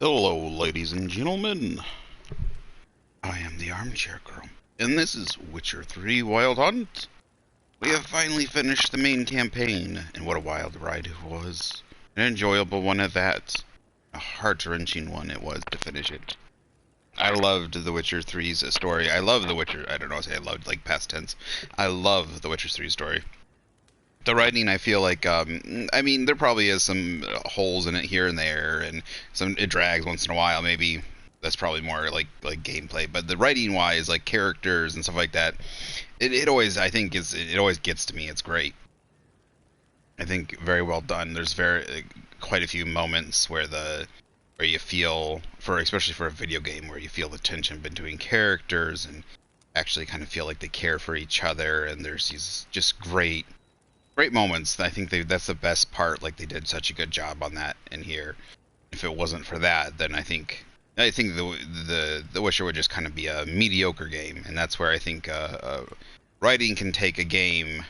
Hello, ladies and gentlemen. I am the Armchair Girl, and this is Witcher 3 Wild Hunt. We have finally finished the main campaign, and what a wild ride it was. An enjoyable one at that. A heart-wrenching one it was to finish it. I loved The Witcher 3's story. I love The Witcher, I don't know, say I loved, like, past tense. I love The Witcher 3 story. The writing, I feel like, I mean, there probably is some holes in it here and there, and it drags once in a while. Maybe that's probably more like gameplay. But the writing wise, like characters and stuff like that, it always, I think, it always gets to me. It's great. I think very well done. There's quite a few moments where you feel, especially for a video game, where you feel the tension between characters and actually kind of feel like they care for each other, and there's these just great moments. I think that's the best part. Like, they did such a good job on that in here. If it wasn't for that, then I think the Witcher would just kind of be a mediocre game, and that's where I think writing can take a game,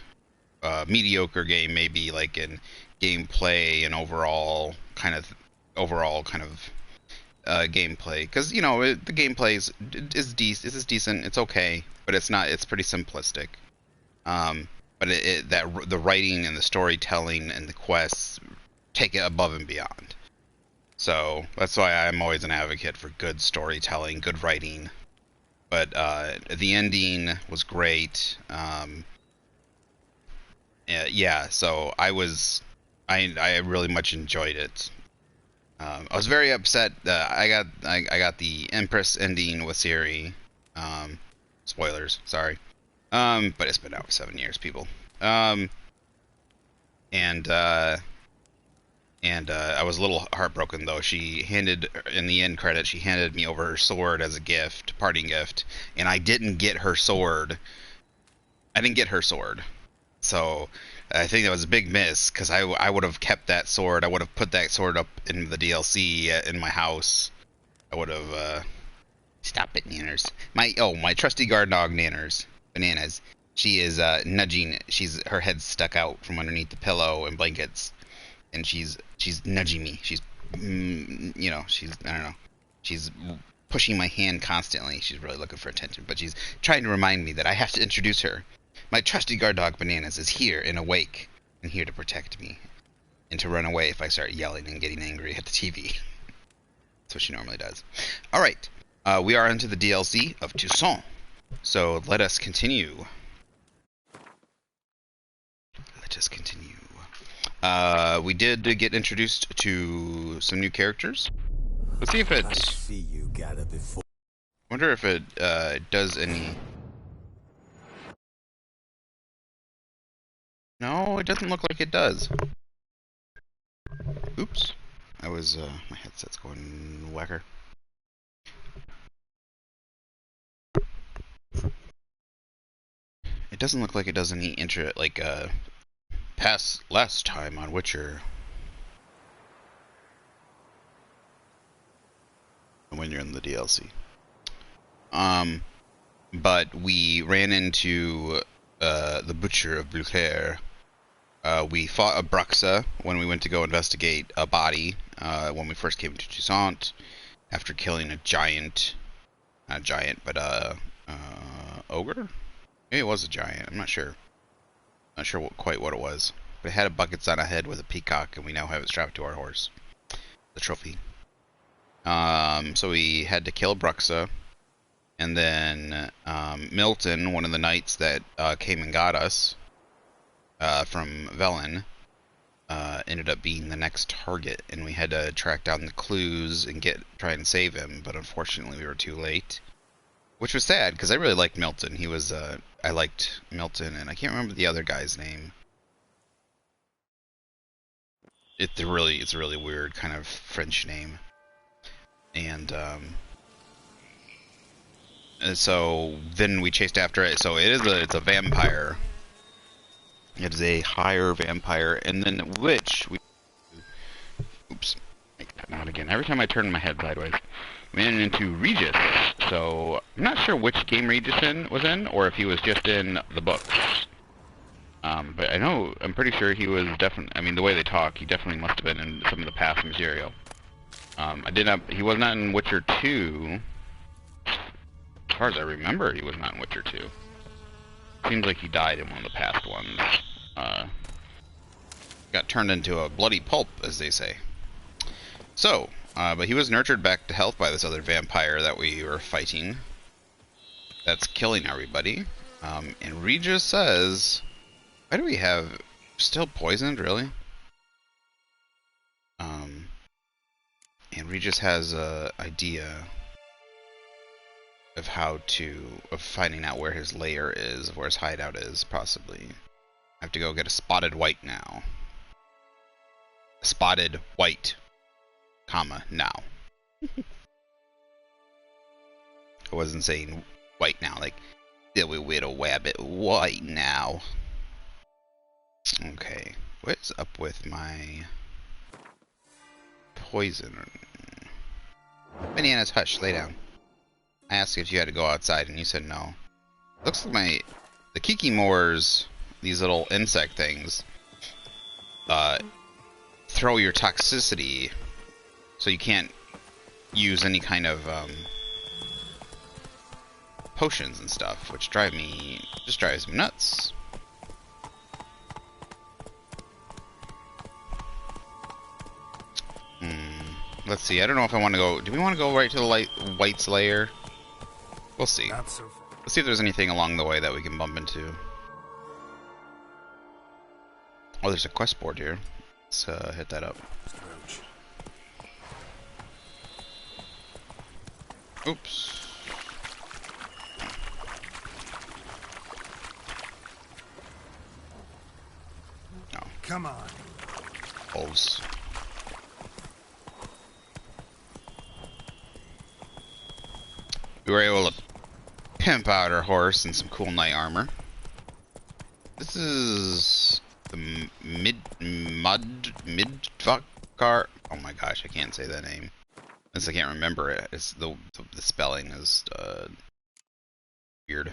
mediocre game, maybe like in gameplay and overall kind of gameplay, because the gameplay is decent. It's okay, but it's pretty simplistic. But the writing and the storytelling and the quests take it above and beyond. So that's why I'm always an advocate for good storytelling, good writing. But the ending was great. Yeah, so I really much enjoyed it. I was very upset that I got the Empress ending with Ciri. Spoilers, sorry. But it's been out for 7 years, people. And I was a little heartbroken, though. In the end credit, she handed me over her sword as a gift, parting gift, and I didn't get her sword. So I think that was a big miss, because I would have kept that sword. I would have put that sword up in the DLC in my house. I would have, stop it, Nanners. My trusty guard dog, Nanners. Bananas. She is nudging. Her head's stuck out from underneath the pillow and blankets, and she's nudging me. She's I don't know. She's pushing my hand constantly. She's really looking for attention, but she's trying to remind me that I have to introduce her. My trusty guard dog Bananas is here and awake and here to protect me, and to run away if I start yelling and getting angry at the TV. That's what she normally does. All right, we are into the DLC of Duchaton. So let us continue. We did get introduced to some new characters. Let's see if it. Wonder if it does any. No, it doesn't look like it does. Oops, my headset's going whacker. It doesn't look like it does any past last time on Witcher. When you're in the DLC. But we ran into the Butcher of BRUXA. We fought a BRUXA when we went to go investigate a body when we first came to Duchaton, after killing a giant, not a giant, but ogre? Maybe it was a giant, I'm not sure. Not sure quite what it was. But it had a bucket's on a head with a peacock, and we now have it strapped to our horse. The trophy. So we had to kill BRUXA, and then Milton, one of the knights that came and got us from Velen, ended up being the next target, and we had to track down the clues and try and save him, but unfortunately we were too late. Which was sad, because I really liked Milton. I liked Milton, and I can't remember the other guy's name. It's a really weird kind of French name. And so then we chased after it. So it's a vampire. It is a higher vampire, and then oops, make that out again. Every time I turn my head sideways. We ran into Regis, so I'm not sure which game Regis was in, or if he was just in the books. But I'm pretty sure he was definitely, I mean, the way they talk, he definitely must have been in some of the past material. I did not. He was not in Witcher 2. As far as I remember, he was not in Witcher 2. Seems like he died in one of the past ones. Got turned into a bloody pulp, as they say. So, but he was nurtured back to health by this other vampire that we were fighting. That's killing everybody. And Regis says, why do we have still poisoned, really? And Regis has a idea of of finding out where his lair is, where his hideout is, possibly. I have to go get a spotted white now. A spotted white, comma, now. I wasn't saying white now, like, did we with a wabbit white now? Okay, what's up with my poison? Bananas, hush, lay down. I asked if you had to go outside, and you said no. Looks like the Kikimores, these little insect things, throw your toxicity, so you can't use any kind of potions and stuff, which drives me nuts. Let's see. I don't know if I want to go. Do we want to go right to the Wight's lair? We'll see. Let's see if there's anything along the way that we can bump into. Oh, there's a quest board here. Let's hit that up. Oops. No. Come on. Wolves. We were able to pimp out our horse in some cool knight armor. This is the Midvakar. Oh my gosh, I can't say that name. I can't remember it. It's the spelling is weird.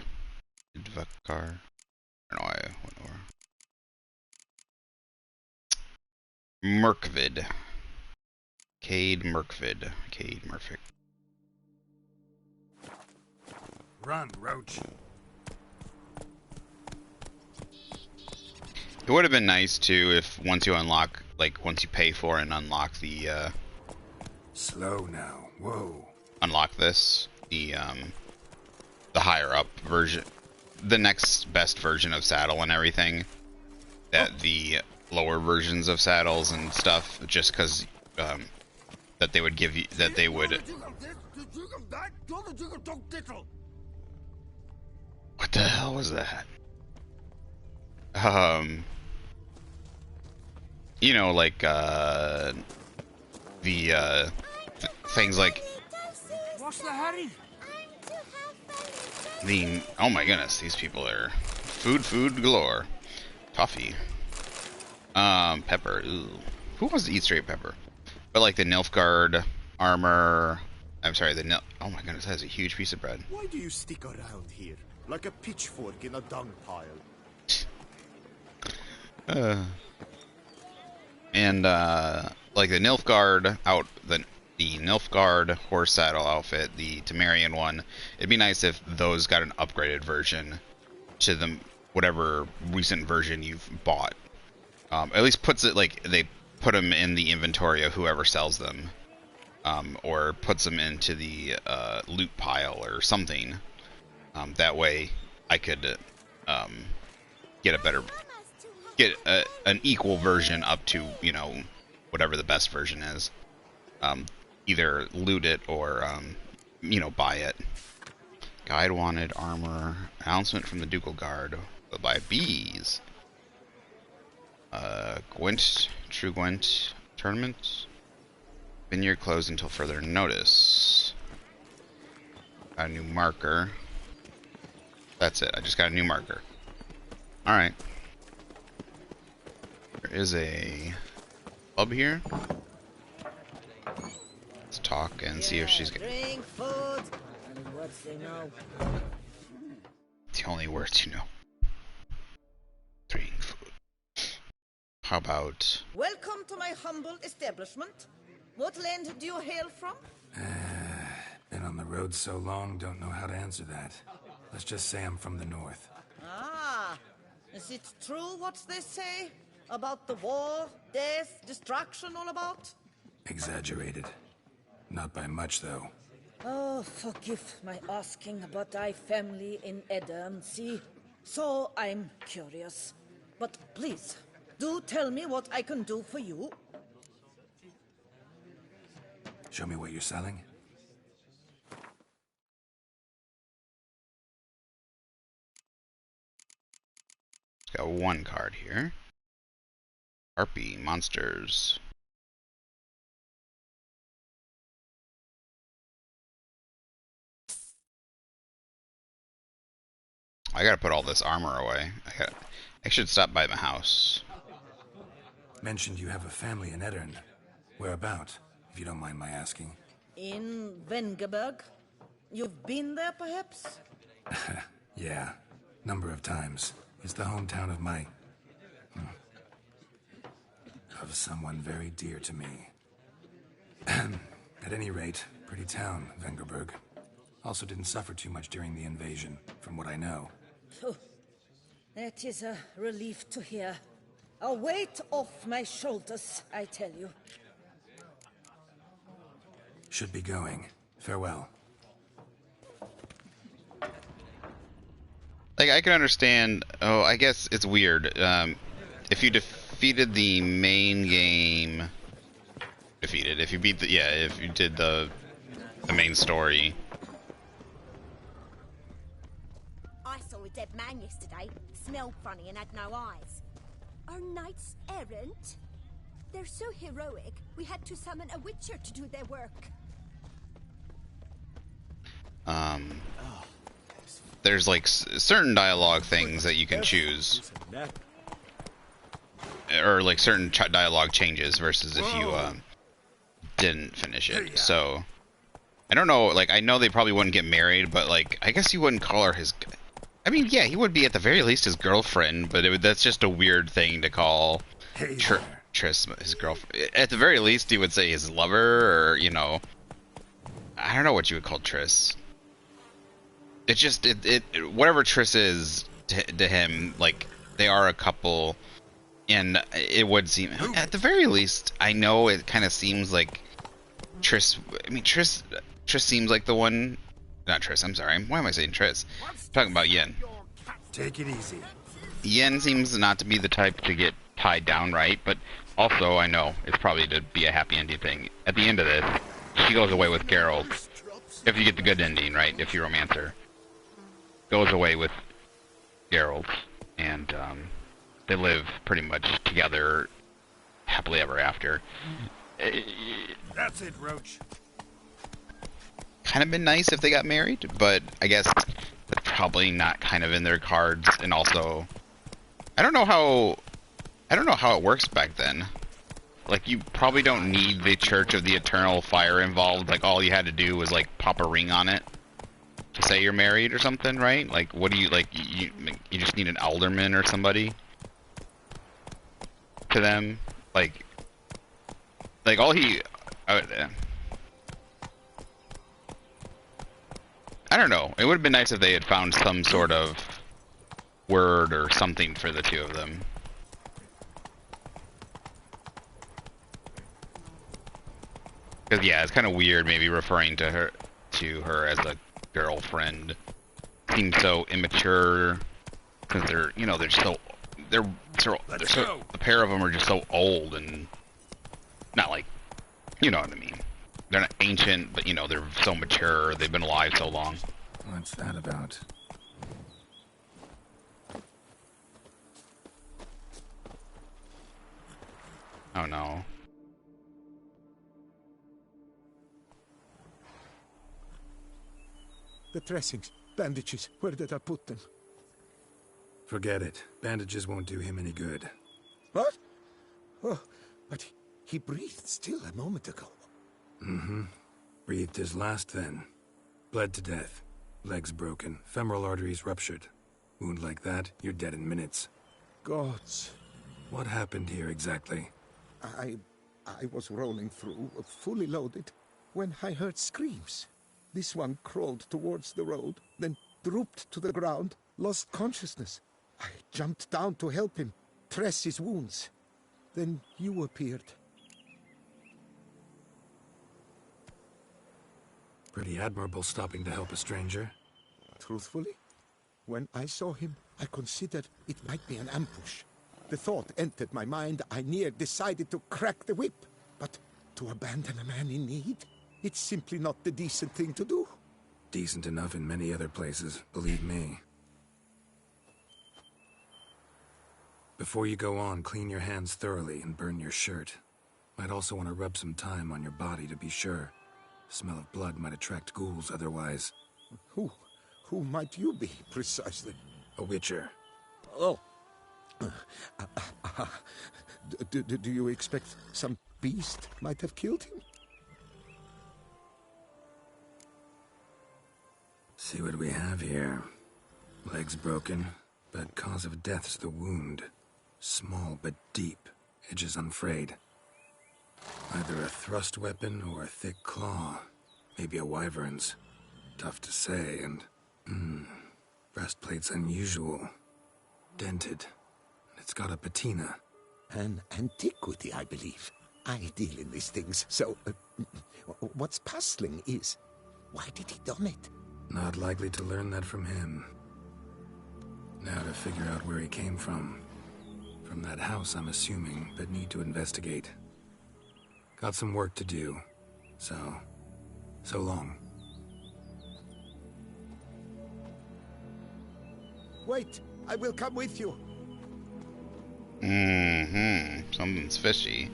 Midvakar. I don't know why I went over. Merkvid. Cade Merkvid. Cade Merkvid. Run, Roach. It would have been nice too if once you unlock, like once you pay for and unlock the slow now. Whoa. Unlock this, the higher up version, the next best version of saddle and everything, that the lower versions of saddles and stuff, just because that they would give you, that they would. What the hell was that? You know, like things like What's the hurry? oh my goodness, these people are food galore. Toffee. Pepper. Ooh. Who wants to eat straight pepper? But like the Nilfgaard armor. I'm sorry, oh my goodness, that is a huge piece of bread. Why do you stick around here like a pitchfork in a dung pile? And like the Nilfgaard the Nilfgaard horse saddle outfit, the Temerian one, it'd be nice if those got an upgraded version to the whatever recent version you've bought. At least puts it like they put them in the inventory of whoever sells them, or puts them into the loot pile or something. That way, I could get an equal version up to, you know, whatever the best version is. Either loot it or you know, buy it. Guide wanted armor. Announcement from the Ducal Guard. We'll buy bees. Gwent, True Gwent tournament. Vineyard closed until further notice. Got a new marker. That's it. I just got a new marker. Alright. There is a pub here. Let's talk and see if she's drink, food, and words they know. The only words you know. Drink food. How about... Welcome to my humble establishment. What land do you hail from? Been on the road so long, don't know how to answer that. Let's just say I'm from the north. Ah, is it true what they say? About the war, death, destruction all about? Exaggerated. Not by much, though. Oh, forgive my asking, but I family in Edam, see? So I'm curious. But please, do tell me what I can do for you. Show me what you're selling. Got one card here. Harpy monsters. I gotta put all this armor away. I should stop by my house. Mentioned you have a family in Eddern. Whereabout, if you don't mind my asking? In Vengerberg? You've been there, perhaps? Yeah, number of times. It's the hometown of my... of someone very dear to me. At any rate, pretty town, Vengerberg. Also didn't suffer too much during the invasion, from what I know. Oh, that is a relief to hear. A weight off my shoulders, I tell you. Should be going. Farewell. Like, I can understand... Oh, I guess it's weird. If you defeated the main game... Defeated. If you beat the... Yeah, if you did the main story... I saw a dead man yesterday. Smelled funny and had no eyes. Are knights errant? They're so heroic, we had to summon a witcher to do their work. There's like certain dialogue things that you can choose, or like certain dialogue changes versus if you didn't finish it. So I don't know. Like, I know they probably wouldn't get married, but like I guess you wouldn't call her his. I mean, yeah, he would be at the very least his girlfriend, but that's just a weird thing to call Triss his girlfriend. At the very least, he would say his lover, or you know, I don't know what you would call Triss. It's just whatever Triss is to him, like they are a couple, and it would seem at the very least. I know it kind of seems like Triss. I mean, Triss seems like the one. Not Triss. I'm sorry. Why am I saying Triss? I'm talking about Yen. Take it easy. Yen seems not to be the type to get tied down right, but also I know it's probably to be a happy ending thing. At the end of this, she goes away with Geralt. If you get the good ending, right? If you romance her. Goes away with Geralt, and they live pretty much together happily ever after. That's it, Roach. Kind of been nice if they got married, but I guess that's probably not kind of in their cards. And also, I don't know how it works back then. Like, you probably don't need the Church of the Eternal Fire involved. Like, all you had to do was like pop a ring on it to say you're married or something, right? Like, what do you like? You just need an alderman or somebody to them. Like all he. I don't know. It would have been nice if they had found some sort of word or something for the two of them. Because yeah, it's kind of weird maybe referring to her as a girlfriend. Seems so immature because they're the pair of them are just so old and not like, you know what I mean. They're not ancient, but you know, they're so mature. They've been alive so long. What's that about? Oh no. The dressings, bandages, where did I put them? Forget it. Bandages won't do him any good. What? Oh, but he breathed still a moment ago. Mm-hmm. Breathed his last then. Bled to death. Legs broken. Femoral arteries ruptured. Wound like that, you're dead in minutes. Gods. What happened here exactly? I was rolling through, fully loaded, when I heard screams. This one crawled towards the road, then drooped to the ground, lost consciousness. I jumped down to help him, press his wounds. Then you appeared. Pretty admirable stopping to help a stranger. Truthfully, when I saw him, I considered it might be an ambush. The thought entered my mind, I near decided to crack the whip. But to abandon a man in need? It's simply not the decent thing to do. Decent enough in many other places, believe me. Before you go on, clean your hands thoroughly and burn your shirt. Might also want to rub some thyme on your body to be sure. Smell of blood might attract ghouls otherwise. Who might you be, precisely? A witcher. Oh. Do you expect some beast might have killed him? See what we have here. Legs broken, but cause of death's the wound. Small but deep, edges unfrayed. Either a thrust weapon or a thick claw. Maybe a wyvern's. Tough to say, and... breastplate's unusual. Dented. It's got a patina. An antiquity, I believe. I deal in these things, so... what's puzzling is... why did he don it? Not likely to learn that from him. Now to figure out where he came from. From that house, I'm assuming, but need to investigate. Got some work to do. So long. Wait, I will come with you. Something's fishy.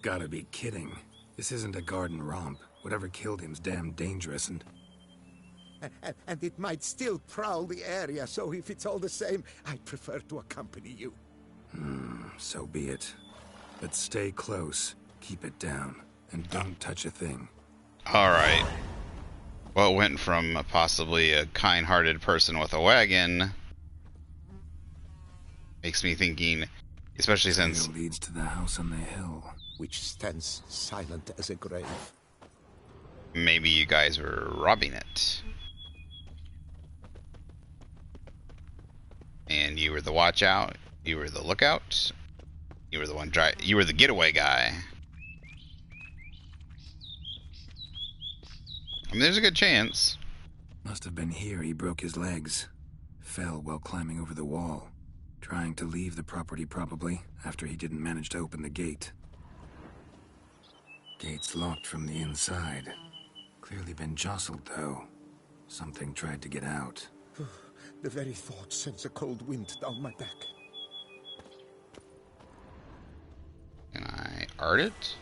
Gotta be kidding. This isn't a garden romp. Whatever killed him's damn dangerous and... And it might still prowl the area, so if it's all the same, I prefer to accompany you. So be it. But stay close, keep it down, and don't touch a thing. Alright. Well, it went from possibly a kind-hearted person with a wagon. Makes me thinking, especially since... Trail leads to the house on the hill. Which stands silent as a grave. maybe you guys were robbing it. And you were the watch out, you were the lookout, you were the one you were the getaway guy. I mean, there's a good chance. Must have been here he broke his legs. Fell while climbing over the wall. Trying to leave the property probably, after he didn't manage to open the gate. Gate's locked from the inside. Clearly been jostled though. Something tried to get out. The very thought sends a cold wind down my back. Can I art it?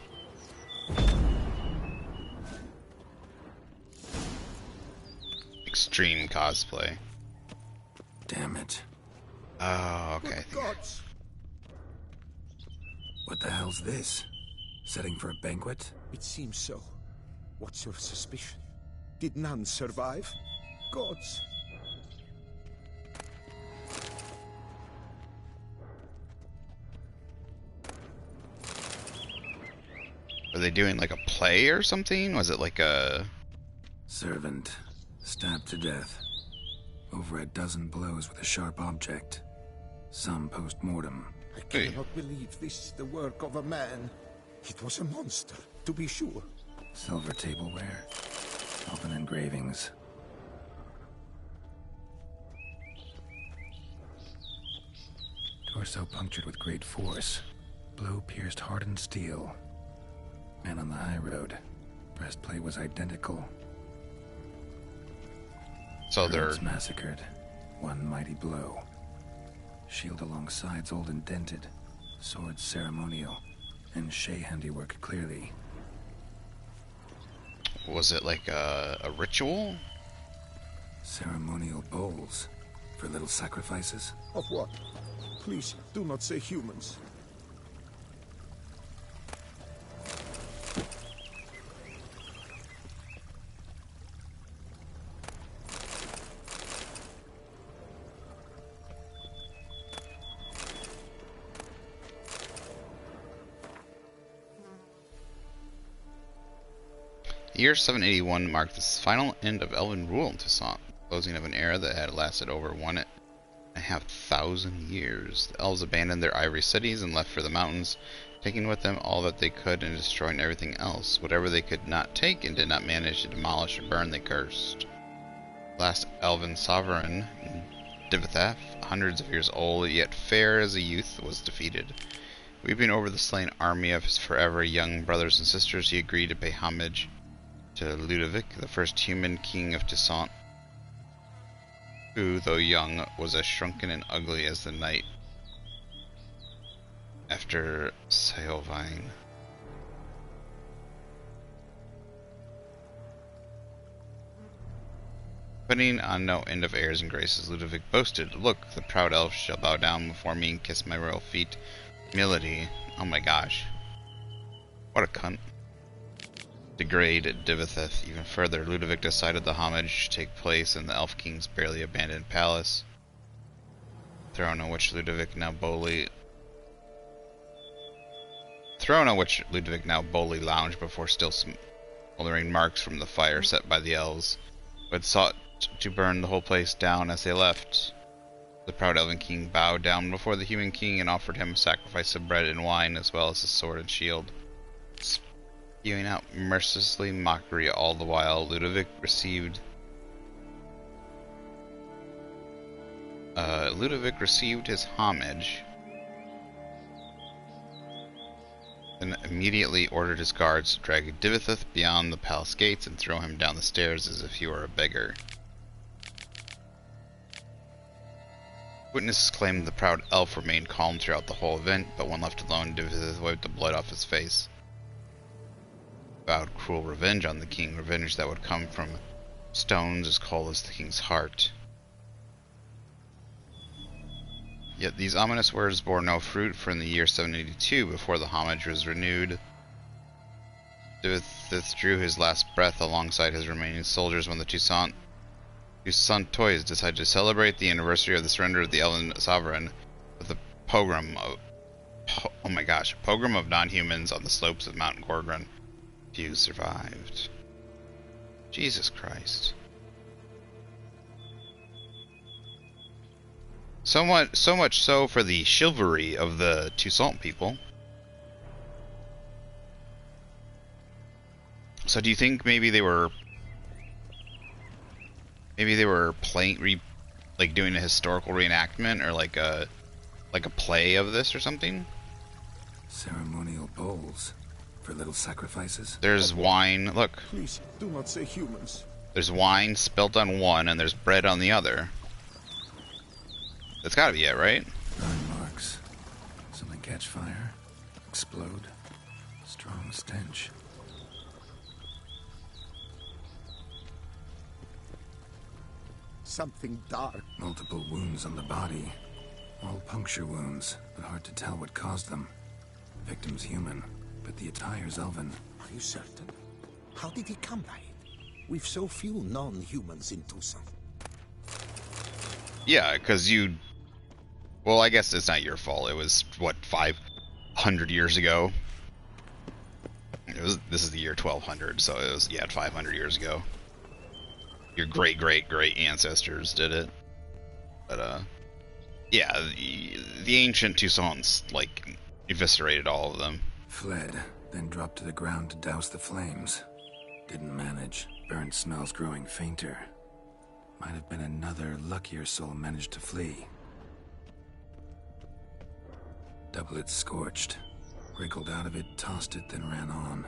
Extreme cosplay. Damn it. Oh, okay. Good gods! What the hell's this? Setting for a banquet? It seems so. What's your suspicion? Did none survive? Gods! Are they doing like a play or something? Was it like a... Servant. Stabbed to death. Over a dozen blows with a sharp object. Some post-mortem. I cannot believe this is the work of a man. It was a monster, to be sure. Silver tableware. Elven engravings. Torso punctured with great force. Blow pierced hardened steel. Man on the high road. Breastplate was identical. So they're... Birds massacred. One mighty blow. Shield along sides old and dented. Sword ceremonial. And Shay handiwork clearly. Was it like a ritual? Ceremonial bowls. For little sacrifices. Of what? Please, do not say humans. Year 781 marked the final end of Elven rule in Toussaint, closing of an era that had lasted over 1,500 years. The elves abandoned their ivory cities and left for the mountains, taking with them all that they could and destroying everything else. Whatever they could not take and did not manage to demolish or burn, they cursed. The last elven sovereign, Duchaton, hundreds of years old, yet fair as a youth, was defeated. Weeping over the slain army of his forever young brothers and sisters, he agreed to pay homage to Ludovic, the first human king of Toussaint, who, though young, was as shrunken and ugly as the night after Scavenger. Putting on no end of airs and graces, Ludovic boasted, "Look, the proud elf shall bow down before me and kiss my royal feet. Humility." Oh my gosh. What a cunt. Degrade Duchaton even further, Ludovic decided the homage should take place in the Elf King's barely abandoned palace, throne on which Ludovic now boldly lounged before still smoldering marks from the fire set by the elves, who had sought to burn the whole place down as they left. The proud Elven King bowed down before the human king and offered him a sacrifice of bread and wine, as well as a sword and shield. Spewing out mercilessly mockery all the while, Ludovic received his homage, and immediately ordered his guards to drag Duchaton beyond the palace gates and throw him down the stairs as if he were a beggar. Witnesses claimed the proud elf remained calm throughout the whole event, but when left alone, Duchaton wiped the blood off his face. Vowed cruel revenge on the king, revenge that would come from stones as cold as the king's heart. Yet these ominous words bore no fruit, for in the year 782, before the homage was renewed, Duchaton drew his last breath alongside his remaining soldiers when the Toussaintois decided to celebrate the anniversary of the surrender of the Elven sovereign with a pogrom of non-humans on the slopes of Mount Gorgon. Few survived. Jesus Christ. So much so for the chivalry of the Toussaint people. So do you think maybe they were playing, doing a historical reenactment, or like a play of this or something? Ceremonial bowls for little sacrifices. There's wine. Look. Please do not say humans. There's wine spilt on one, and there's bread on the other. That's gotta be it, right? Burn marks. Something catch fire. Explode. Strong stench. Something dark. Multiple wounds on the body. All puncture wounds, but hard to tell what caused them. Victim's human, but the attire's elven. Are you certain? How did he come by it? We've so few non-humans in Toussaint. Yeah, because you... Well, I guess it's not your fault. It was, what, 500 years ago? This is the year 1200, so it was, yeah, 500 years ago. Your great-great-great ancestors did it. But, yeah, the ancient Toussaints, eviscerated all of them. Fled, then dropped to the ground to douse the flames. Didn't manage. Burnt smells growing fainter. Might have been another luckier soul managed to flee. Doublet scorched. Wriggled out of it, tossed it, then ran on.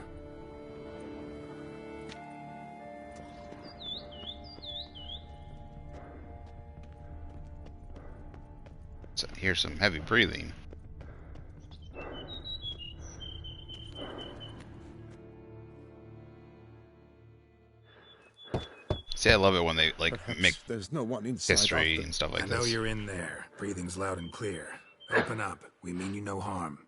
So here's some heavy breathing. See, I love it when they make there's no one inside history and stuff like I this. know you're in there. Breathing's loud and clear. Open up. We mean you no harm.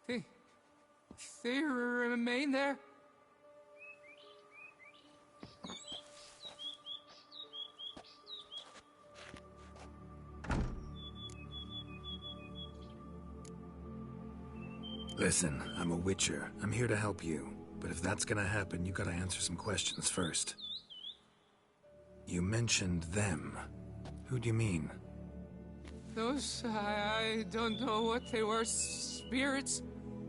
They remain there? Listen, I'm a witcher. I'm here to help you. But if that's gonna happen, you gotta answer some questions first. You mentioned them. Who do you mean? Those, I don't know what they were, spirits.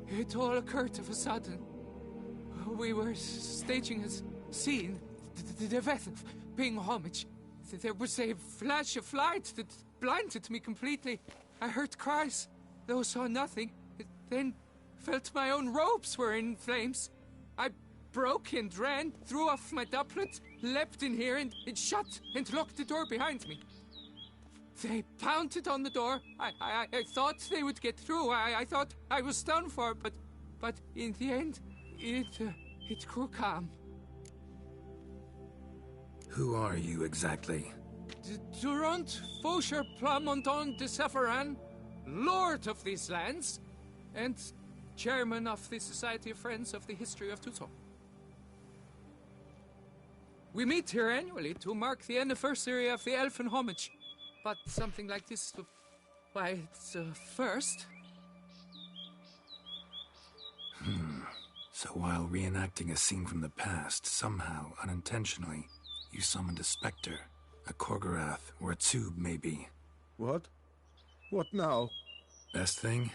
It all occurred of a sudden. We were staging a scene, the death of paying homage. There was a flash of light that blinded me completely. I heard cries, though saw nothing. Then felt my own robes were in flames. I broke and ran, threw off my doublet, leapt in here and shut and locked the door behind me. They pounded on the door. I thought they would get through. I thought I was done for, but in the end, it grew calm. Who are you exactly? Durant Faucher Plamondon de Sepharan, Lord of these lands, and Chairman of the Society of Friends of the History of Duchaton. We meet here annually to mark the anniversary of the Elfin Homage, but something like this, why, it's a first. So while reenacting a scene from the past, somehow, unintentionally, you summoned a specter, a Korgorath, or a tube, maybe. What? What now? Best thing?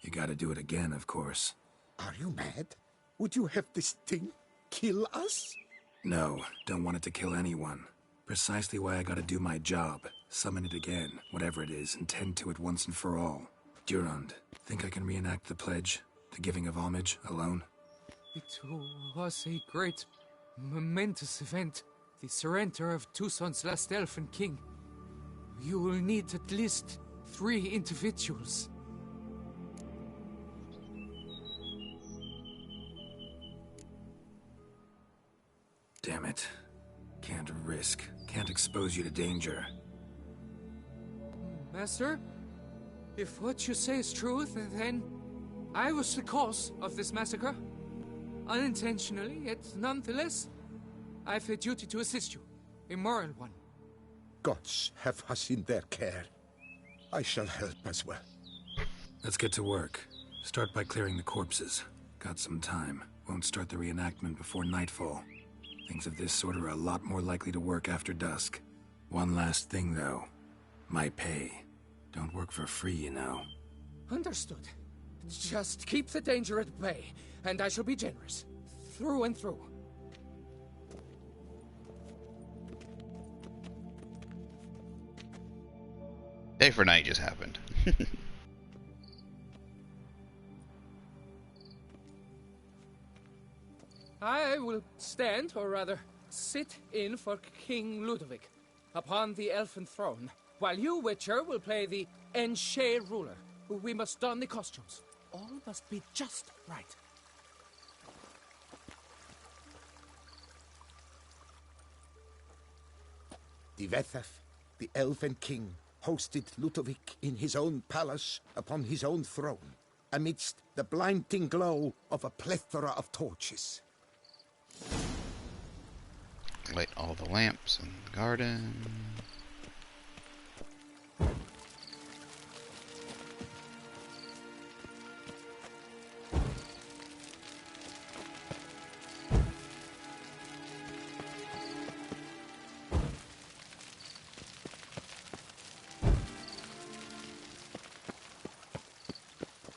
You gotta do it again, of course. Are you mad? Would you have this thing kill us? No, don't want it to kill anyone. Precisely why I gotta do my job. Summon it again, whatever it is, and tend to it once and for all. Durand, think I can reenact the pledge, the giving of homage, alone? It was a great, momentous event. The surrender of Tucson's last elfin king. You will need at least 3 individuals. Damn it. Can't risk. Can't expose you to danger. Master, if what you say is true, then I was the cause of this massacre. Unintentionally, yet nonetheless, I have a duty to assist you, a moral one. Gods have us in their care. I shall help as well. Let's get to work. Start by clearing the corpses. Got some time. Won't start the reenactment before nightfall. Things of this sort are a lot more likely to work after dusk. One last thing, though. My pay. Don't work for free, you know. Understood. Just keep the danger at bay, and I shall be generous. Through and through. Day for night just happened. I will stand, or rather, sit in for King Ludovic, upon the elfin throne, while you, Witcher, will play the Enche ruler. We must don the costumes. All must be just right. Divethef, the elven king, hosted Ludovic in his own palace upon his own throne, amidst the blinding glow of a plethora of torches. Light all the lamps in the garden.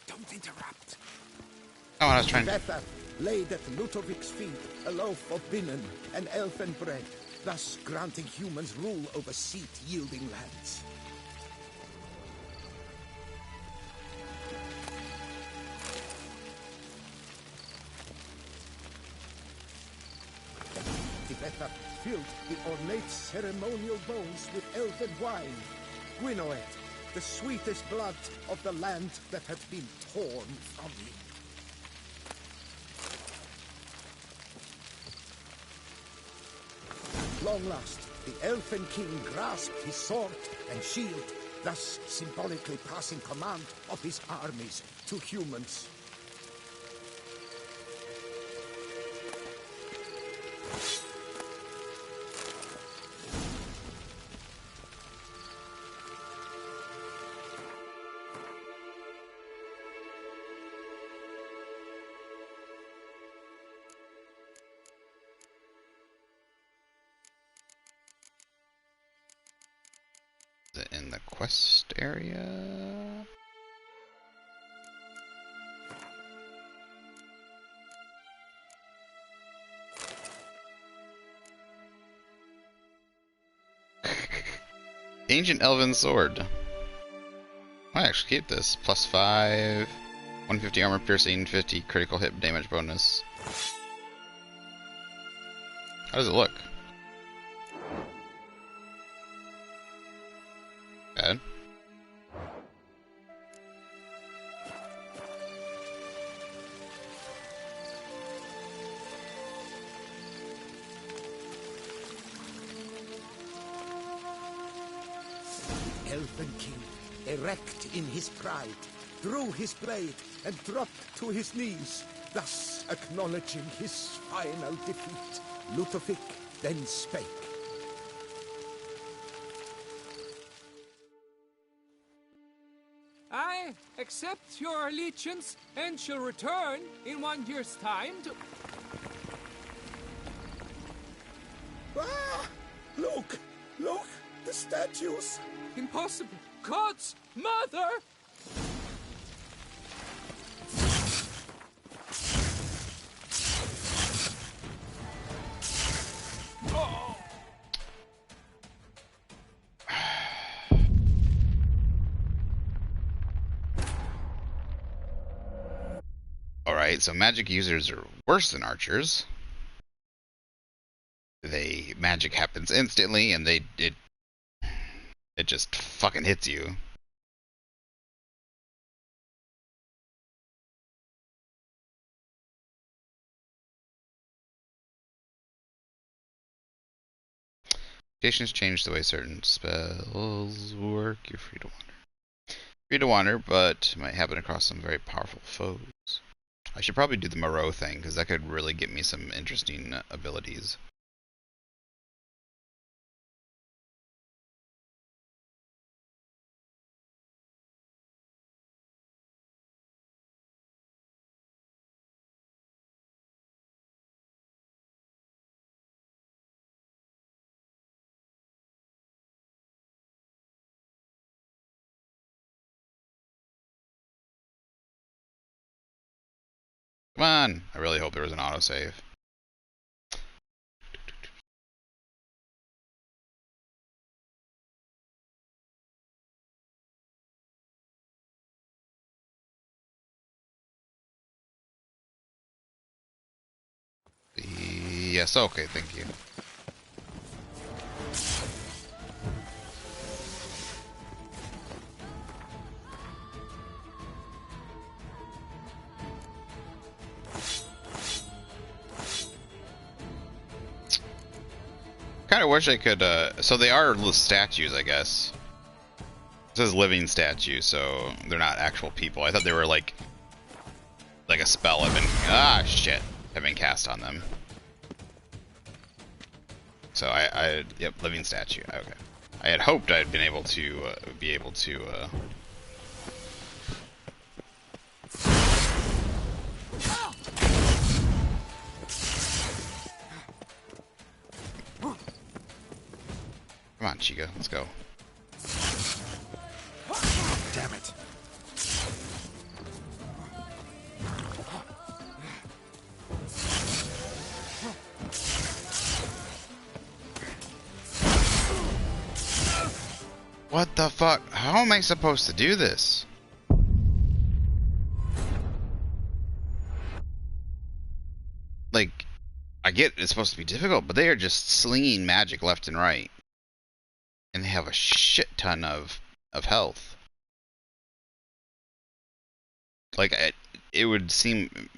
Don't interrupt. Oh, I was trying to... Divethef laid at Ludovic's feet a loaf of Vintner and elfin bread, thus granting humans rule over seat-yielding lands. Divethef filled the ornate ceremonial bowls with elfin wine, Gwinoet, the sweetest blood of the land that had been torn from me. Long last, the elfin king grasped his sword and shield, thus symbolically passing command of his armies to humans. the quest area. Ancient Elven Sword. I actually keep this. +5, 150 armor piercing, 50 critical hit damage bonus. How does it look? Bad. Elven king, erect in his pride, drew his blade and dropped to his knees, thus acknowledging his final defeat. Ludovic then spake. I accept your allegiance and shall return in 1 year's time to... Ah! Look! Look! The statues! Impossible! God's mother! Alright, so magic users are worse than archers. Magic happens instantly, and it just fucking hits you. Mutations change the way certain spells work. You're free to wander. Free to wander, but might happen across some very powerful foes. I should probably do the Moreau thing, because that could really get me some interesting abilities. Come on! I really hope there was an autosave. Yes, okay, thank you. Kind of wish I could, so they are little statues, I guess. It says living statue, so they're not actual people. I thought they were like a spell had been, had been cast on them. So yep, living statue, okay. I had hoped I'd been able to, Come on, Chica, let's go. Damn it. What the fuck? How am I supposed to do this? Like, I get it's supposed to be difficult, but they are just slinging magic left and right. And they have a shit ton of health. Like, it would seem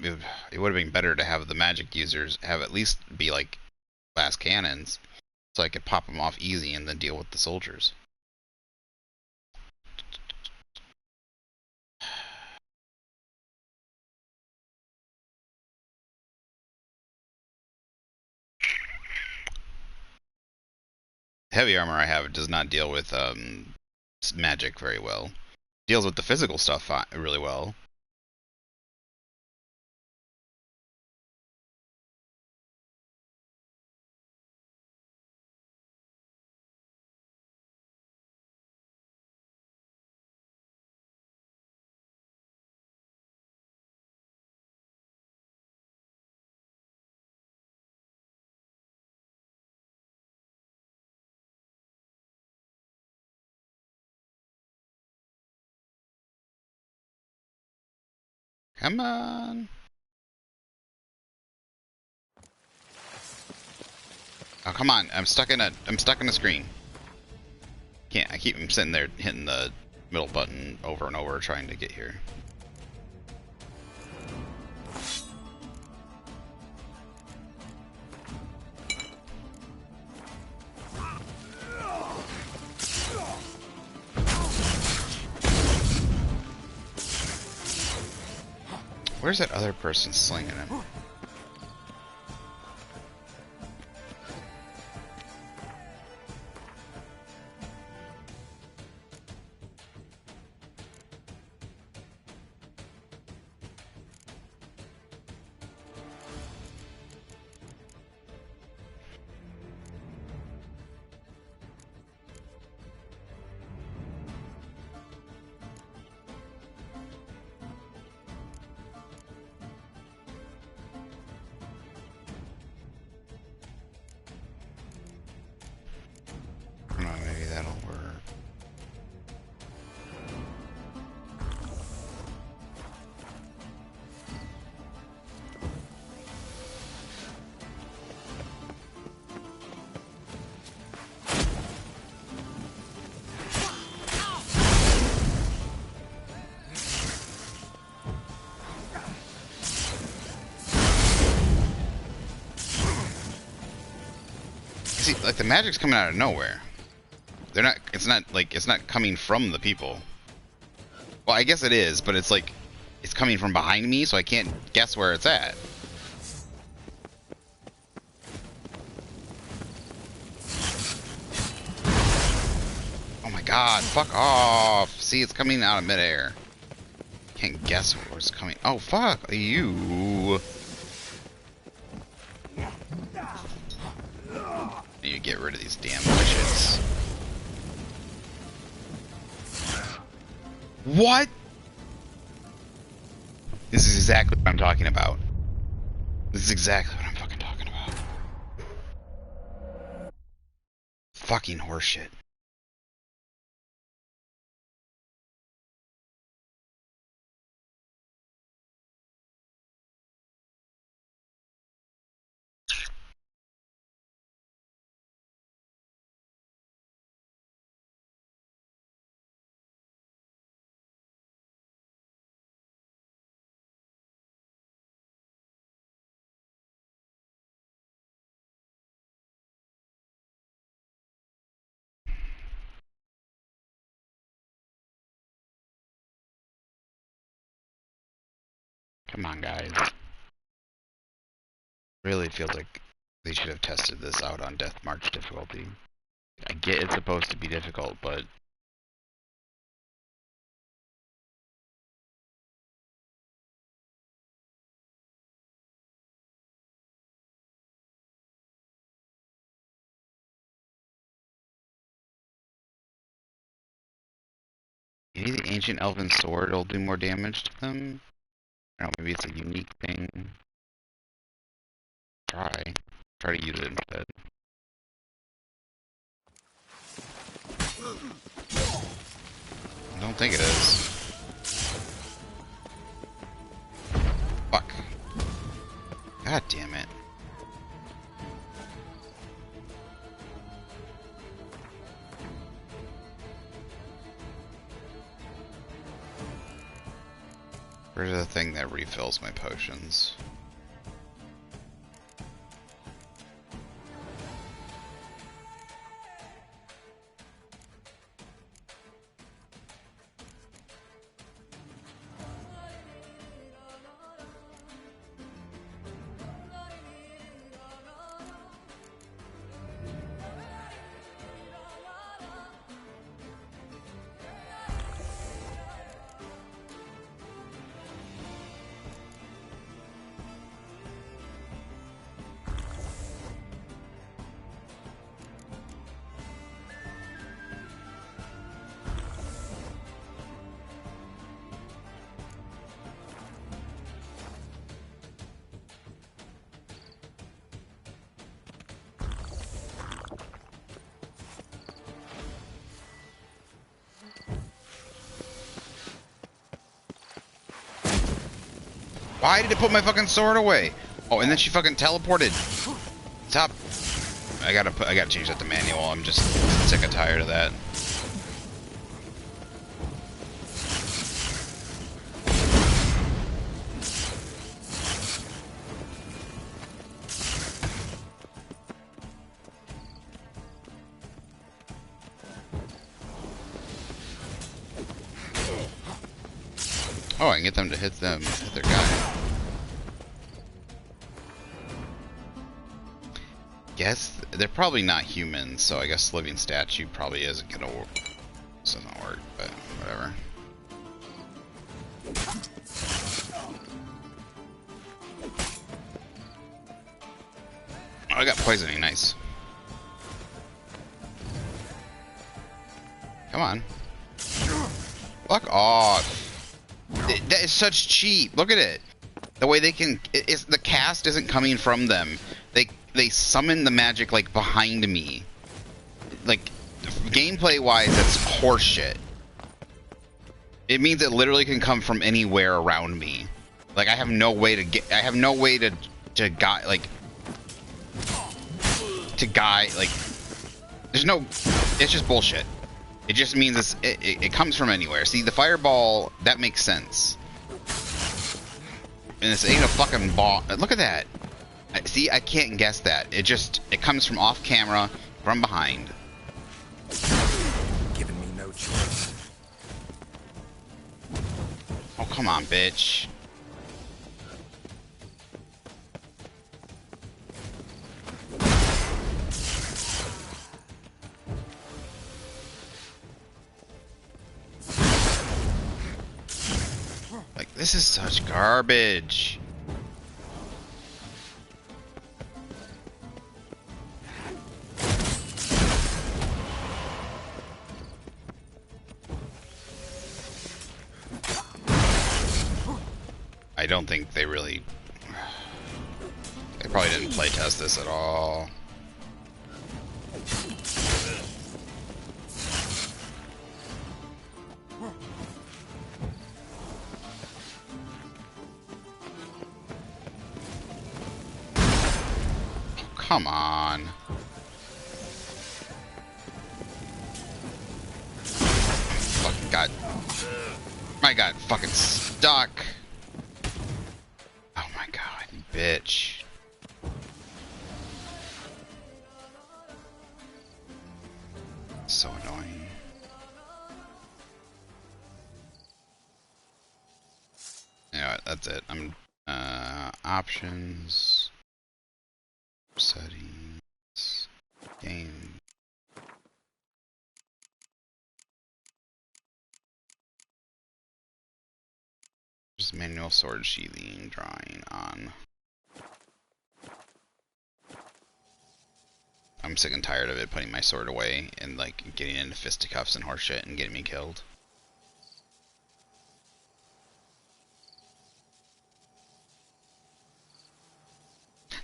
it would have been better to have the magic users have at least be like glass cannons, so I could pop them off easy and then deal with the soldiers. Heavy armor I have does not deal with magic very well. Deals with the physical stuff really well. Come on. Oh, come on. I'm stuck in a screen. Can't. I keep sitting there hitting the middle button over and over trying to get here. Where's that other person slinging him? Maybe that'll work. See, like the magic's coming out of nowhere. They're not. It's not coming from the people. Well, I guess it is, but it's like it's coming from behind me, so I can't guess where it's at. Oh my god! Fuck off! See, it's coming out of midair. Can't guess where it's coming. Oh fuck you! I need to get rid of these damn witches. What? This is exactly what I'm talking about. This is exactly what I'm fucking talking about. Fucking horseshit. Come on, guys. Really feels like they should have tested this out on Death March difficulty. I get it's supposed to be difficult, but maybe the Ancient Elven Sword will do more damage to them? I don't know, maybe it's a unique thing. Try to use it instead. I don't think it is. Fuck. God damn it. Where's the thing that refills my potions? Why did it put my fucking sword away? Oh, and then she fucking teleported. Stop. I gotta change that to manual. I'm just sick and tired of that. Oh, I can get them to hit their guy. Guess they're probably not humans, so I guess living statue probably isn't gonna work. This doesn't work, but whatever. Oh, I got poisoning, nice. Come on. Fuck off. That is such cheat. Look at it. The way they can, the cast isn't coming from them. They summon the magic like behind me. Like gameplay wise, that's horseshit. It means it literally can come from anywhere around me. Like I have no way to get. I have no way to guide like. To guide like. There's no. It's just bullshit. It just means it comes from anywhere. See, the fireball, that makes sense. And this ain't a fucking ball. Look at that. See, I can't guess that. It comes from off camera, from behind. Giving me no choice. Oh, come on, bitch. Like, this is such garbage. I don't think they really... They probably didn't play test this at all. Come on. Fucking got... I got fucking stuck. Oh my god, you bitch. So annoying. You know what, that's it. I'm options, settings, game. Just manual sword sheathing, drawing on. I'm sick and tired of it putting my sword away and like getting into fisticuffs and horseshit and getting me killed.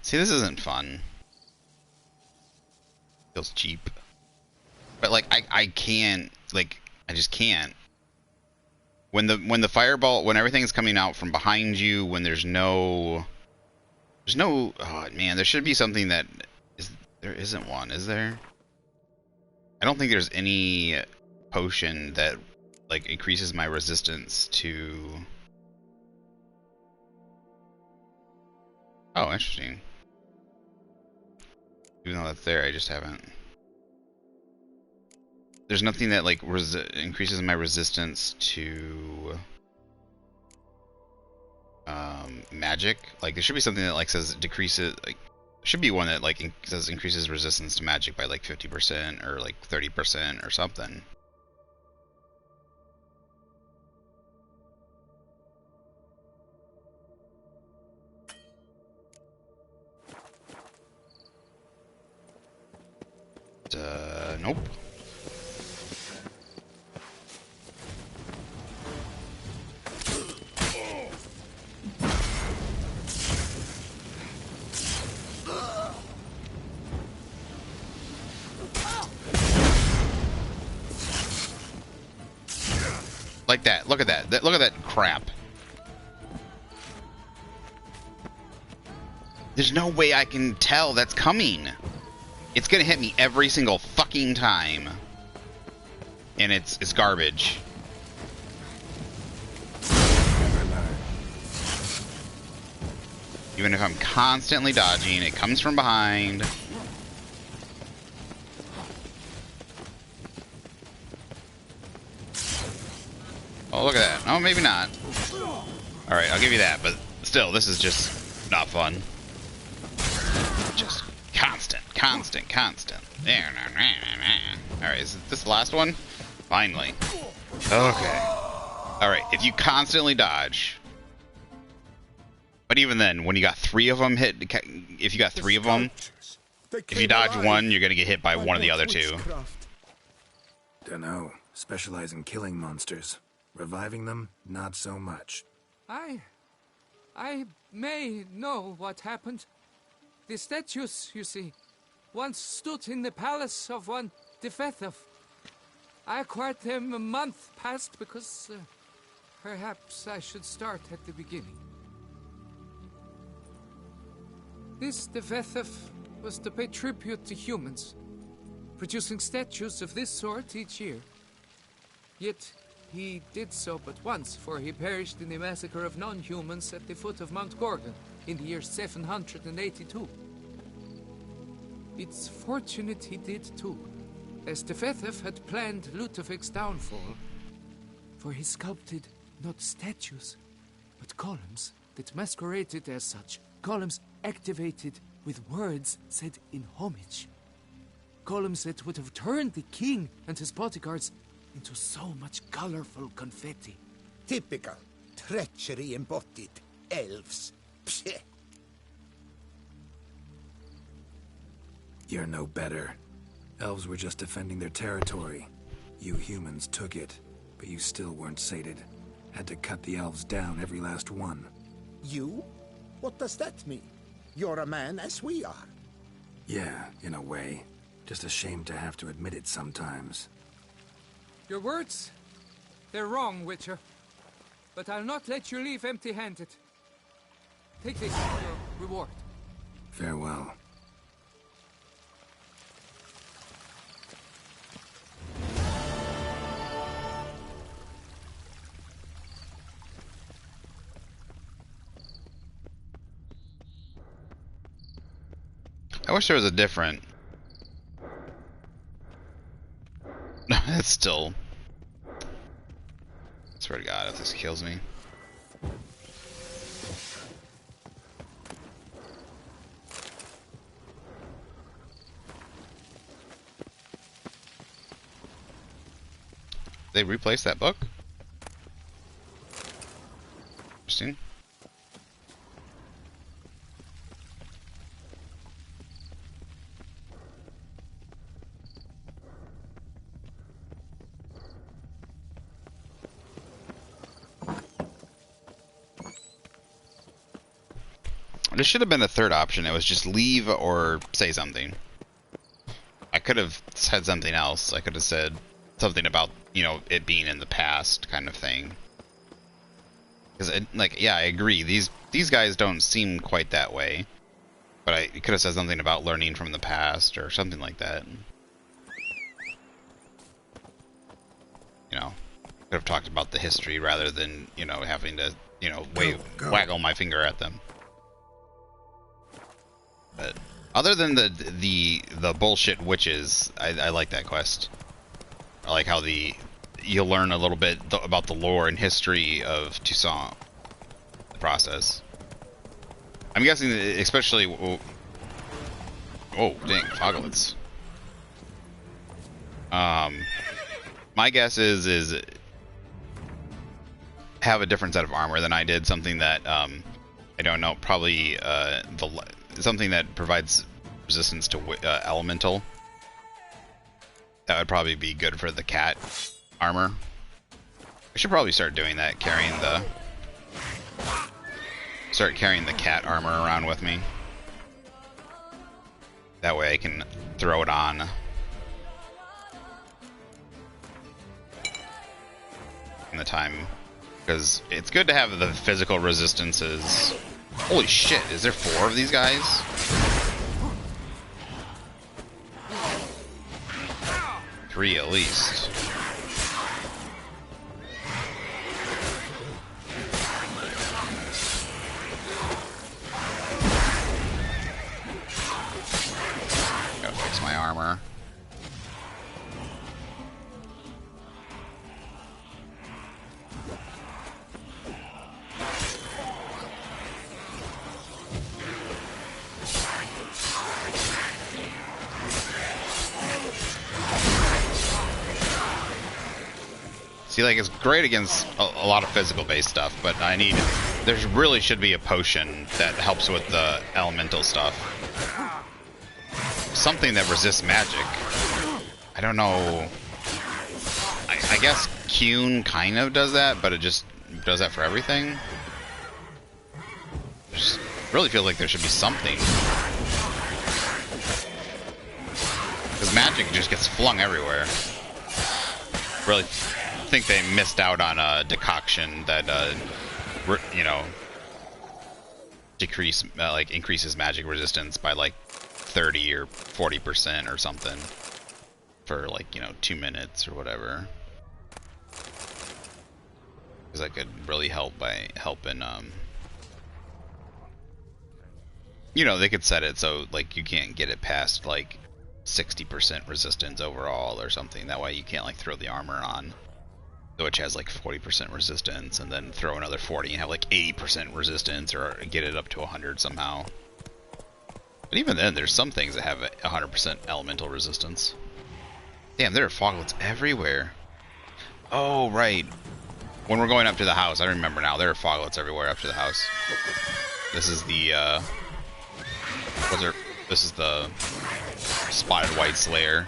See, this isn't fun. Feels cheap. But like I can't, like I just can't. When the fireball, when everything's coming out from behind you, when there's no, oh man, there should be something that is, there isn't one, is there? I don't think there's any potion that like increases my resistance to. Oh, interesting. Even though that's there, I just haven't. There's nothing that like increases my resistance to magic. Like there should be something that like says decreases. Like there should be one that like says increases resistance to magic by like 50% or like 30% or something. Nope. Like that. Look at that. Look at that crap. There's no way I can tell that's coming. It's gonna hit me every single fucking time. And it's garbage. Even if I'm constantly dodging, it comes from behind. Oh, look at that. Oh, maybe not. Alright, I'll give you that, but still, this is just not fun. Just constant. Alright, is this the last one? Finally. Okay. Alright, if you constantly dodge... But even then, when you got 3 of them hit... If you got 3 of them... If you dodge one, you're gonna get hit by one of the other 2. Dunno. Specialize in killing monsters. Reviving them, not so much. I may know what happened. The statues, you see, once stood in the palace of one Duchaton. I acquired them a month past because perhaps I should start at the beginning. This Duchaton was to pay tribute to humans, producing statues of this sort each year. Yet he did so but once, for he perished in the massacre of non-humans at the foot of Mount Gorgon in the year 782. It's fortunate he did too, as Duchaton had planned Ludovic's downfall, for he sculpted not statues, but columns that masqueraded as such, columns activated with words said in homage, columns that would have turned the king and his bodyguards into so much colorful confetti. Typical. Treachery embodied. Elves. Psheh. You're no better. Elves were just defending their territory. You humans took it, but you still weren't sated. Had to cut the elves down, every last one. You? What does that mean? You're a man as we are. Yeah, in a way. Just ashamed to have to admit it sometimes. Your words, they're wrong, Witcher. But I'll not let you leave empty-handed. Take this as your reward. Farewell. I wish there was a different... It's still... I swear to God, if this kills me. They replaced that book? Interesting. There should have been a third option. It was just leave or say something. I could have said something else. I could have said something about, you know, it being in the past kind of thing. Because, like, yeah, I agree. These guys don't seem quite that way. But I could have said something about learning from the past or something like that. You know, could have talked about the history rather than, you know, having to, you know, waggle my finger at them. But other than the bullshit witches, I like that quest. I like how you'll learn a little bit about the lore and history of Toussaint. The process. I'm guessing, that especially. Oh, dang, foglets. My guess is have a different set of armor than I did. Something that I don't know. Probably something that provides resistance to elemental. That would probably be good for the cat armor. I should probably start doing that, carrying the cat armor around with me. That way I can throw it on. In the time, because it's good to have the physical resistances Holy shit, is there 4 of these guys? Three at least. Gotta fix my armor. See, like, it's great against a lot of physical-based stuff, but there really should be a potion that helps with the elemental stuff. Something that resists magic. I don't know. I guess Kuhn kind of does that, but it just does that for everything. Just really feels like there should be something. Because magic just gets flung everywhere. Really think they missed out on a decoction that, you know, increases magic resistance by like 30 or 40% or something for like, you know, 2 minutes or whatever. Because that could really help in, you know, they could set it so like you can't get it past like 60% resistance overall or something. That way you can't like throw the armor on, which has like 40% resistance, and then throw another 40 and have like 80% resistance, or get it up to 100 somehow. But even then, there's some things that have 100% elemental resistance. Damn, there are foglets everywhere. Oh, right. When we're going up to the house, I remember now, there are foglets everywhere up to the house. This is the, this is the spotted white slayer.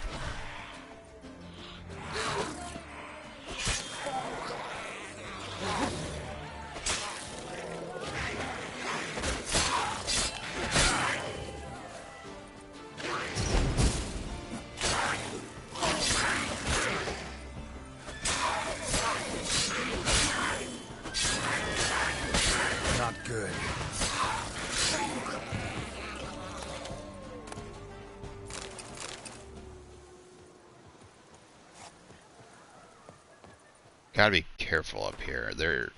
Not good. Gotta be careful up here. There's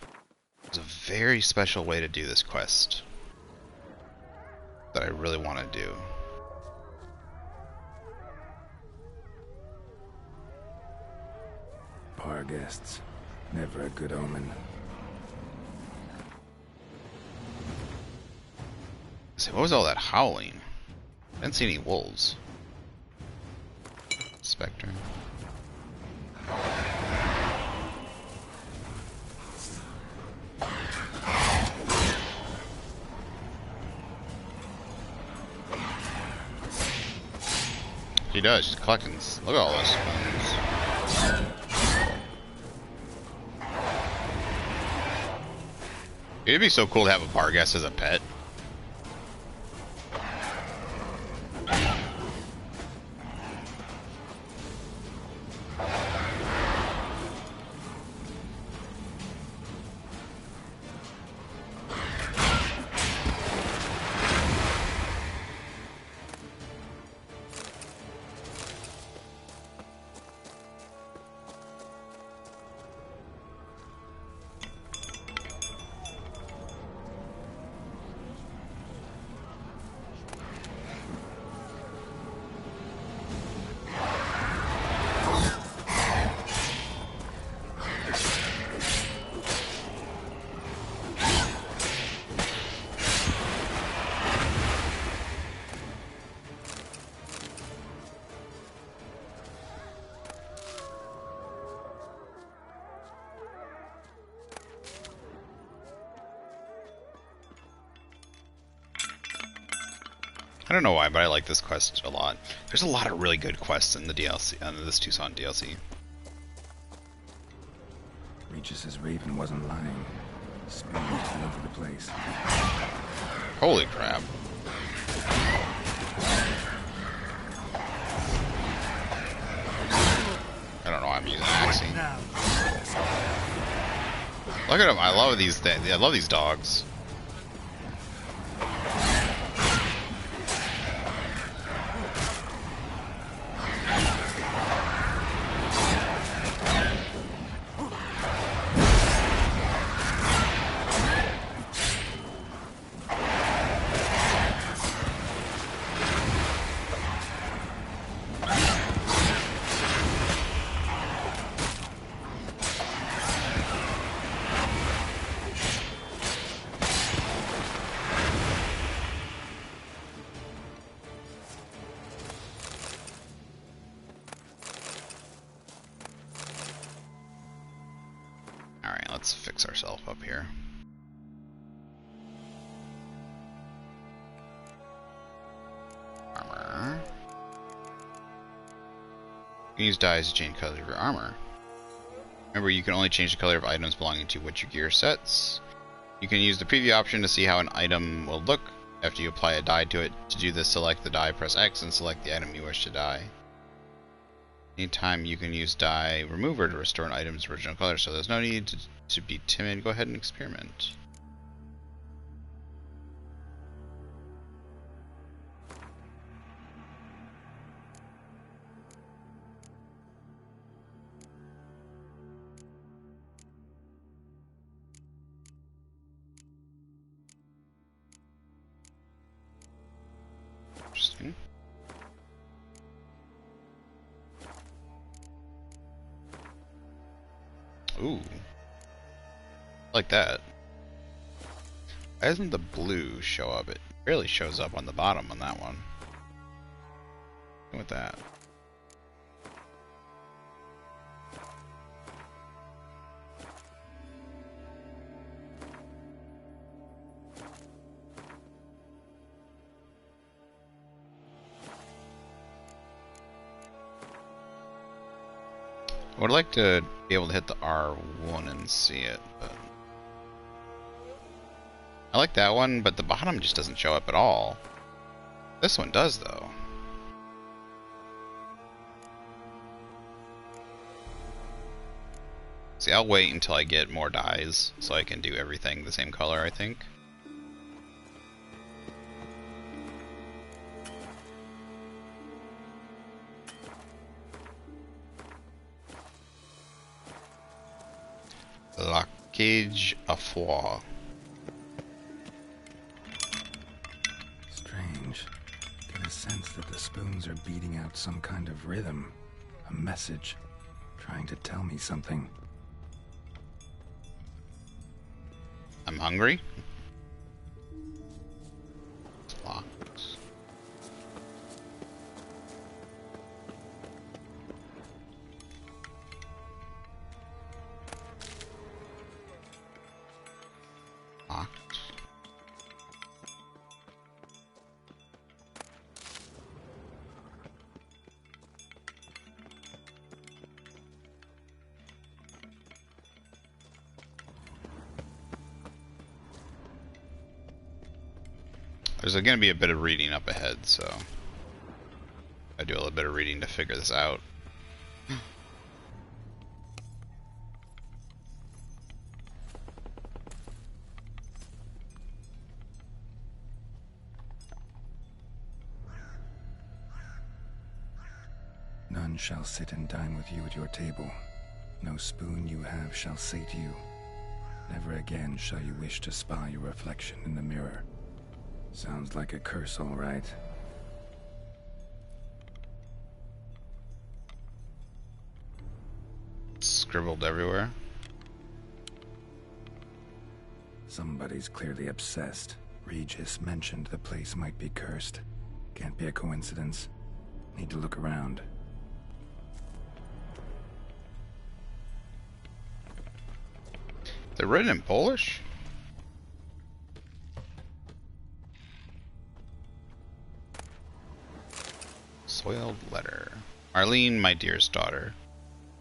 a very special way to do this quest that I really want to do. Bar guests. Never a good omen. So what was all that howling? I didn't see any wolves. Spectre. She does, she's collecting. Look at all this. It'd be so cool to have a bar guest as a pet. I don't know why, but I like this quest a lot. There's a lot of really good quests in the DLC, this Tucson DLC. Regis's raven wasn't lying. Smeared all over the place. Holy crap. I don't know why I'm using Axie. Look at him, I love these dogs. fix ourselves up here. Armor. You can use dyes to change the color of your armor. Remember, you can only change the color of items belonging to Witcher gear sets. You can use the preview option to see how an item will look after you apply a dye to it. To do this, select the dye, press X, and select the item you wish to dye. Anytime you can use dye remover to restore an item's original color, so there's no need to be timid. Go ahead and experiment. Interesting. Ooh. Like that. Why doesn't the blue show up? It barely shows up on the bottom on that one. With that. I would like to be able to hit the R1 and see it, but I like that one, but the bottom just doesn't show up at all. This one does, though. See, I'll wait until I get more dyes so I can do everything the same color, I think. La cage à foie. Strange. Get a sense that the spoons are beating out some kind of rhythm. A message. Trying to tell me something. I'm hungry. Locked. Locked. There's going to be a bit of reading up ahead, so I do a little bit of reading to figure this out. None shall sit and dine with you at your table. No spoon you have shall say to you. Never again shall you wish to spy your reflection in the mirror. Sounds like a curse, all right. Scribbled everywhere. Somebody's clearly obsessed. Regis mentioned the place might be cursed. Can't be a coincidence. Need to look around. They're written in Polish? Soiled letter. Marlene, my dearest daughter.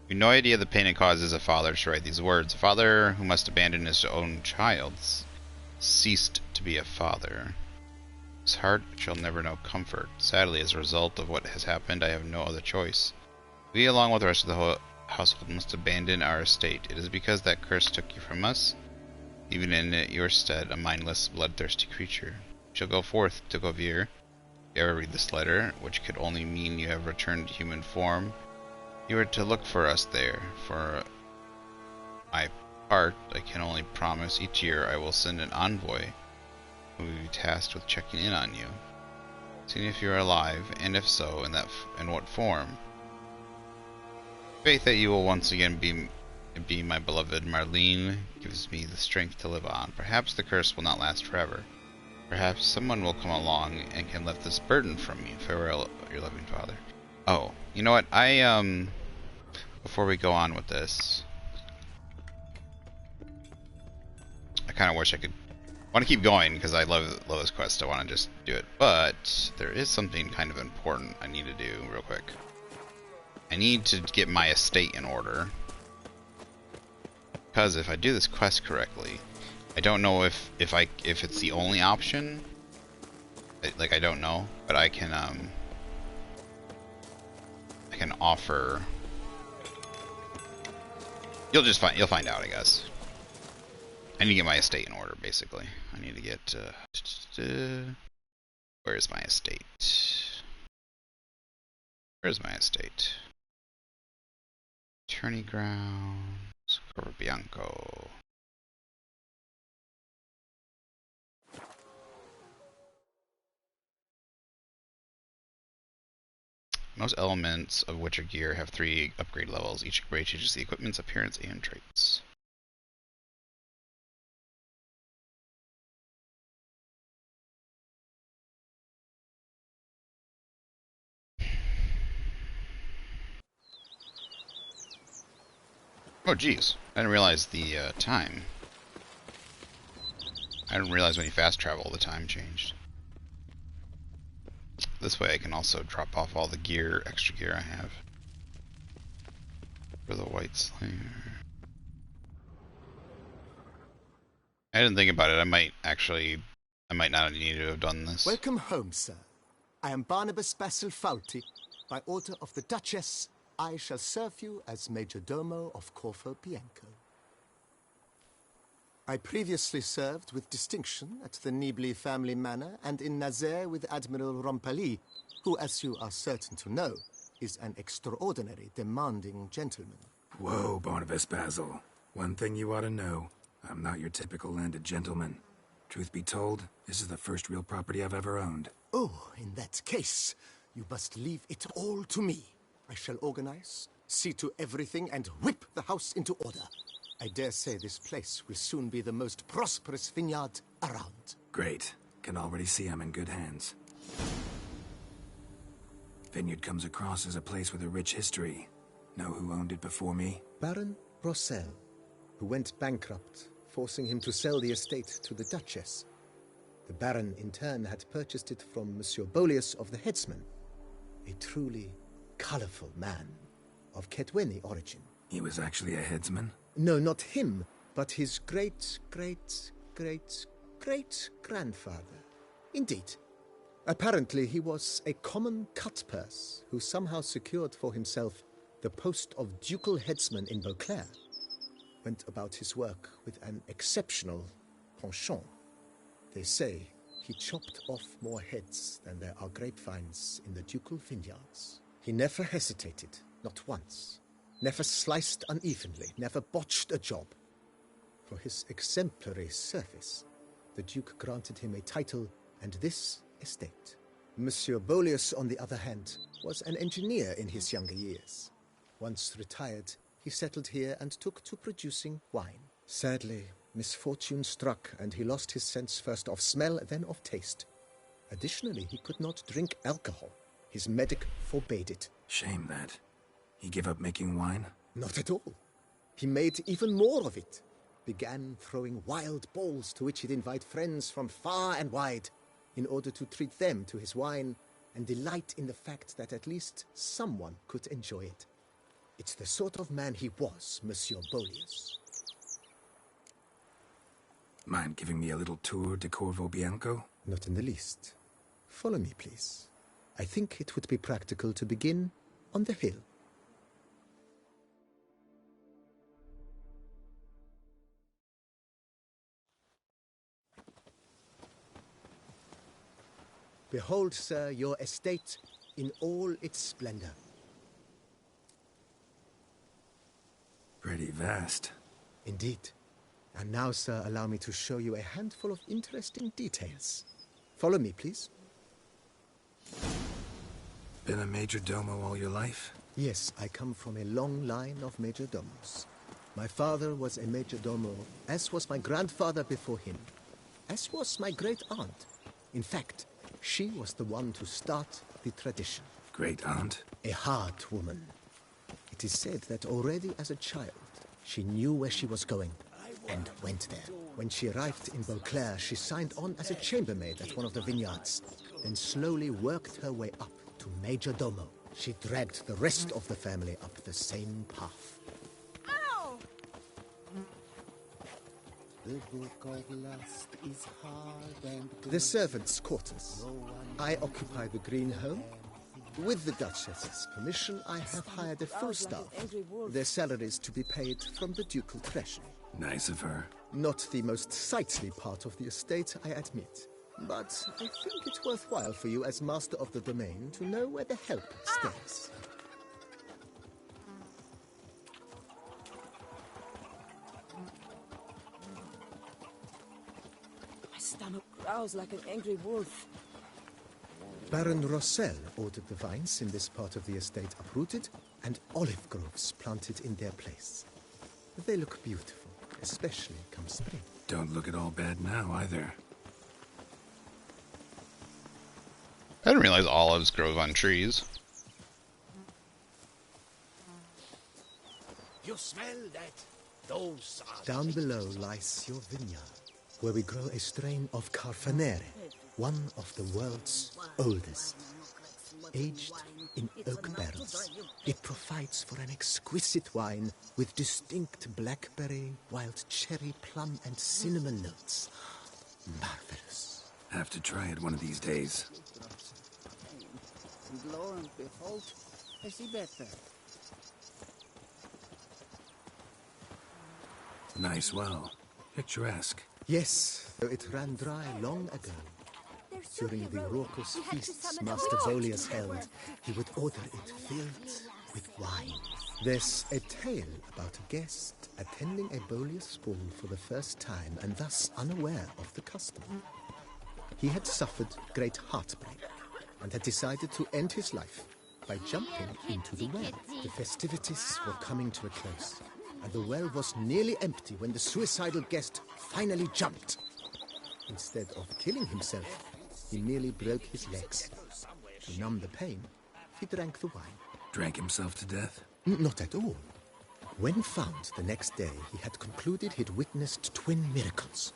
You have no idea the pain it causes a father to write these words. A father who must abandon his own child ceased to be a father. His heart shall never know comfort. Sadly, as a result of what has happened, I have no other choice. We, along with the rest of the whole household, must abandon our estate. It is because that curse took you from us, even in your stead, a mindless, bloodthirsty creature. We shall go forth to Govir. If you ever read this letter, which could only mean you have returned to human form, you are to look for us there. For my part, I can only promise each year I will send an envoy who will be tasked with checking in on you, seeing if you are alive, and if so, in what form. Faith that you will once again be my beloved Marlene gives me the strength to live on. Perhaps the curse will not last forever. Perhaps someone will come along and can lift this burden from me. Farewell, your loving father. Oh, you know what? Before we go on with this, kind of wish I could. Want to keep going because I love this quest. I want to just do it, but there is something kind of important I need to do real quick. I need to get my estate in order, because if I do this quest correctly, I don't know if it's the only option. Like, I don't know, but I can offer. You'll find out, I guess. I need to get my estate in order, basically. I need to get where's my estate? Where's my estate? Attorney grounds, Corvo Bianco. Most elements of Witcher gear have 3 upgrade levels. Each upgrade changes the equipment's appearance and traits. Oh, geez. I didn't realize the time. I didn't realize when you fast travel, the time changed. This way I can also drop off all the gear, extra gear I have. For the Wight Slayer. I didn't think about it. I might not need to have done this. Welcome home, sir. I am Barnabas Basil Fawlty. By order of the Duchess, I shall serve you as Major Domo of Corvo Bianco. I previously served with distinction at the Nibli family manor and in Nazaire with Admiral Rompali, who, as you are certain to know, is an extraordinary, demanding gentleman. Whoa, Barnabas Basil. One thing you ought to know. I'm not your typical landed gentleman. Truth be told, this is the first real property I've ever owned. Oh, in that case, you must leave it all to me. I shall organize, see to everything, and whip the house into order. I dare say this place will soon be the most prosperous vineyard around. Great. Can already see I'm in good hands. Vineyard comes across as a place with a rich history. Know who owned it before me? Baron Rossel, who went bankrupt, forcing him to sell the estate to the Duchess. The Baron, in turn, had purchased it from Monsieur Bolius of the Headsman, a truly colorful man of Ketweni origin. He was actually a headsman? No, not him, but his great-great-great-great-grandfather. Indeed. Apparently, he was a common cut-purse who somehow secured for himself the post of ducal headsman in Beauclair. Went about his work with an exceptional penchant. They say he chopped off more heads than there are grapevines in the ducal vineyards. He never hesitated, not once. Never sliced unevenly, never botched a job. For his exemplary service, the Duke granted him a title and this estate. Monsieur Bolius, on the other hand, was an engineer in his younger years. Once retired, he settled here and took to producing wine. Sadly, misfortune struck and he lost his sense first of smell, then of taste. Additionally, he could not drink alcohol. His medic forbade it. Shame that. He gave up making wine? Not at all. He made even more of it. Began throwing wild balls to which he'd invite friends from far and wide in order to treat them to his wine and delight in the fact that at least someone could enjoy it. It's the sort of man he was, Monsieur Bolius. Mind giving me a little tour de Corvo Bianco? Not in the least. Follow me, please. I think it would be practical to begin on the hill. Behold, sir, your estate in all its splendor. Pretty vast. Indeed. And now, sir, allow me to show you a handful of interesting details. Follow me, please. Been a major domo all your life? Yes, I come from a long line of major domos. My father was a major domo, as was my grandfather before him, as was my great-aunt. In fact, she was the one to start the tradition. Great-aunt? A hard woman. It is said that already as a child, she knew where she was going and went there. When she arrived in Beauclair, she signed on as a chambermaid at one of the vineyards, then slowly worked her way up to Major Domo. She dragged the rest of the family up the same path. Ow! The book of lust is hard and The servants' quarters. I occupy the green home. With the Duchess's permission, I have hired a full staff. Their salaries to be paid from the ducal treasury. Nice of her. Not the most sightly part of the estate, I admit. But I think it's worthwhile for you as master of the domain to know where the help stays. My stomach growls like an angry wolf. Baron Rossel ordered the vines in this part of the estate uprooted and olive groves planted in their place. They look beautiful, especially come spring. Don't look at all bad now, either. I didn't realize olives grow on trees. You smell that? Those are... Down below lies your vineyard, where we grow a strain of Carfanere, one of the world's oldest. Aged in oak barrels, it provides for an exquisite wine with distinct blackberry, wild cherry, plum, and cinnamon notes. Marvelous. Have to try it one of these days. Lo and behold, I see better. Nice well. Picturesque. Yes, though it ran dry long ago. During the raucous feasts Master Volius held, he would order it filled with wine. There's a tale about a guest attending a Volius ball for the first time and thus unaware of the custom. He had suffered great heartbreak and had decided to end his life by jumping into the well. The festivities were coming to a close, and the well was nearly empty when the suicidal guest finally jumped. Instead of killing himself, he merely broke his legs. To numb the pain, he drank the wine. Drank himself to death? Not at all. When found the next day, he had concluded he'd witnessed twin miracles.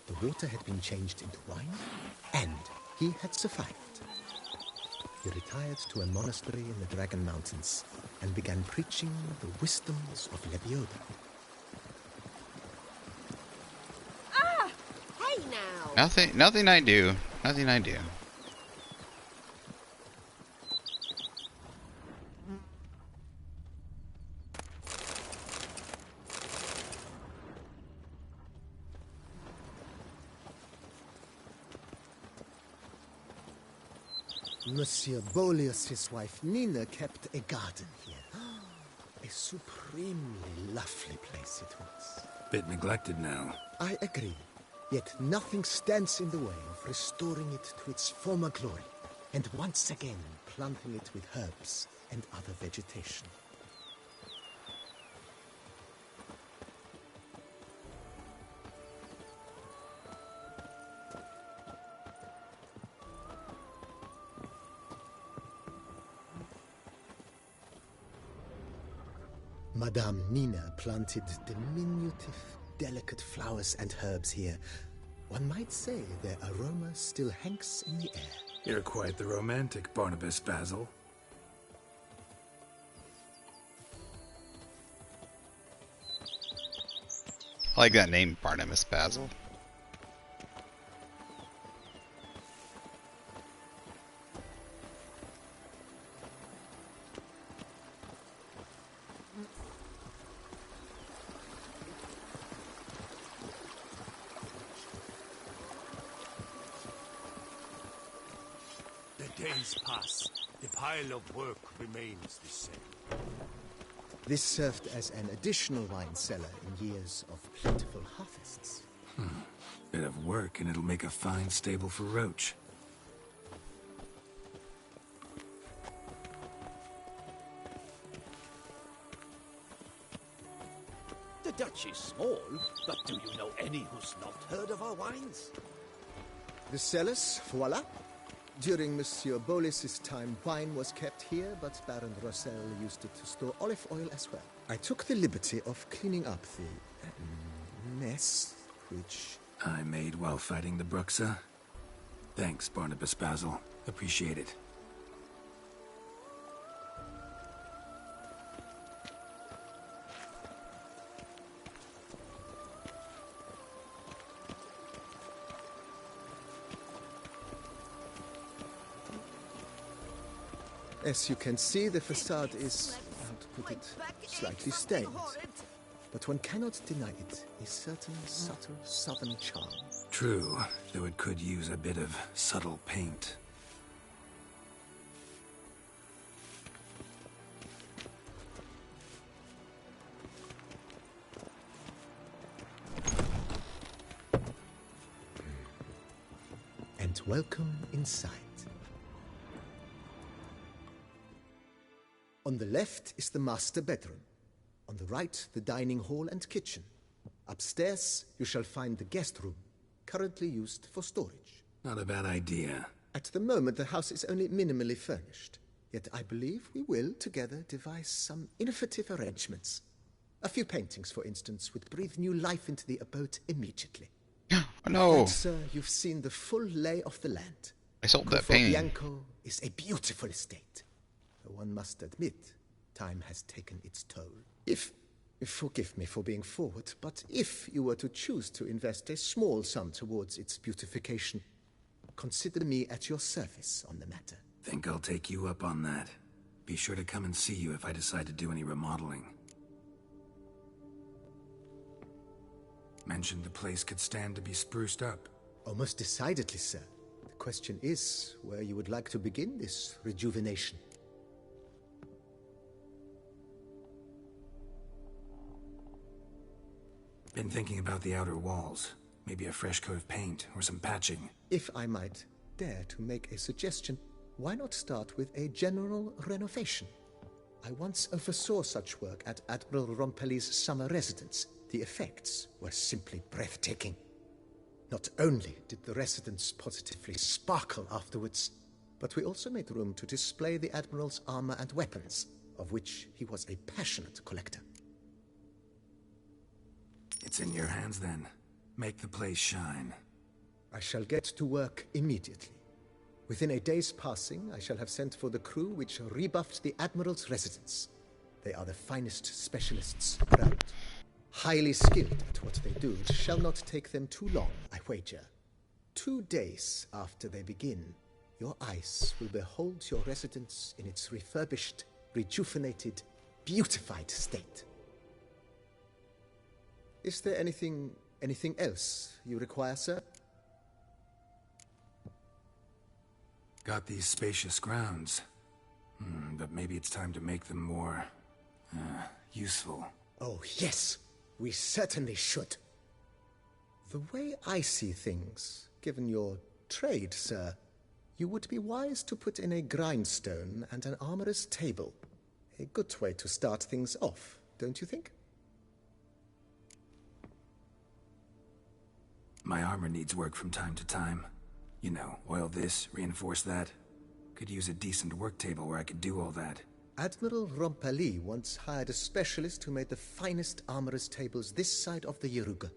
The water had been changed into wine, and he had survived. He retired to a monastery in the Dragon Mountains and began preaching the wisdoms of Lebioda. Ah! Hey now! Nothing I do. Nothing I do. Monsieur Bolius, his wife Nina, kept a garden here. A supremely lovely place it was. Bit neglected now. I agree. Yet nothing stands in the way of restoring it to its former glory, and once again planting it with herbs and other vegetation. Madame Nina planted diminutive, delicate flowers and herbs here. One might say their aroma still hangs in the air. You're quite the romantic, Barnabas Basil. I like that name, Barnabas Basil. The days pass. The pile of work remains the same. This served as an additional wine cellar in years of plentiful harvests. Bit of work and it'll make a fine stable for Roach. The Dutch is small, but do you know any who's not heard of our wines? The cellars, voila. During Monsieur Bolis's time, wine was kept here, but Baron Rossel used it to store olive oil as well. I took the liberty of cleaning up the mess which... I made while fighting the BRUXA. Thanks, Barnabas Basil. Appreciate it. As you can see, the facade is, how to put it, slightly stained. But one cannot deny it, a certain subtle southern charm. True, though it could use a bit of subtle paint. And welcome inside. On the left is the master bedroom. On the right, the dining hall and kitchen. Upstairs, you shall find the guest room, currently used for storage. Not a bad idea. At the moment, the house is only minimally furnished. Yet I believe we will, together, devise some innovative arrangements. A few paintings, for instance, would breathe new life into the abode immediately. Oh, no. And, sir, you've seen the full lay of the land. I sold that painting. Bianco is a beautiful estate. Though one must admit, time has taken its toll. Forgive me for being forward, but if you were to choose to invest a small sum towards its beautification, consider me at your service on the matter. Think I'll take you up on that. Be sure to come and see you if I decide to do any remodeling. Mentioned the place could stand to be spruced up. Oh, most decidedly, sir. The question is where you would like to begin this rejuvenation. Been thinking about the outer walls. Maybe a fresh coat of paint or some patching. If I might dare to make a suggestion, why not start with a general renovation? I once oversaw such work at Admiral Rompelli's summer residence. The effects were simply breathtaking. Not only did the residence positively sparkle afterwards, but we also made room to display the Admiral's armor and weapons, of which he was a passionate collector. It's in your hands then. Make the place shine. I shall get to work immediately. Within a day's passing, I shall have sent for the crew which rebuffed the Admiral's residence. They are the finest specialists around. Highly skilled at what they do, it shall not take them too long, I wager. 2 days after they begin, your eyes will behold your residence in its refurbished, rejuvenated, beautified state. Is there anything else you require, sir? Got these spacious grounds. But maybe it's time to make them more... useful. Oh, yes! We certainly should. The way I see things, given your trade, sir, you would be wise to put in a grindstone and an armorer's table. A good way to start things off, don't you think? My armor needs work from time to time. You know, oil this, reinforce that. Could use a decent work table where I could do all that. Admiral Rompelli once hired a specialist who made the finest armorer's tables this side of the Yaruga.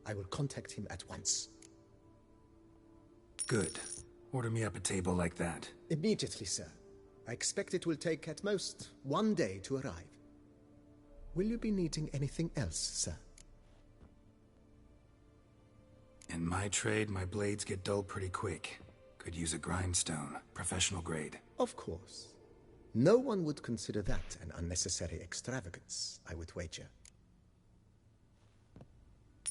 I will contact him at once. Good. Order me up a table like that. Immediately, sir. I expect it will take at most 1 day to arrive. Will you be needing anything else, sir? In my trade, my blades get dull pretty quick. Could use a grindstone, professional grade. Of course. No one would consider that an unnecessary extravagance, I would wager.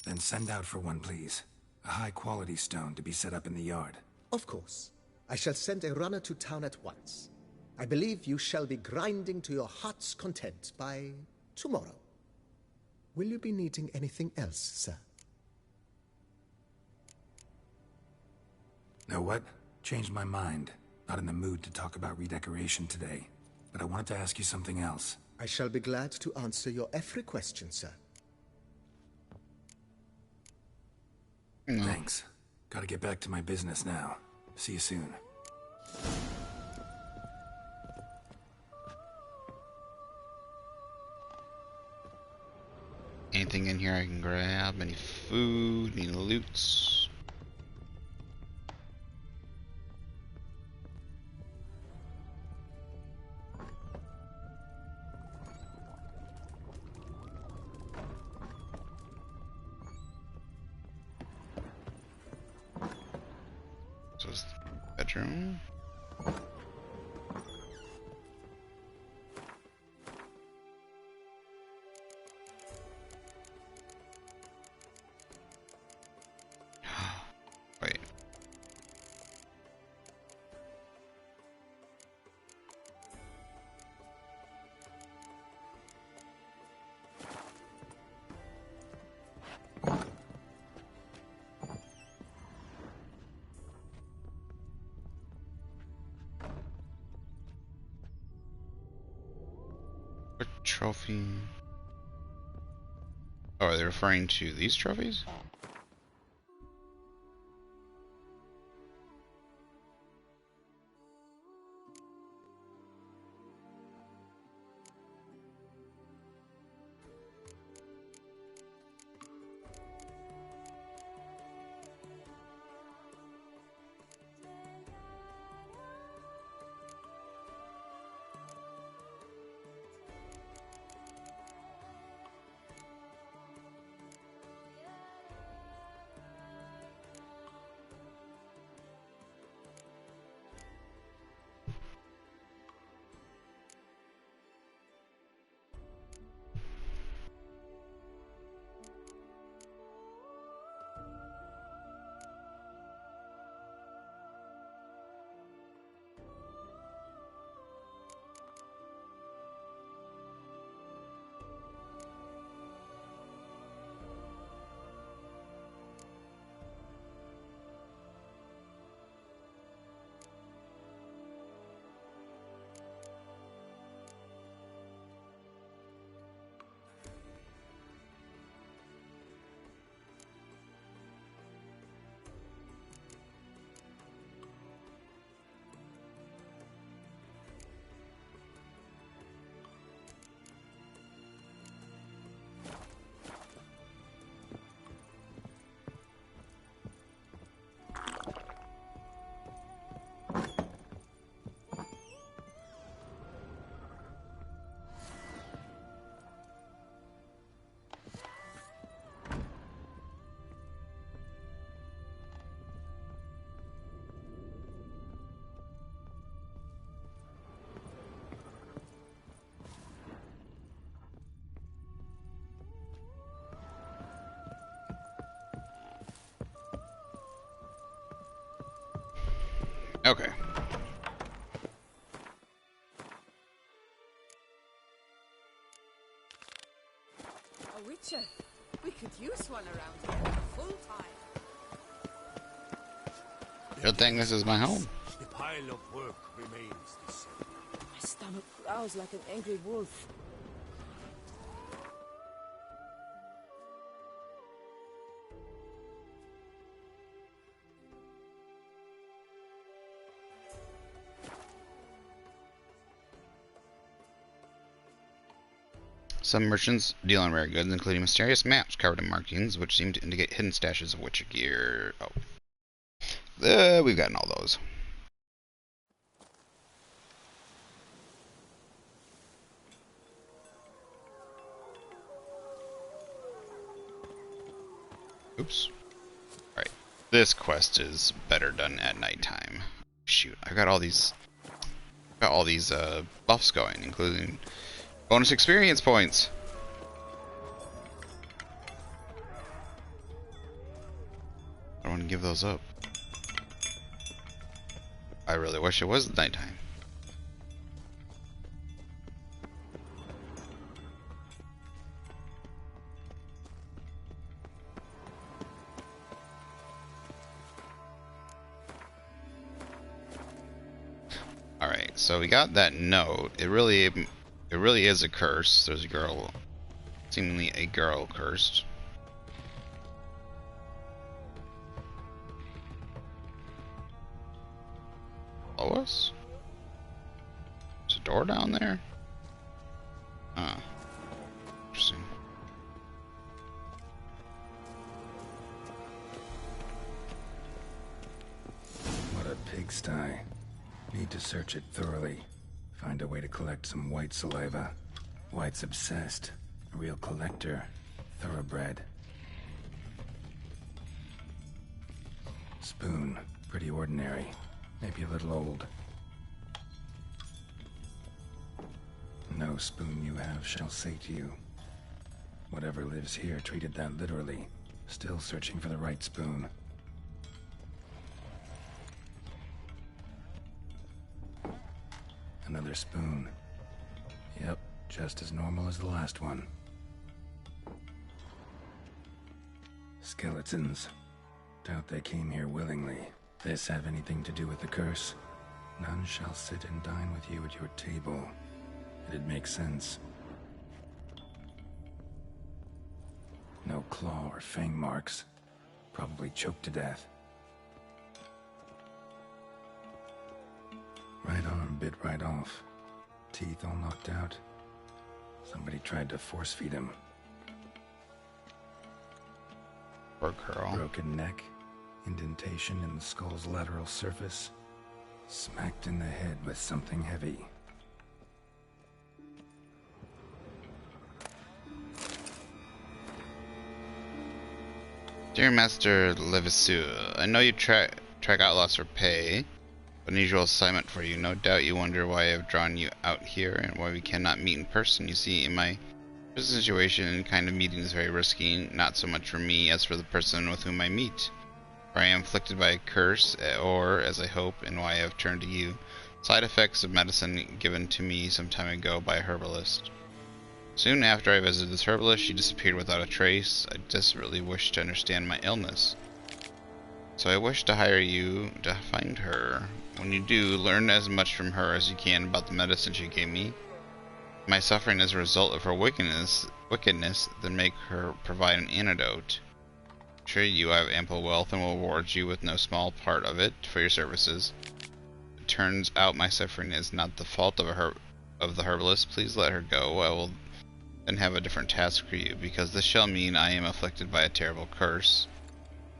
Then send out for one, please. A high-quality stone to be set up in the yard. Of course. I shall send a runner to town at once. I believe you shall be grinding to your heart's content by tomorrow. Will you be needing anything else, sir? Know what? Changed my mind. Not in the mood to talk about redecoration today. But I wanted to ask you something else. I shall be glad to answer your every question, sir. Thanks. Gotta get back to my business now. See you soon. Anything in here I can grab? Any food? Any loots? So it's the bedroom. Wait. What trophy? Oh, are they referring to these trophies? Okay. A witcher. We could use one around here full time. Good thing this is my home. The pile of work remains the same. My stomach growls like an angry wolf. Some merchants deal in rare goods, including mysterious maps covered in markings, which seem to indicate hidden stashes of witcher gear. Oh. We've gotten all those. Oops. Alright. This quest is better done at nighttime. Shoot, I've got all these buffs going, including bonus experience points. I don't want to give those up. I really wish it was nighttime. Alright, so we got that note. It really is a curse. There's a girl, seemingly a girl cursed. Below us? There's a door down there? Interesting. pigsty. Need to search it thoroughly. Find a way to collect some white saliva. Wight's obsessed. A real collector. Thoroughbred. Spoon. Pretty ordinary. Maybe a little old. No spoon you have shall sate you. Whatever lives here treated that literally. Still searching for the right spoon. Another spoon. Yep, just as normal as the last one. Skeletons. Doubt they came here willingly. This have anything to do with the curse? None shall sit and dine with you at your table. It'd make sense. No claw or fang marks. Probably choked to death. Right arm bit right off. Teeth all knocked out. Somebody tried to force feed him. Poor girl. Broken neck. Indentation in the skull's lateral surface. Smacked in the head with something heavy. Dear Master Levisu, I know you track outlaws for pay. Unusual assignment for you. No doubt you wonder why I have drawn you out here and why we cannot meet in person. You see, in my present situation, kind of meeting is very risky, not so much for me as for the person with whom I meet. For I am afflicted by a curse, or, as I hope, and why I have turned to you, side effects of medicine given to me some time ago by a herbalist. Soon after I visited this herbalist, she disappeared without a trace. I desperately wished to understand my illness. So I wish to hire you to find her. When you do, learn as much from her as you can about the medicine she gave me. My suffering as a result of her wickedness, then make her provide an antidote. Sure, you have ample wealth and will reward you with no small part of it for your services. It turns out my suffering is not the fault of the herbalist. Please let her go. I will then have a different task for you, because this shall mean I am afflicted by a terrible curse.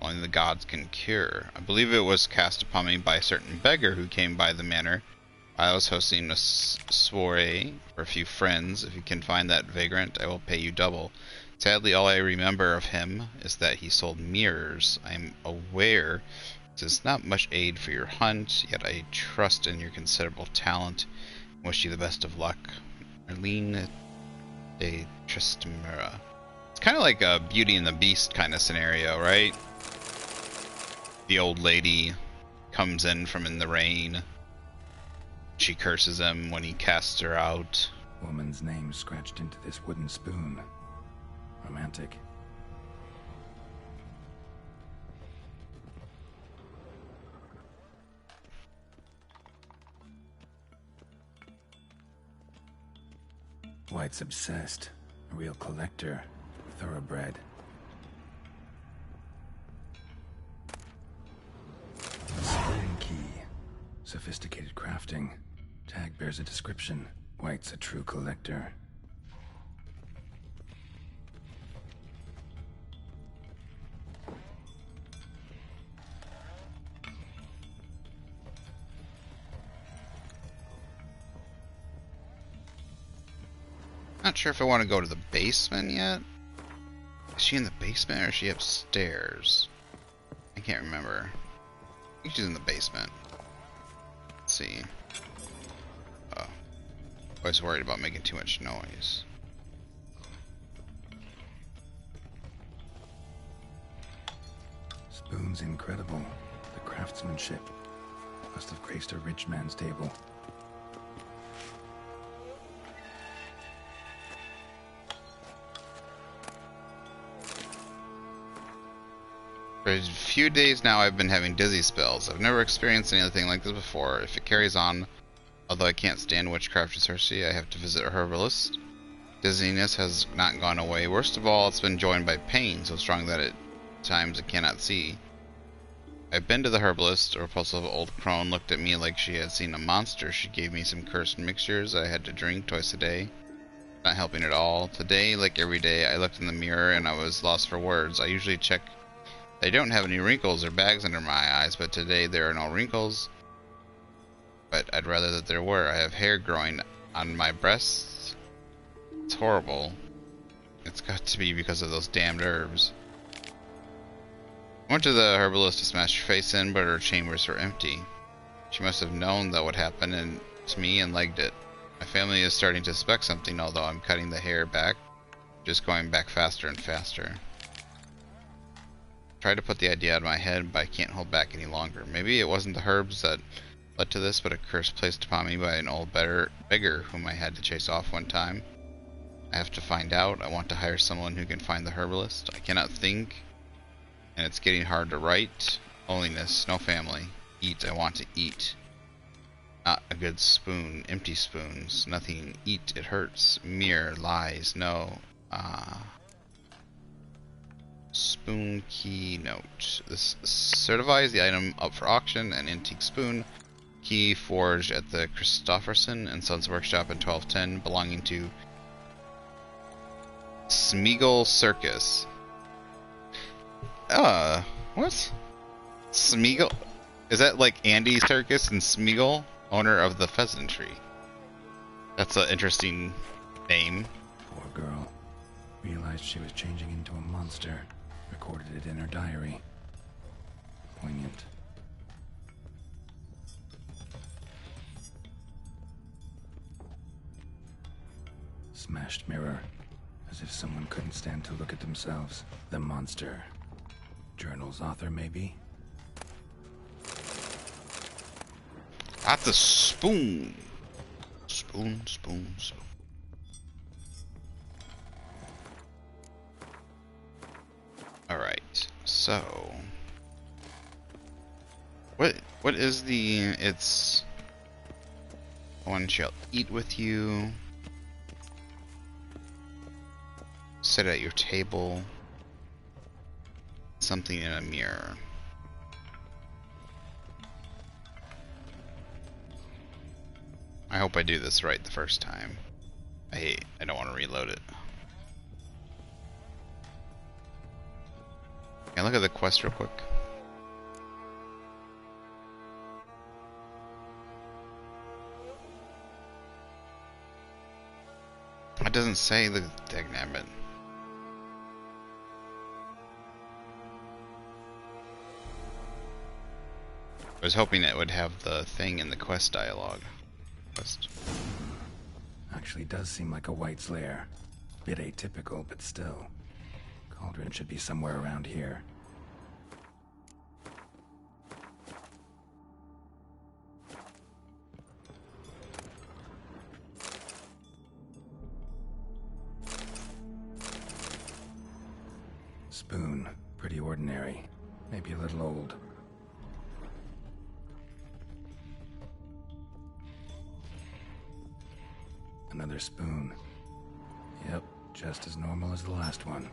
Only the gods can cure. I believe it was cast upon me by a certain beggar who came by the manor. I was hosting a soiree for a few friends. If you can find that vagrant, I will pay you double. Sadly, all I remember of him is that he sold mirrors. I am aware this is not much aid for your hunt, yet I trust in your considerable talent and wish you the best of luck. Marlene de Tristamura. It's kind of like a Beauty and the Beast kind of scenario, right? The old lady comes in from in the rain. She curses him when he casts her out. Woman's name scratched into this wooden spoon. Romantic. Wight's obsessed. A real collector. Thoroughbred. Spoon key. Sophisticated crafting. Tag bears a description. Wight's a true collector. Not sure if I want to go to the basement yet. Is she in the basement or is she upstairs? I can't remember. I think she's in the basement. Let's see. Oh. Always worried about making too much noise. Spoon's incredible. The craftsmanship. Must have graced a rich man's table. For a few days now I've been having dizzy spells. I've never experienced anything like this before. If it carries on, although I can't stand witchcraft or sorcery, I have to visit a herbalist. Dizziness has not gone away. Worst of all, it's been joined by pain, so strong that at times I cannot see. I've been to the herbalist. A repulsive old crone looked at me like she had seen a monster. She gave me some cursed mixtures I had to drink twice a day. Not helping at all. Today, like every day, I looked in the mirror and I was lost for words. I usually check I don't have any wrinkles or bags under my eyes, but today there are no wrinkles. but I'd rather that there were. I have hair growing on my breasts. It's horrible. It's got to be because of those damned herbs. I went to the herbalist to smash her face in, but her chambers were empty. She must have known that would happen to me and legged it. My family is starting to suspect something, although I'm cutting the hair back, just going back faster and faster. Tried to put the idea out of my head, but I can't hold back any longer. Maybe it wasn't the herbs that led to this, but a curse placed upon me by an old beggar whom I had to chase off one time. I have to find out. I want to hire someone who can find the herbalist. I cannot think, and it's getting hard to write. Loneliness, no family. Eat, I want to eat. Not a good spoon, empty spoons. Nothing, eat, it hurts. Mere lies, no. Spoon key note. This certifies the item up for auction, an antique spoon. Key forged at the Christopherson and Sons Workshop in 1210, belonging to Smeagol Circus. What? Smeagol? Is that like Andy Circus and Smeagol, owner of the Pheasantry? That's an interesting name. Poor girl. Realized she was changing into a monster. Recorded it in her diary. Poignant. Smashed mirror. As if someone couldn't stand to look at themselves. The monster. Journal's author, maybe? At the spoon. Spoon, spoon, spoon. Alright, so... What is the... It's... One shall eat with you. Sit at your table. Something in a mirror. I hope I do this right the first time. I don't want to reload it. Can I look at the quest real quick? It doesn't say the dagnabbit. I was hoping it would have the thing in the quest dialogue. Actually does seem like a Wight's lair. Bit atypical, but still. Cauldron should be somewhere around here. Spoon. Pretty ordinary. Maybe a little old. Another spoon. Yep, just as normal as the last one.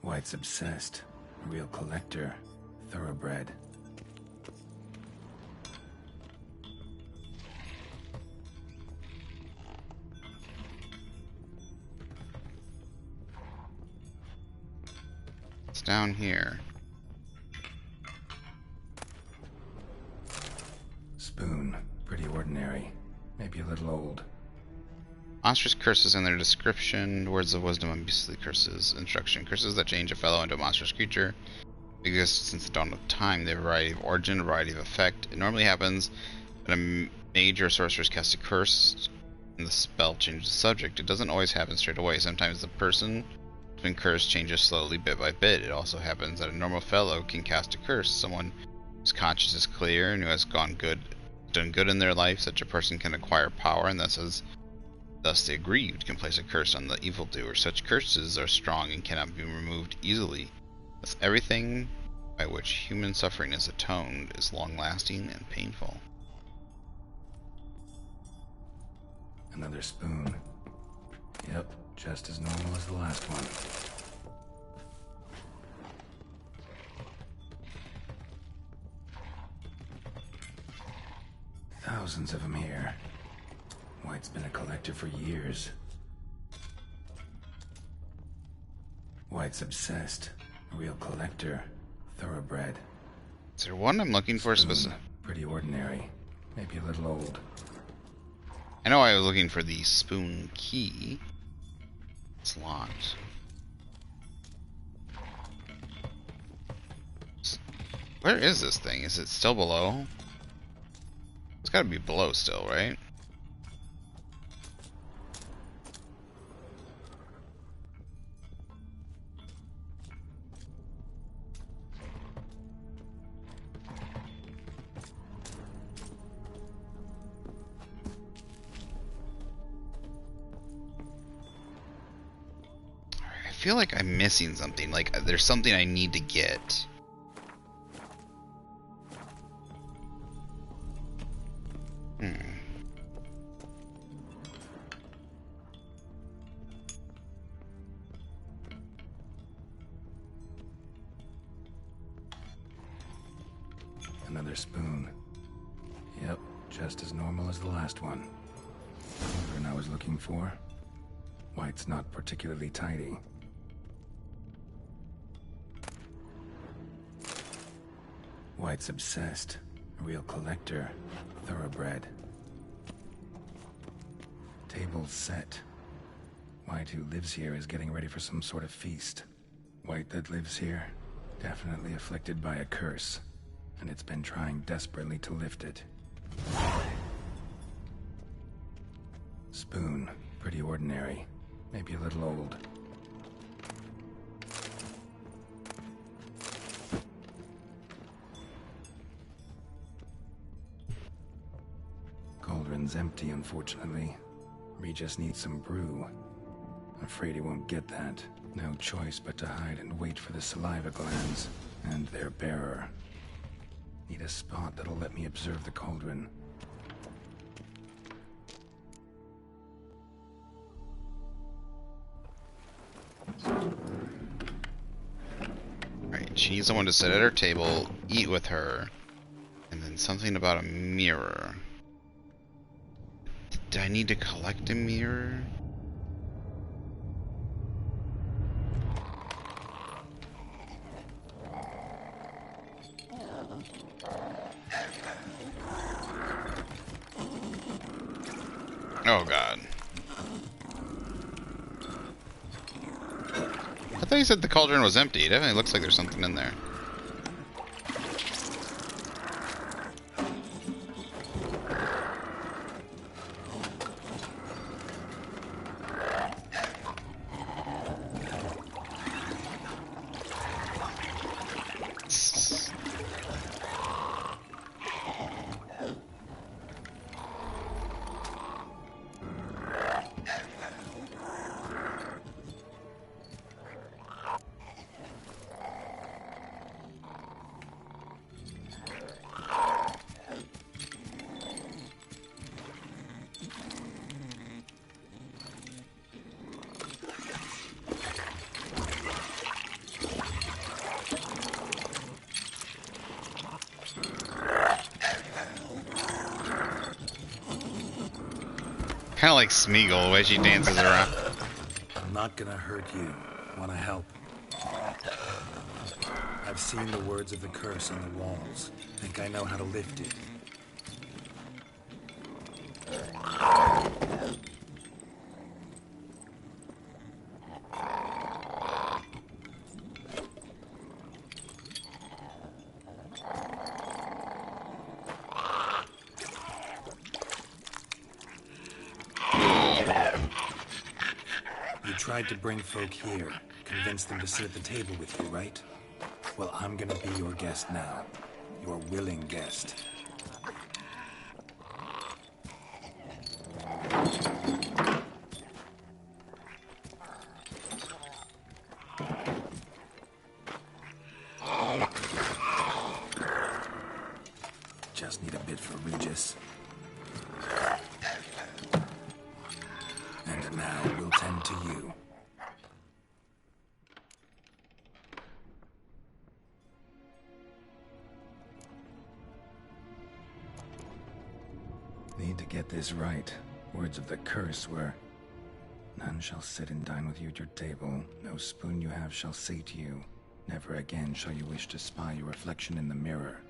Wight's obsessed. A real collector. Thoroughbred. Down here. Spoon. Pretty ordinary. Maybe a little old. Monstrous curses and their description. Words of wisdom on beastly curses. Instruction. Curses that change a fellow into a monstrous creature exist since the dawn of time. They have a variety of origin, a variety of effect. It normally happens when a mage or sorceress casts a curse and the spell changes the subject. It doesn't always happen straight away. Sometimes the person when curse changes slowly bit by bit. It also happens that a normal fellow can cast a curse. Someone whose conscience is clear and who has done good in their life, such a person can acquire power, and thus the aggrieved can place a curse on the evildoer. Such curses are strong and cannot be removed easily. Thus everything by which human suffering is atoned is long-lasting and painful. Another spoon. Yep. Just as normal as the last one. thousands of them here. Wight's been a collector for years. Wight's obsessed. A real collector. Thoroughbred. Is there one I'm looking for specific? Pretty ordinary. Maybe a little old. I know I was looking for the spoon key. It's locked. Where is this thing? Is it still below? It's gotta be below still, right? I feel like I'm missing something. Like there's something I need to get. Another spoon. Yep, just as normal as the last one. Wyvern I was looking for. Wight's not particularly tidy. Wight's obsessed. A real collector. Thoroughbred. Table's set. Wight, who lives here, is getting ready for some sort of feast. Wight that lives here, definitely afflicted by a curse, and it's been trying desperately to lift it. Spoon, pretty ordinary, maybe a little old. Cauldron's empty, unfortunately. Regis needs some brew. Afraid he won't get that. No choice but to hide and wait for the saliva glands and their bearer. Need a spot that'll let me observe the cauldron. Alright, she needs someone to sit at her table, eat with her, and then something about a mirror. Do I need to collect a mirror? Oh god. I thought you said the cauldron was empty. It definitely looks like there's something in there. Kind of like Smeagol, the way she dances around. I'm not gonna hurt you. Wanna help? I've seen the words of the curse on the walls. Think I know how to lift it. Tried to bring folk here, convince them to sit at the table with you, right? Well, I'm gonna be your guest now. Your willing guest. Just need a bit for Regis. And now we'll tend to you. Need to get this right. Words of the curse were, "None shall sit and dine with you at your table. No spoon you have shall sate you. Never again shall you wish to spy your reflection in the mirror."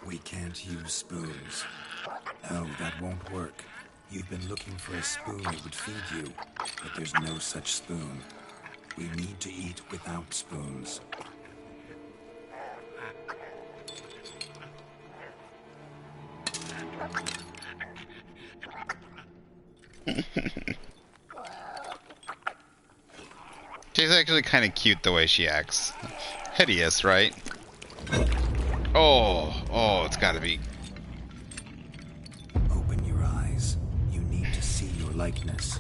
We can't use spoons. No, that won't work. You've been looking for a spoon that would feed you, but there's no such spoon. We need to eat without spoons. She's actually kind of cute the way she acts. Hideous, right? Oh, it's gotta be. Open your eyes. You need to see your likeness.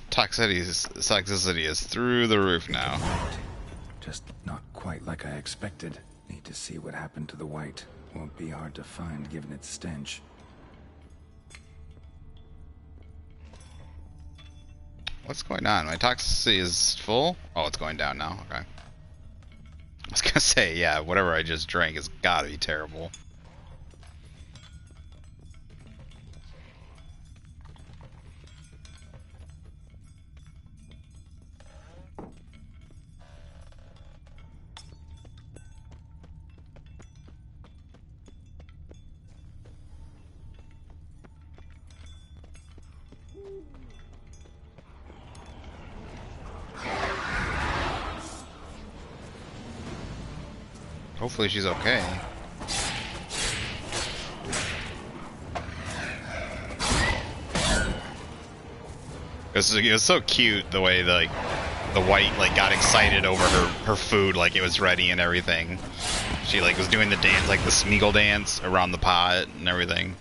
Toxicity is through the roof now. Just not quite like I expected. Need to see what happened to the Wight. Won't be hard to find given its stench. What's going on? My toxicity is full? Oh, it's going down now. Okay. I was gonna say, yeah, whatever I just drank has gotta be terrible. Hopefully she's okay. It was so cute the way the Wight like got excited over her food, like it was ready and everything. She like was doing the dance, like the Smeagol dance around the pot and everything.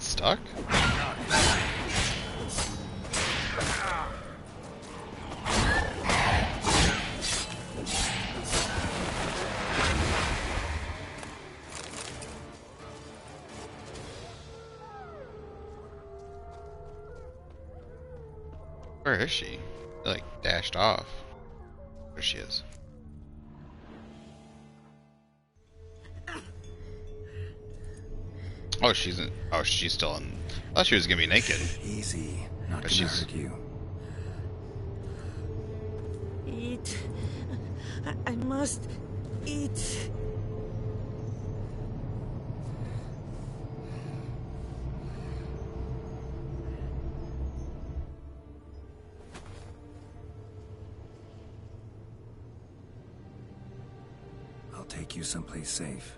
Stuck? Where is she? Like dashed off. There she is. Oh, she's still in. I thought she was gonna be naked. Easy, not But gonna hurt you. Eat. I must eat. I'll take you someplace safe.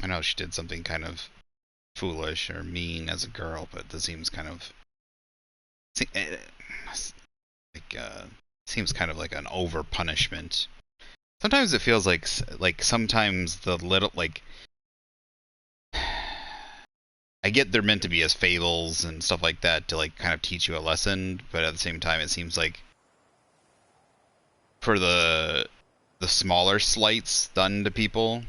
I know she did something kind of foolish or mean as a girl, but this seems kind of seems kind of like an over punishment. Sometimes it feels like sometimes the little like I get they're meant to be as fables and stuff like that to like kind of teach you a lesson, but at the same time it seems like for the smaller slights done to people.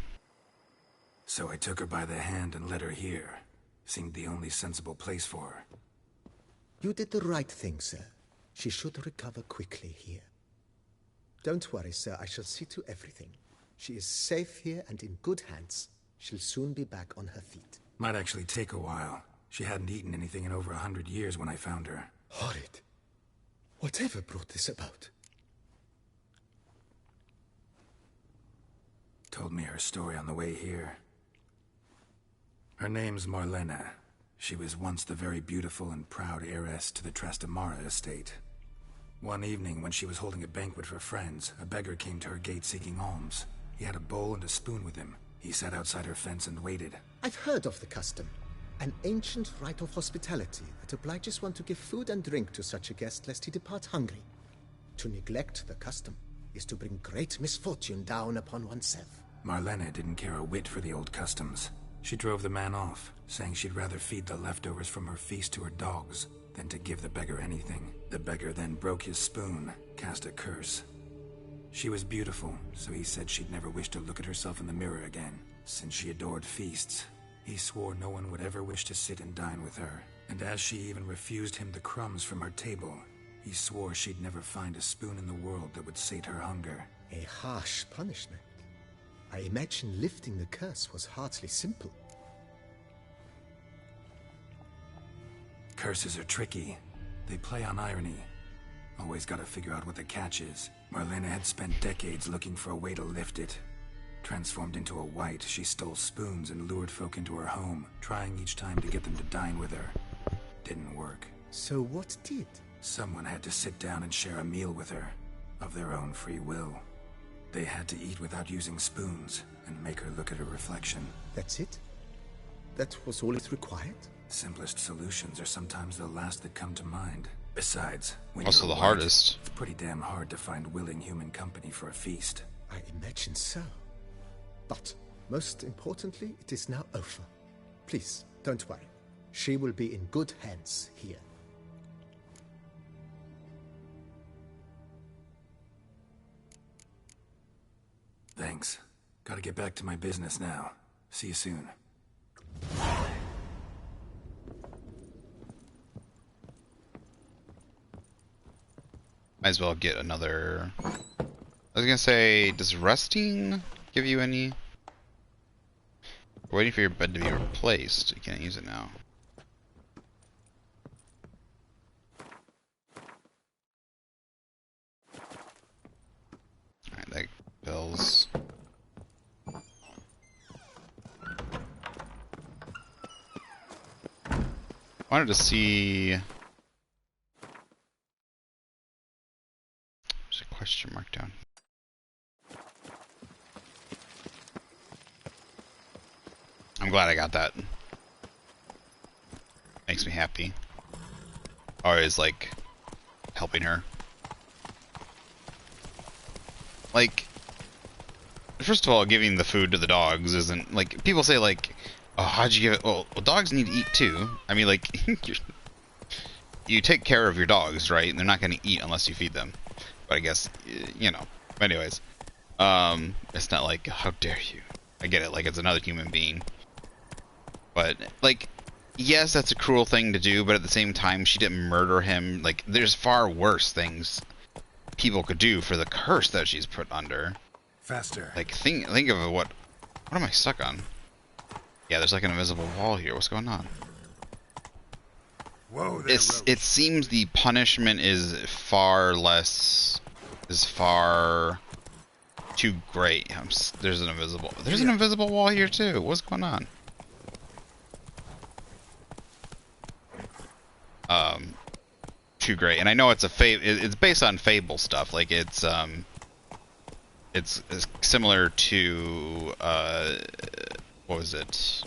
So I took her by the hand and led her here. Seemed the only sensible place for her. You did the right thing, sir. She should recover quickly here. Don't worry, sir. I shall see to everything. She is safe here and in good hands. She'll soon be back on her feet. Might actually take a while. She hadn't eaten anything in over 100 years when I found her. Horrid. Whatever brought this about? Told me her story on the way here. Her name's Marlena. She was once the very beautiful and proud heiress to the Trastamara estate. One evening, when she was holding a banquet for friends, a beggar came to her gate seeking alms. He had a bowl and a spoon with him. He sat outside her fence and waited. I've heard of the custom. An ancient rite of hospitality that obliges one to give food and drink to such a guest lest he depart hungry. To neglect the custom is to bring great misfortune down upon oneself. Marlena didn't care a whit for the old customs. She drove the man off, saying she'd rather feed the leftovers from her feast to her dogs than to give the beggar anything. The beggar then broke his spoon, cast a curse. She was beautiful, so he said she'd never wish to look at herself in the mirror again. Since she adored feasts, he swore no one would ever wish to sit and dine with her. And as she even refused him the crumbs from her table, he swore she'd never find a spoon in the world that would sate her hunger. A harsh punishment. I imagine lifting the curse was hardly simple. Curses are tricky. They play on irony. Always gotta figure out what the catch is. Marlena had spent decades looking for a way to lift it. Transformed into a wight, she stole spoons and lured folk into her home, trying each time to get them to dine with her. Didn't work. So what did? Someone had to sit down and share a meal with her, of their own free will. They had to eat without using spoons, and make her look at her reflection. That's it? That was all it required? Simplest solutions are sometimes the last that come to mind. Besides, when Also you're the white, hardest. it's pretty damn hard to find willing human company for a feast. I imagine so. But, most importantly, it is now over. Please, don't worry. She will be in good hands here. Thanks. Gotta get back to my business now. See you soon. Might as well get another... I was gonna say, does resting give you any... We're waiting for your bed to be replaced. You can't use it now. Alright, that bills. Wanted to see... There's a question mark down here. I'm glad I got that. Makes me happy. Always like helping her. Like, first of all, giving the food to the dogs isn't like people say like, oh, how'd you give it? Well, dogs need to eat too. I mean, like, you take care of your dogs, right? And they're not going to eat unless you feed them. But I guess, you know. Anyways, it's not like, how dare you? I get it, like it's another human being. But, like, yes, that's a cruel thing to do, but at the same time, she didn't murder him. Like, there's far worse things people could do for the curse that she's put under. Faster. Like, think of what am I stuck on? Yeah, there's like an invisible wall here. What's going on? Whoa there, It seems the punishment is far too great. There's an invisible wall here too. What's going on? Too great. And I know it's it's based on Fable stuff. Like it's similar to what was it?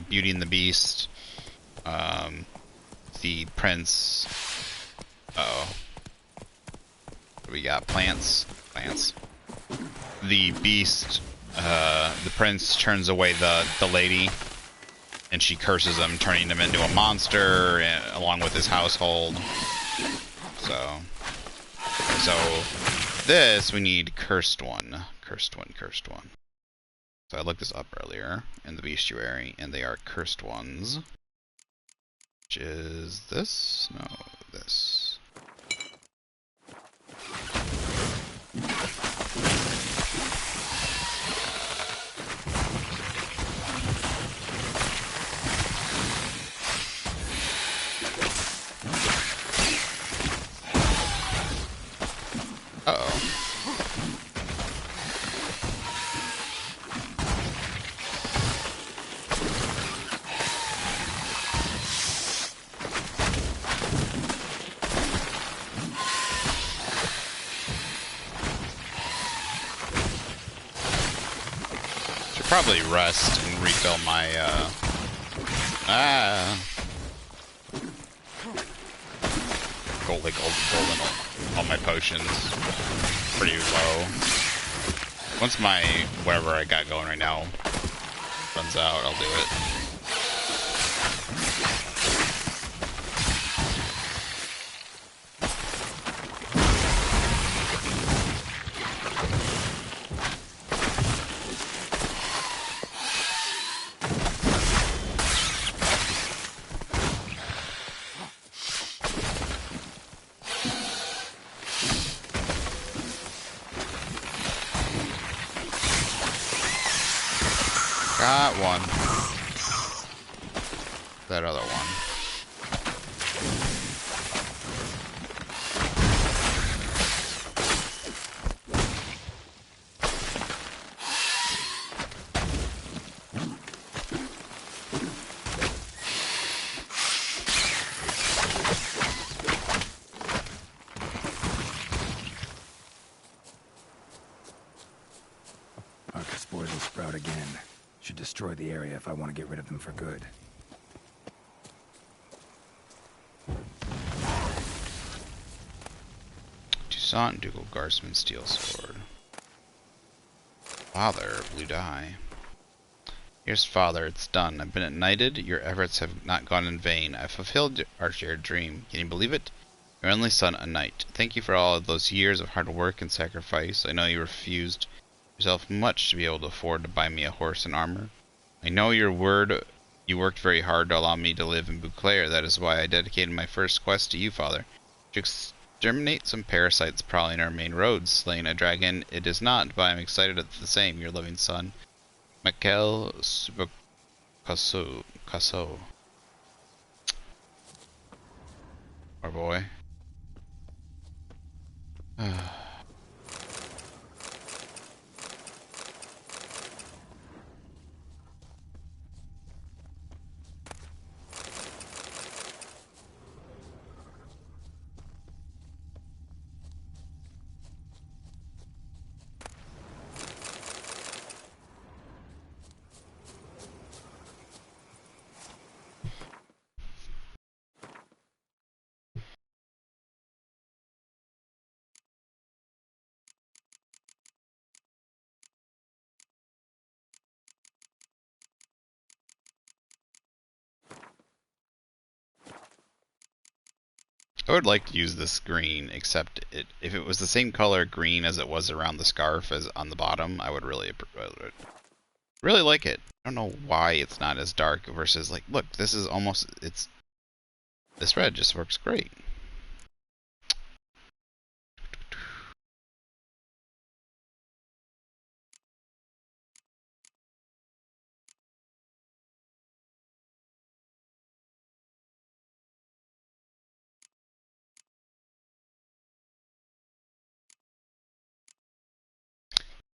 Beauty and the Beast. The Prince. Uh-oh. What do we got? Plants. The Beast. The Prince turns away the lady, and she curses him, turning him into a monster, along with his household. So this we need cursed one. So I looked this up earlier in the bestiary, and they are cursed ones. Which is this? No, this. Uh-oh. probably rest and refill my, golden, all my potions. Pretty low. Once my, whatever I got going right now runs out, I'll do it. Got one. That other one. Arca spores will sprout again. Should destroy the area if I want to get rid of them for good. Duchaton, Ducal Guardsman, Steel Sword. Father, blue dye. Here's Father, it's done. I've been knighted. Your efforts have not gone in vain. I've fulfilled our shared dream. Can you believe it? Your only son, a knight. Thank you for all of those years of hard work and sacrifice. I know you refused yourself much to be able to afford to buy me a horse and armor. I know your word. You worked very hard to allow me to live in Beauclair. That is why I dedicated my first quest to you, Father. To exterminate some parasites prowling our main roads. Slaying a dragon, it is not, but I am excited at the same. Your loving son, Michael Casso. Our boy. I would like to use this green, except if it was the same color green as it was around the scarf as on the bottom, I would really like it. I don't know why it's not as dark versus like, look, this is almost, this red just works great.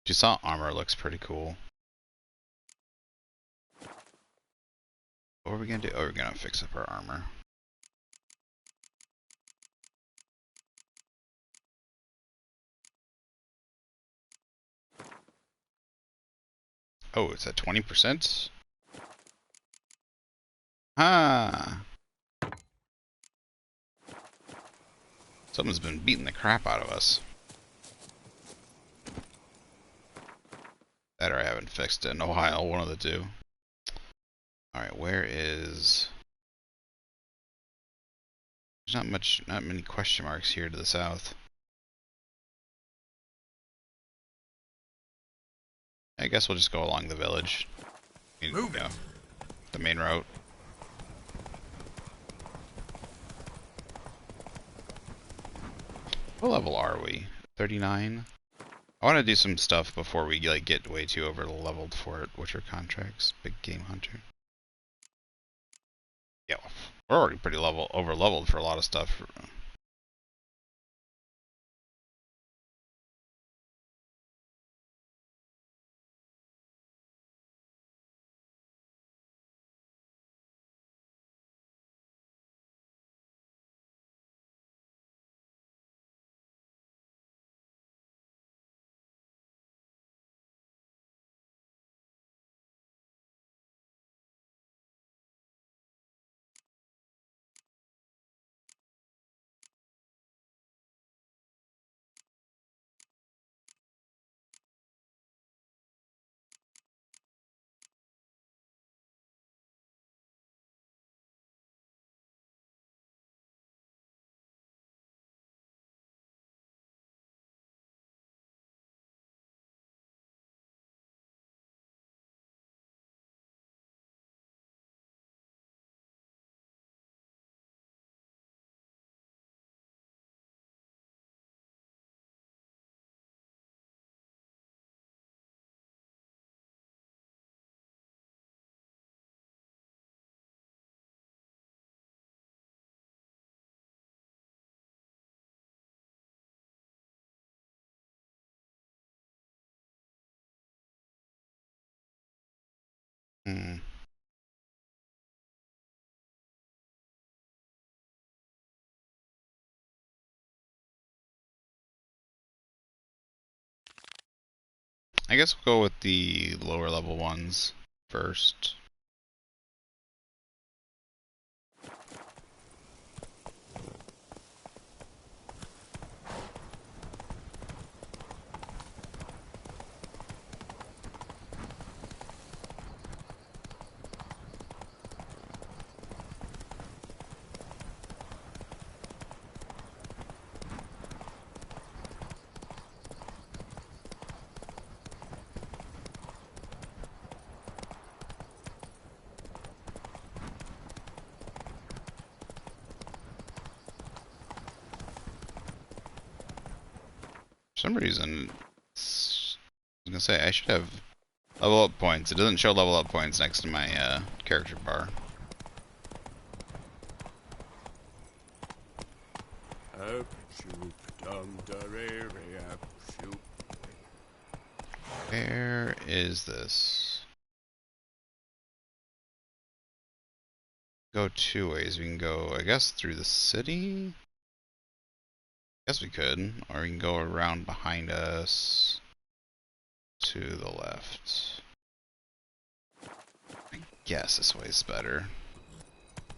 Duchaton armor looks pretty cool. What are we gonna do? Oh, we're gonna fix up our armor. Oh, it's at 20%? Ah! Someone's been beating the crap out of us. That or I haven't fixed it in a while, one of the two. Alright, where is... There's not many question marks here to the south. I guess we'll just go along the village. Moving. The main route. What level are we? 39? I want to do some stuff before we like get way too over leveled for it. Witcher contracts, big game hunter. Yeah, we're already pretty over leveled for a lot of stuff. Hmm. I guess we'll go with the lower level ones first. For some reason, I was gonna say I should have level up points. It doesn't show level up points next to my character bar. Where is this? Go two ways. We can go, I guess, through the city? Guess we could. Or we can go around behind us to the left. I guess this way's better.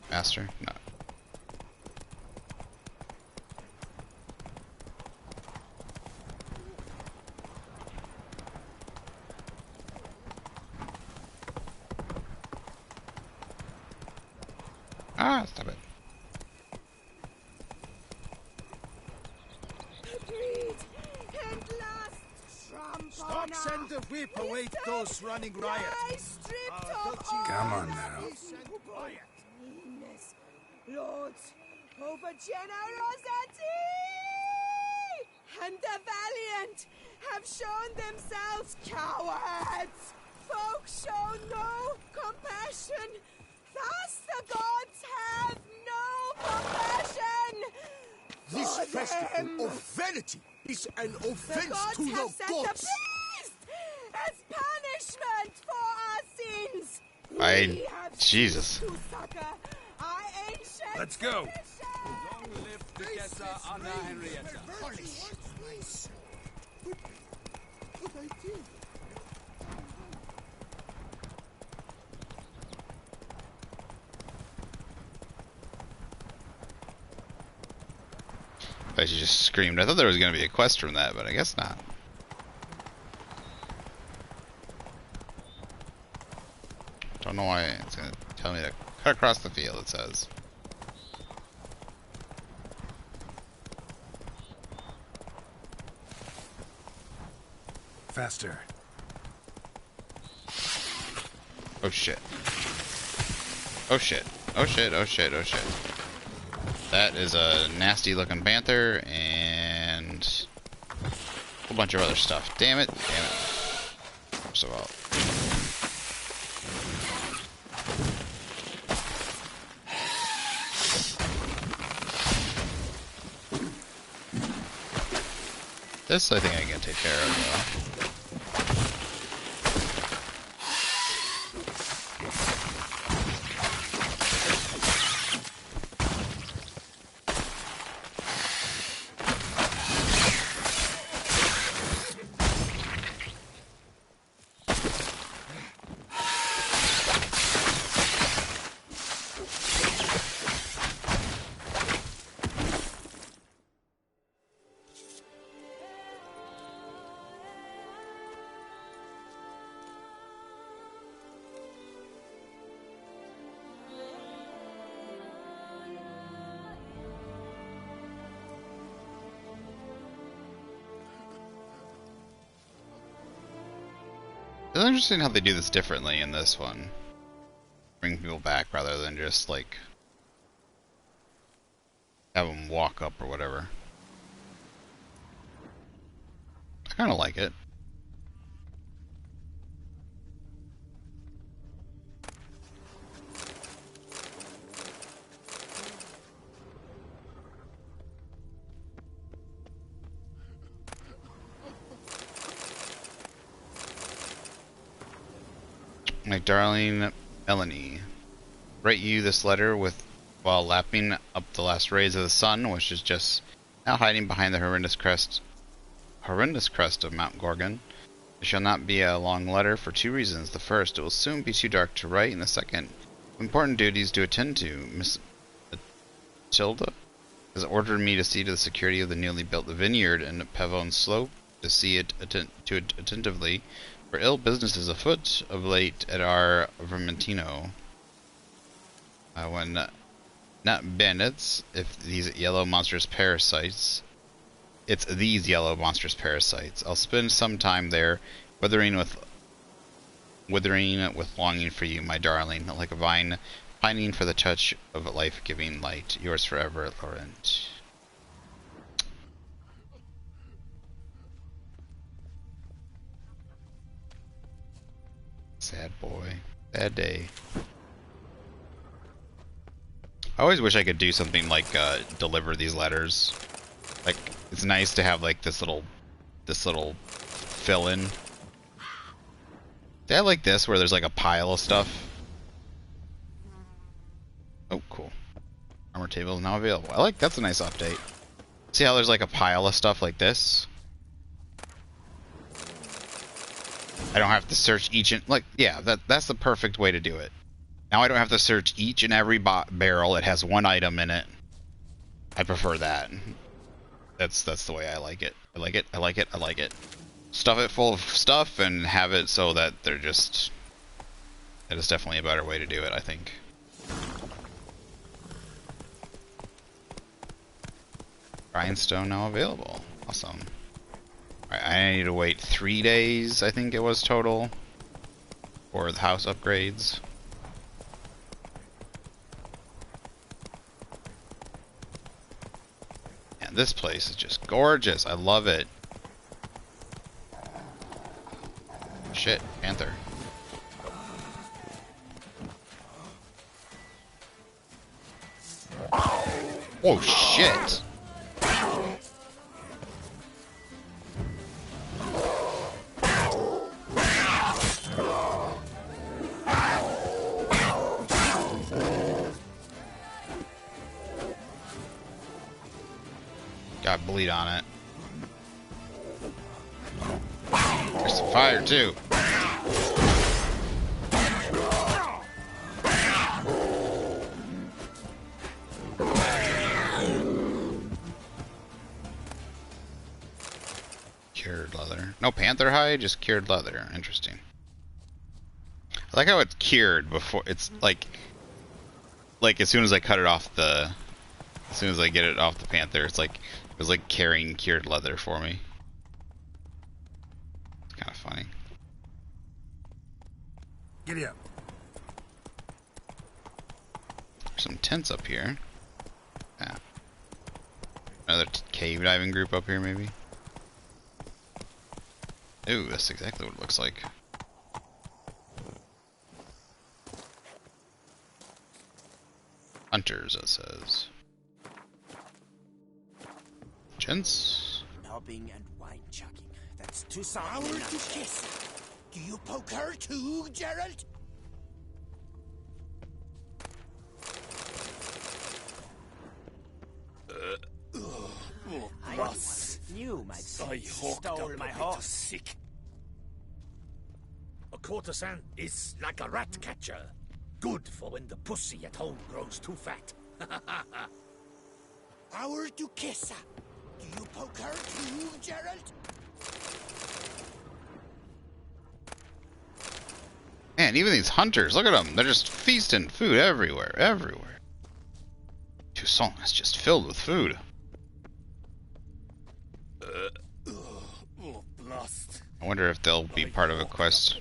Faster? No. Ah, stop it. Stop, send the whip, await those running riot. Come on now. Lords, over generosity and the valiant have shown themselves cowards. Folks show no compassion. Thus the gods have no compassion. This festival of vanity is an offense to the have sent gods. The beast as punishment for our sins. Jesus. Let's go. Long live Duchessa Anna Henrietta. What I did. I just screamed. I thought there was going to be a quest from that, but I guess not. Don't know why it's going to tell me to cut across the field, it says. Faster. Oh shit. Oh shit. Oh shit, oh shit, oh shit. That is a nasty looking panther and a whole bunch of other stuff. Damn it, damn it. First of all. This I think I can take care of though. It's interesting how they do this differently in this one. Bring people back rather than just like have them walk up or whatever. I kind of like it. My darling Melanie, write you this letter while lapping up the last rays of the sun, which is just now hiding behind the horrendous crest of Mount Gorgon. It shall not be a long letter for two reasons. The first, it will soon be too dark to write, and the second, important duties to attend to. Miss Matilda has ordered me to see to the security of the newly built vineyard in Pavone Slope, to see it attentively, for ill business is afoot of late at our Vermentino. When not bandits, if these yellow monstrous parasites, it's these yellow monstrous parasites. I'll spend some time there, withering with longing for you, my darling, like a vine pining for the touch of life-giving light. Yours forever, Laurent. Sad boy. Sad day. I always wish I could do something like deliver these letters. Like, it's nice to have like this little fill-in. I like this where there's like a pile of stuff. Oh, cool. Armor table is now available. I like that's a nice update. See how there's like a pile of stuff like this? I don't have to search each and like yeah, that's the perfect way to do it. Now I don't have to search each and every barrel. It has one item in it. I prefer that. That's the way I like it. I like it. I like it. I like it. Stuff it full of stuff and have it so that they're just. That is definitely a better way to do it, I think. Grindstone now available. Awesome. Alright, I need to wait 3 days, I think it was total, for the house upgrades. And this place is just gorgeous. I love it. Shit, panther. Oh shit! Got bleed on it. There's some fire too. Cured leather. No panther hide, just cured leather. Interesting. I like how it's cured before it's like as soon as I cut it off the as soon as I get it off the panther, it's like it was like carrying cured leather for me. It's kind of funny. Giddy up. There's some tents up here. Yeah. Another cave diving group up here, maybe. Ooh, that's exactly what it looks like. Hunters, it says. Gents. Nobbing and wine chugging. That's too sour to kiss. Do you poke her too, Gerald? I once knew my bitch stole my horse. Sick. A courtesan is like a rat catcher. Good for when the pussy at home grows too fat. Our Duchessa. Do you poke her too, Gerald? Man, even these hunters, look at them. They're just feasting food everywhere, everywhere. Toussaint is just filled with food. Blast. I wonder if they'll be part of a quest.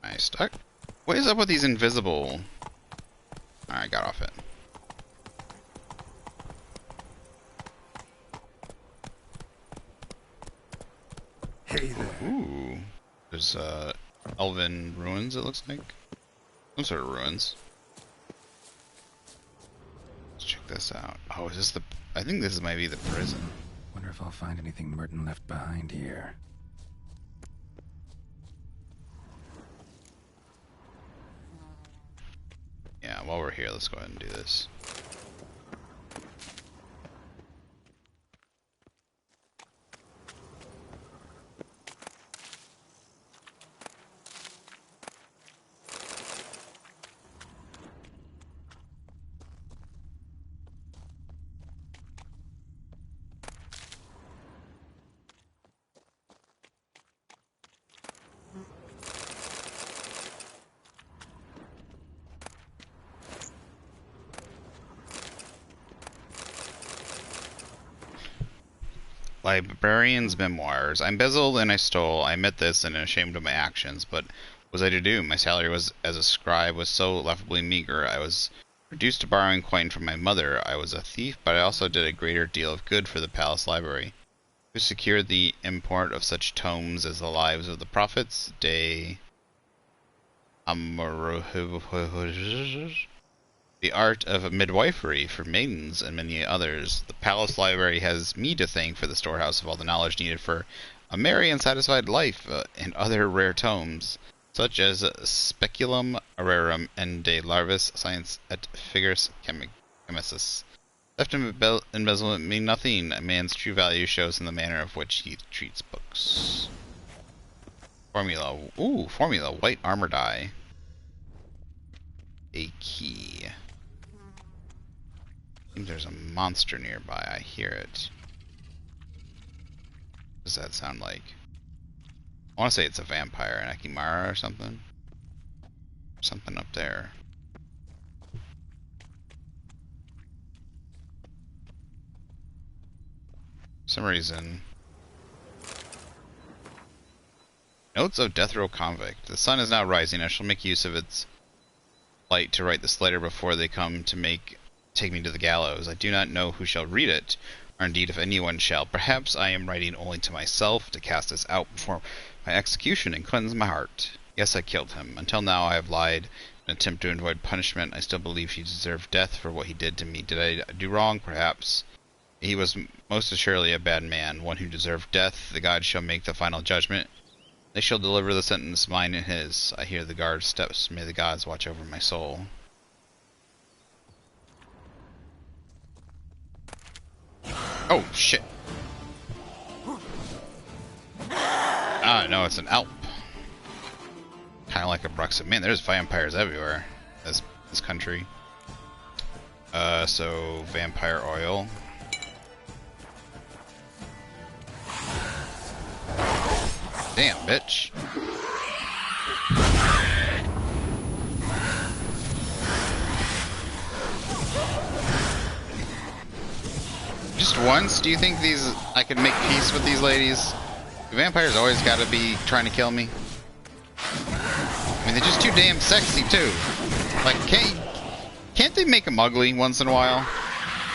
Am I stuck? What is up with these invisible? Alright, got off it. Hey there. Ooh. There's elven ruins, it looks like. Some sort of ruins. Let's check this out. Oh, is this the... I think this might be the prison. Wonder if I'll find anything Merton left behind here. Yeah, while we're here, let's go ahead and do this. Librarian's memoirs. I embezzled and I stole. I admit this and am ashamed of my actions, but what was I to do? My salary was as a scribe was so laughably meager. I was reduced to borrowing coin from my mother. I was a thief, but I also did a greater deal of good for the palace library. Who secured the import of such tomes as the Lives of the Prophets, De The Art of Midwifery for Maidens, and many others. The palace library has me to thank for the storehouse of all the knowledge needed for a merry and satisfied life, and other rare tomes, such as Speculum Aureum and De Larvis Science et Figures Chemicis. Theft and embezzlement mean nothing. A man's true value shows in the manner of which he treats books. Formula. Ooh, formula. White armor die. A key. Seems there's a monster nearby. I hear it. What does that sound like? I want to say it's a vampire, an Akimara or something. Something up there. For some reason. Notes of Death Row Convict. The sun is now rising. I shall make use of its light to write this letter before they come to take me to the gallows. I do not know who shall read it, or indeed if anyone shall. Perhaps I am writing only to myself, to cast this out before my execution and cleanse my heart. Yes, I killed him. Until now I have lied in an attempt to avoid punishment. I still believe he deserved death for what he did to me. Did I do wrong? Perhaps. He was most assuredly a bad man, one who deserved death. The gods shall make the final judgment. They shall deliver the sentence, mine and his. I hear the guard's steps. May the gods watch over my soul. Oh, shit. Ah, no, it's an Alp. Kind of like a BRUXA. Man, there's vampires everywhere. This country. So, vampire oil. Damn, bitch. Just once, do you think I could make peace with these ladies? The vampires always gotta be trying to kill me. I mean, they're just too damn sexy, too. Like, can't they make them ugly once in a while?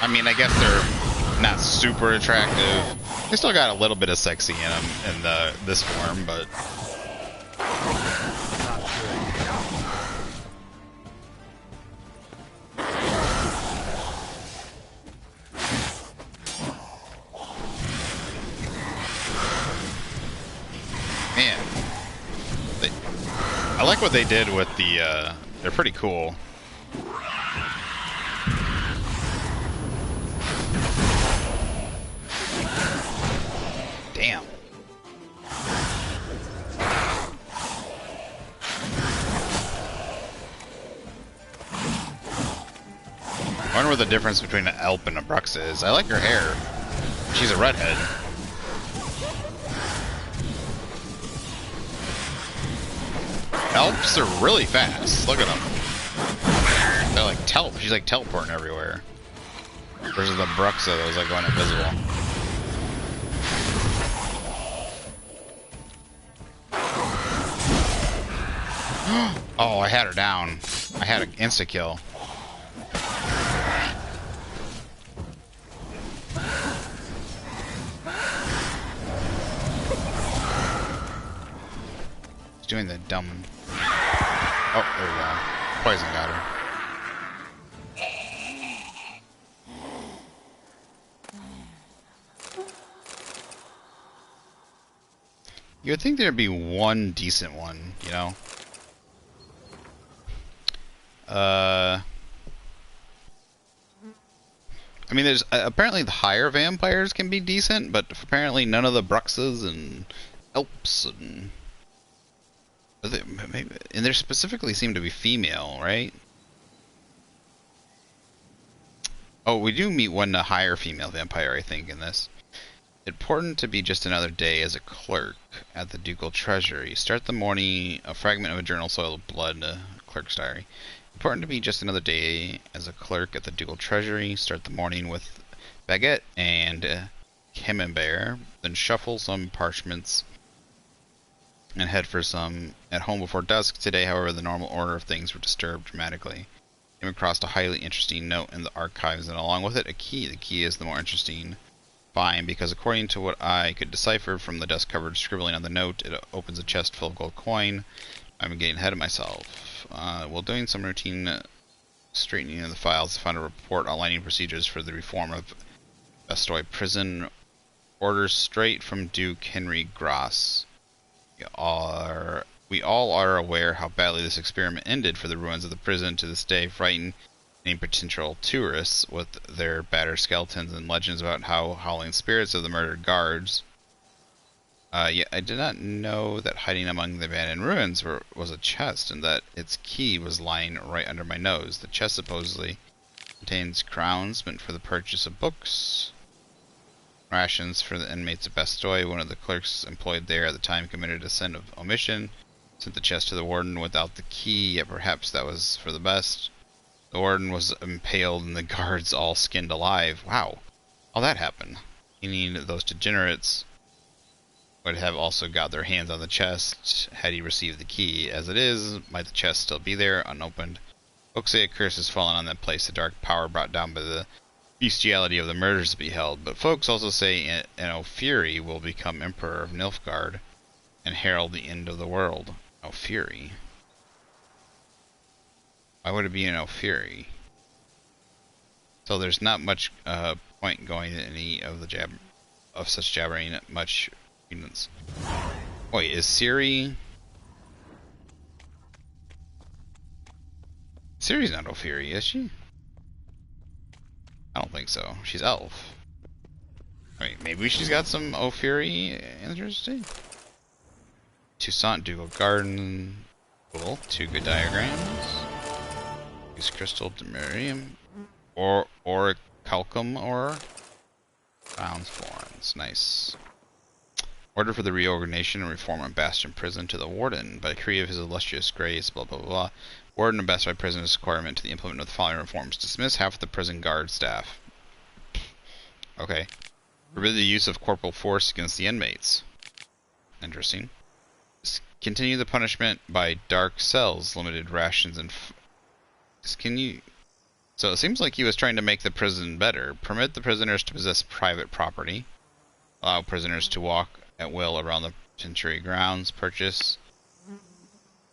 I mean, I guess they're not super attractive. They still got a little bit of sexy in them in this form, but... Man. I like what they did with the, they're pretty cool. Damn. I wonder what the difference between an Alp and a BRUXA is. I like her hair. She's a redhead. Alps are really fast. Look at them. They're like she's like teleporting everywhere. Versus the BRUXA that was like going invisible. Oh, I had her down. I had an insta-kill. doing the dumb... Oh, there we go. Poison got her. You would think there'd be one decent one, you know? I mean, there's apparently the higher vampires can be decent, but apparently none of the Bruxas and Elps and they specifically seem to be female, right? Oh, we do meet one higher female vampire, I think, in this. Important to be just another day as a clerk at the Ducal Treasury. Start the morning, a fragment of a journal soiled with blood, clerk's diary. Important to be just another day as a clerk at the Ducal Treasury. Start the morning with baguette and camembert, then shuffle some parchments and head for some at home before dusk. Today, however, the normal order of things were disturbed dramatically. Came across a highly interesting note in the archives, and along with it, a key. The key is the more interesting find because, according to what I could decipher from the dust-covered scribbling on the note, it opens a chest full of gold coin. I'm getting ahead of myself. While doing some routine straightening of the files, I found a report outlining procedures for the reform of Bastoy prison. Orders straight from Duke Henry Gross. We all are aware how badly this experiment ended for the ruins of the prison. To this day, frighten any potential tourists with their battered skeletons and legends about how howling spirits of the murdered guards. Yet I did not know that hiding among the abandoned ruins was a chest, and that its key was lying right under my nose. The chest supposedly contains crowns meant for the purchase of books, rations for the inmates of Bastoy. One of the clerks employed there at the time committed a sin of omission, sent the chest to the warden without the key, yet perhaps that was for the best. The warden was impaled and the guards all skinned alive. Wow, how that happened? Meaning those degenerates would have also got their hands on the chest had he received the key. As it is, might the chest still be there, unopened? Folks say a curse has fallen on that place, the dark power brought down by the bestiality of the murders to be held. But folks also say an O'Fury will become Emperor of Nilfgaard and herald the end of the world. O'Fury? Why would it be an O'Fury? So there's not much point going to any of the such jabbering. Much credence. Wait, is Ciri's not O'Fury, is she? I don't think so. She's elf. I mean, maybe she's got some O'Fury interesting. Duchaton, Ducal Garden. Cool. 2 good diagrams. Use crystal demurium. Or orichalcum or Bounds Florence. Nice. Order for the reorganization and reform of Bastion Prison to the Warden. By decree of his illustrious grace, blah blah blah. Warden of Bastoy Prison is requirement to the implement of the following reforms. Dismiss half of the prison guard staff. Okay. Forbid the use of corporal force against the inmates. Interesting. Continue the punishment by dark cells, limited rations, and... So it seems like he was trying to make the prison better. Permit the prisoners to possess private property. Allow prisoners to walk at will around the penitentiary grounds. Purchase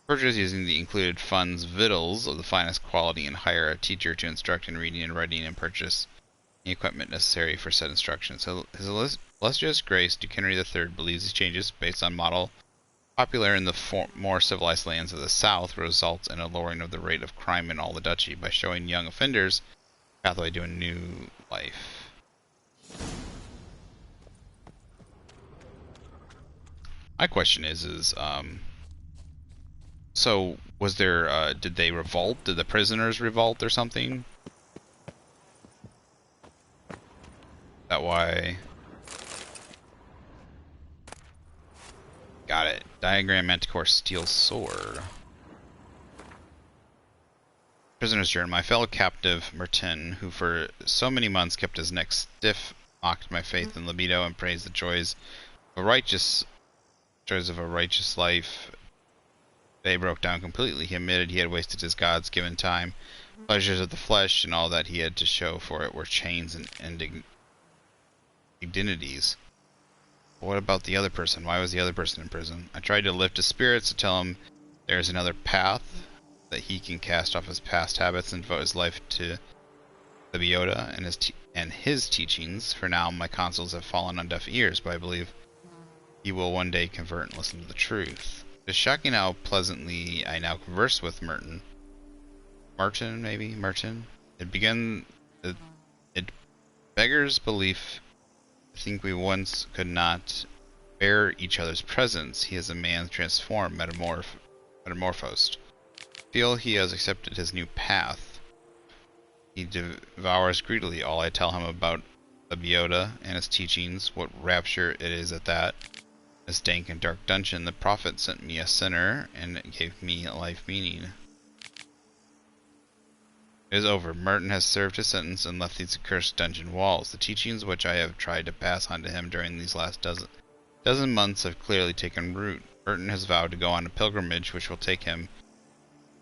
using the included funds victuals of the finest quality, and hire a teacher to instruct in reading and writing, and purchase the equipment necessary for said instruction. So His Illustrious Grace Duke Henry III believes these changes, based on model popular in the more civilized lands of the South, results in a lowering of the rate of crime in all the duchy by showing young offenders a pathway to a new life. My question is so was there, did they revolt? Did the prisoners revolt or something? That why? Got it. Diagram Manticore Steel Sword. Prisoner's Journal. My fellow captive, Mertin, who for so many months kept his neck stiff, mocked my faith in libido, and praised the joys of a righteous life. They broke down completely. He admitted he had wasted his God's given time. Pleasures of the flesh and all that he had to show for it were chains and indignities. What about the other person? Why was the other person in prison? I tried to lift his spirits to tell him there's another path, that he can cast off his past habits and devote his life to the Biota and his teachings. For now, my counsels have fallen on deaf ears, but I believe he will one day convert and listen to the truth. It is shocking how pleasantly I now converse with Merton. Merton. It beggars belief. I think we once could not bear each other's presence. He is a man transformed, metamorphosed. Feel he has accepted his new path. He devours greedily all I tell him about the Biota and his teachings. What rapture it is at that. This dank and dark dungeon, the prophet sent me a sinner and gave me a life meaning. It is over. Merton has served his sentence and left these accursed dungeon walls. The teachings which I have tried to pass on to him during these last dozen months have clearly taken root. Merton has vowed to go on a pilgrimage which will take him.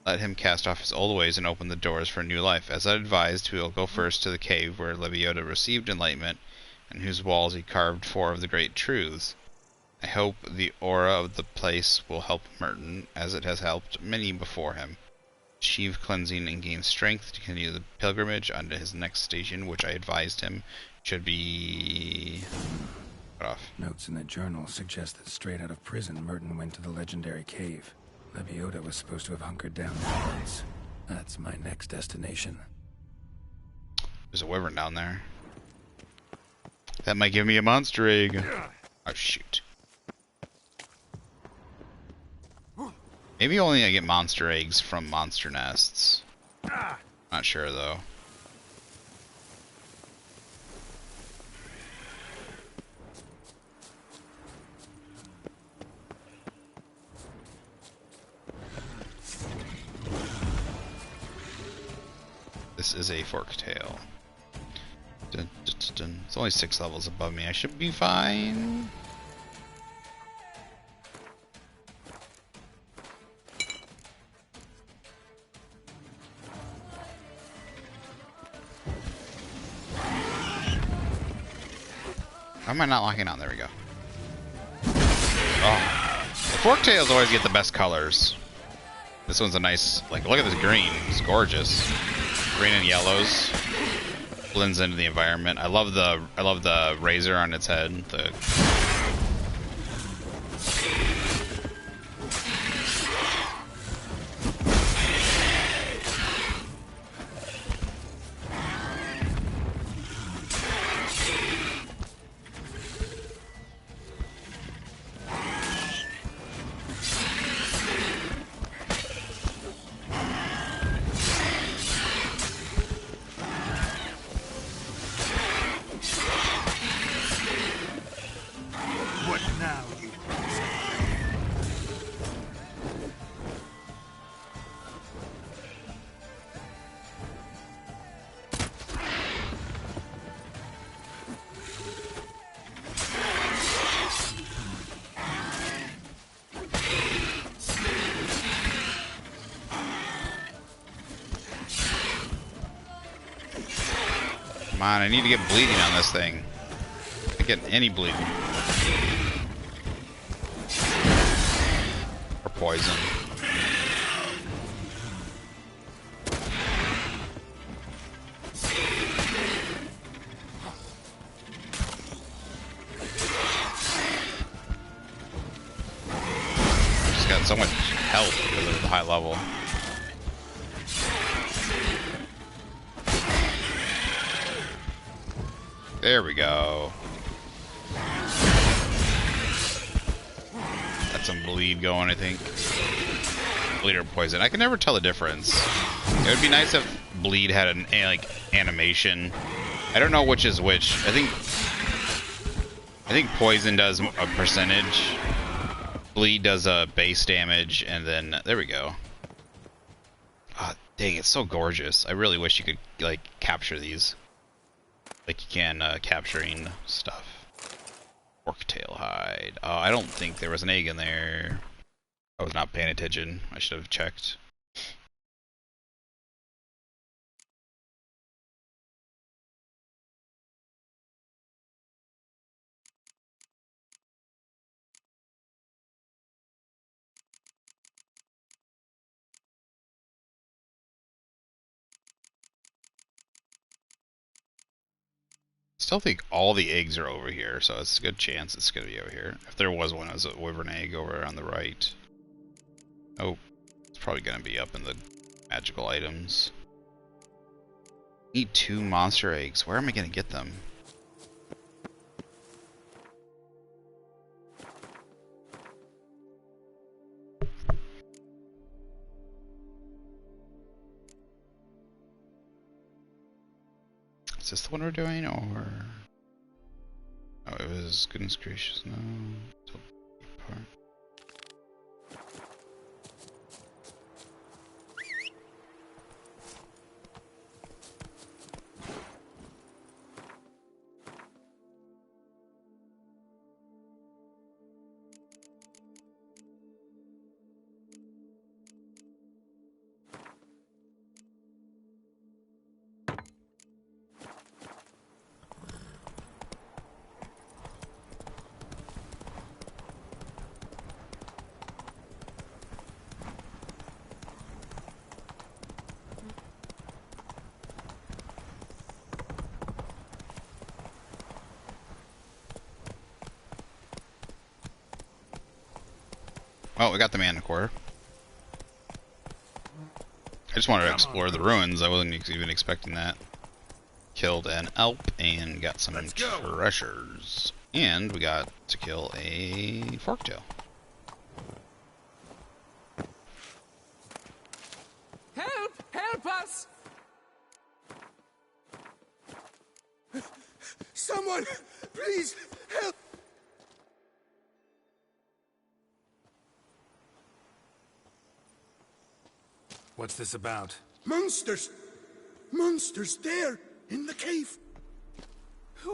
Let him cast off his old ways and open the doors for a new life. As I advised, he will go first to the cave where Lebiota received enlightenment and whose walls he carved 4 of the great truths. I hope the aura of the place will help Merton, as it has helped many before him. Achieve cleansing and gain strength to continue the pilgrimage onto his next station, which I advised him should be cut off. Notes in the journal suggest that straight out of prison, Merton went to the legendary cave. Lebiota was supposed to have hunkered down there. That's my next destination. There's a wyvern down there. That might give me a monster egg. Oh shoot. Maybe only I get monster eggs from monster nests. Not sure though. This is a Forktail. Dun, dun, dun, dun. It's only 6 levels above me. I should be fine. Why am I not locking on? There we go. Oh. The Forktails always get the best colors. This one's a nice, like, look at this green. It's gorgeous. Green and yellows. Blends into the environment. I love the razor on its head. Come on, I need to get bleeding on this thing. I can't get any bleeding. Or poison. Just got so much health because of the high level. There we go. Got some bleed going, I think. Bleed or poison. I can never tell the difference. It would be nice if bleed had an animation. I don't know which is which. I think poison does a percentage. Bleed does a base damage, and then there we go. Ah, dang, it's so gorgeous. I really wish you could like capture these. Like you can capturing stuff. Forktail hide. Oh, I don't think there was an egg in there. I was not paying attention. I should have checked. Still think all the eggs are over here, so it's a good chance it's going to be over here. If there was one, it was a wyvern egg over on the right. Oh, it's probably going to be up in the magical items. Need 2 monster eggs. Where am I going to get them? Is this the one we're doing, or... Oh, it was goodness gracious, no. Part. Well, we got the Manticore. I just wanted to explore the ruins. I wasn't even expecting that. Killed an Alp and got some treasures. And we got to kill a Forktail. Help! Help us! Someone, please help! What's this about? Monsters! Monsters there, in the cave!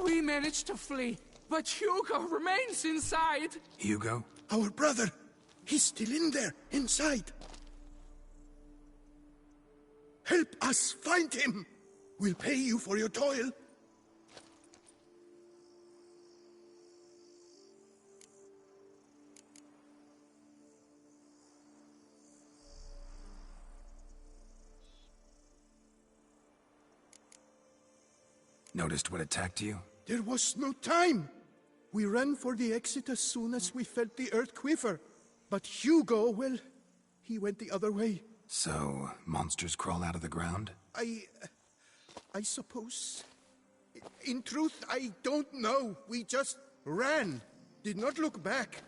We managed to flee, but Hugo remains inside. Hugo? Our brother! He's still in there, inside! Help us find him! We'll pay you for your toil. Noticed what attacked you? There was no time. We ran for the exit as soon as we felt the earth quiver. But Hugo, well, he went the other way. So, monsters crawl out of the ground? I suppose. In truth, I don't know. We just ran. Did not look back.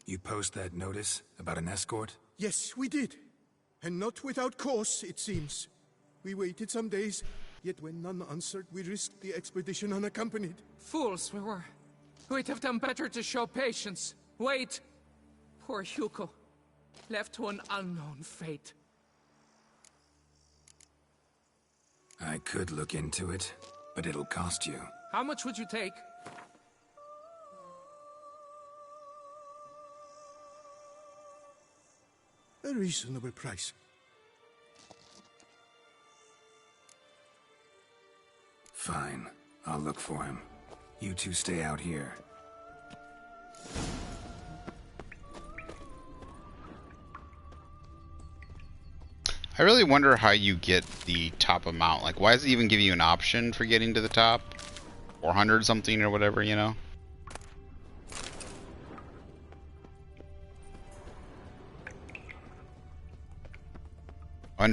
You post that notice about an escort? Yes, we did. And not without cause, it seems. We waited some days, yet when none answered, we risked the expedition unaccompanied. Fools we were. We'd have done better to show patience. Wait. Poor Hugo. Left to an unknown fate. I could look into it, but it'll cost you. How much would you take? A reasonable price. Fine. I'll look for him. You two stay out here. I really wonder how you get the top amount. Like, why does it even give you an option for getting to the top? 400 something or whatever, you know? I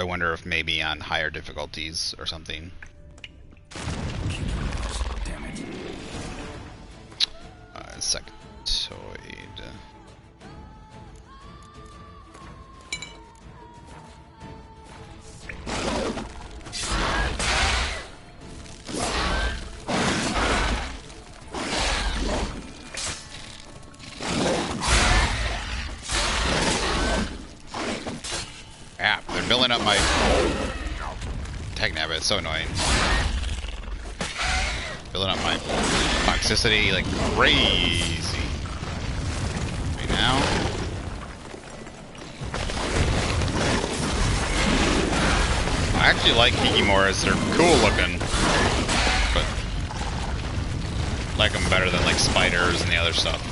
wonder if maybe on higher difficulties or something. Damn it. Sectoid. Yeah, they're building up my tech nav. It's so annoying. Building up my toxicity like crazy. Right now. I actually like Hikimoras. They're cool looking, but I like them better than like spiders and the other stuff.